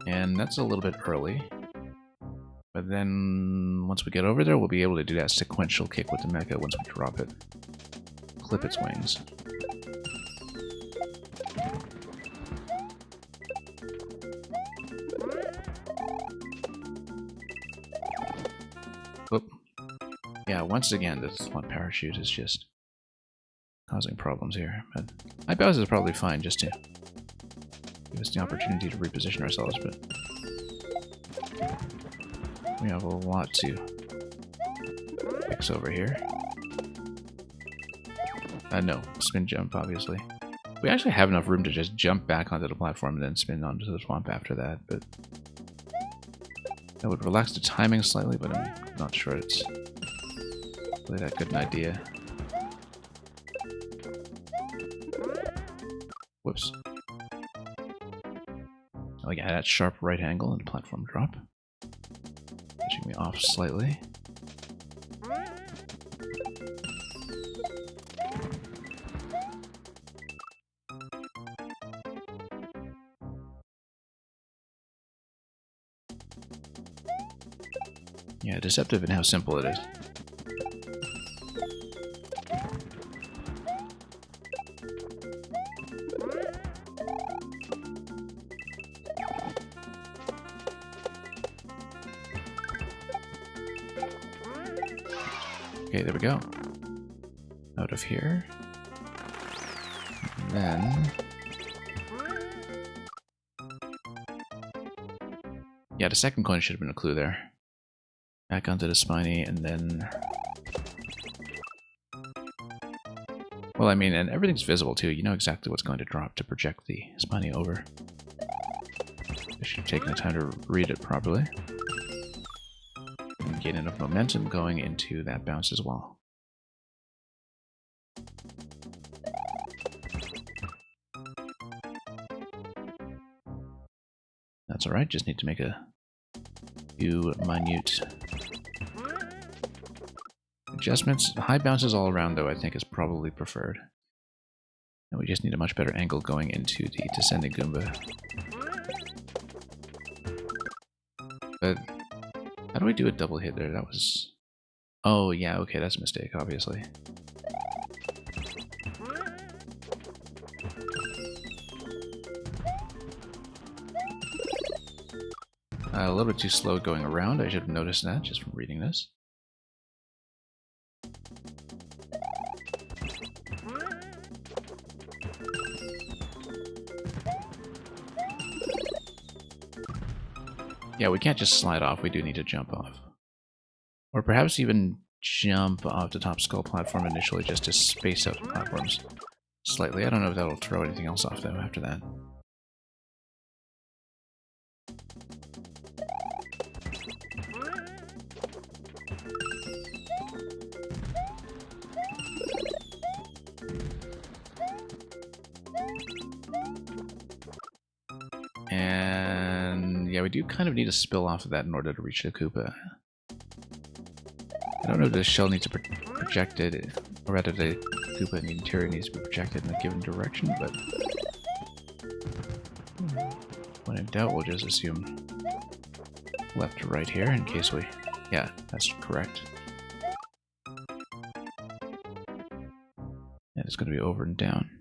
And that's a little bit early. But then, once we get over there, we'll be able to do that sequential kick with the mecha once we drop it. Clip its wings. Oop. Yeah, once again, this one parachute is just causing problems here. But my Bowser is probably fine just to give us the opportunity to reposition ourselves, but we have a lot to fix over here. No, spin jump, obviously. We actually have enough room to just jump back onto the platform and then spin onto the swamp after that, but that would relax the timing slightly, but I'm not sure it's really that good an idea. Whoops. Oh yeah, that sharp right angle and platform drop. Catching me off slightly. Yeah, deceptive in how simple it is. Okay, there we go. Out of here. And then... yeah, the second coin should have been a clue there. Back onto the spiny, and then... well, I mean, and everything's visible too. You know exactly what's going to drop to project the spiny over. I should have taken the time to read it properly. And gain enough momentum going into that bounce as well. That's alright, just need to make a few minute adjustments. High bounces all around, though, I think is probably preferred. And we just need a much better angle going into the descending Goomba. But how do we do a double hit there? That was... oh, yeah, okay, that's a mistake, obviously. A little bit too slow going around. I should have noticed that just from reading this. Yeah, we can't just slide off. We do need to jump off. Or perhaps even jump off the top skull platform initially just to space out the platforms slightly. I don't know if that'll throw anything else off, though, after that. And yeah, we do kind of need to spill off of that in order to reach the Koopa. I don't know if the shell needs to be projected, or rather the Koopa in the interior needs to be projected in a given direction, but when in doubt, we'll just assume left to right here in case we... yeah, that's correct. And it's going to be over and down.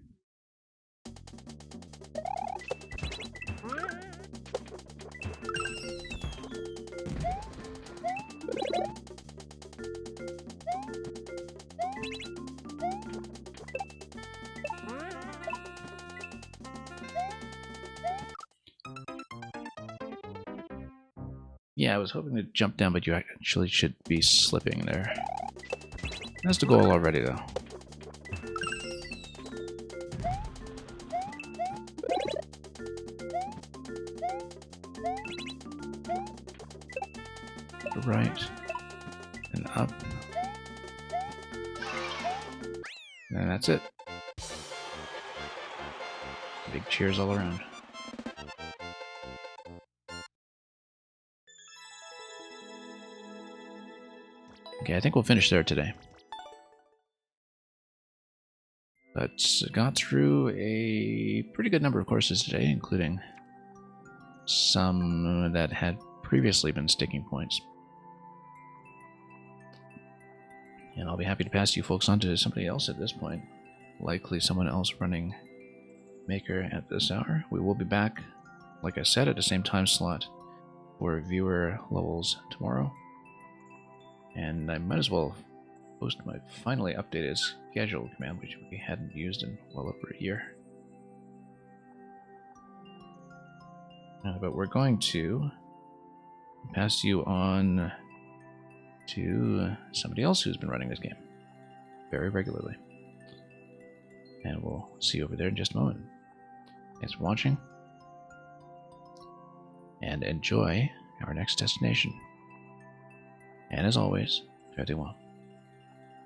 Yeah, I was hoping to jump down, but you actually should be slipping there. That's the goal already, though. right, and up. And that's it. Big cheers all around. Okay, I think we'll finish there today. But got through a pretty good number of courses today, including some that had previously been sticking points. And I'll be happy to pass you folks on to somebody else at this point. Likely someone else running Maker at this hour. We will be back, like I said, at the same time slot for viewer levels tomorrow. And I might as well post my finally updated schedule command, which we hadn't used in well over a year. But we're going to pass you on to somebody else who's been running this game very regularly. And we'll see you over there in just a moment. Thanks for watching, and enjoy our next destination. And as always, fare thee well.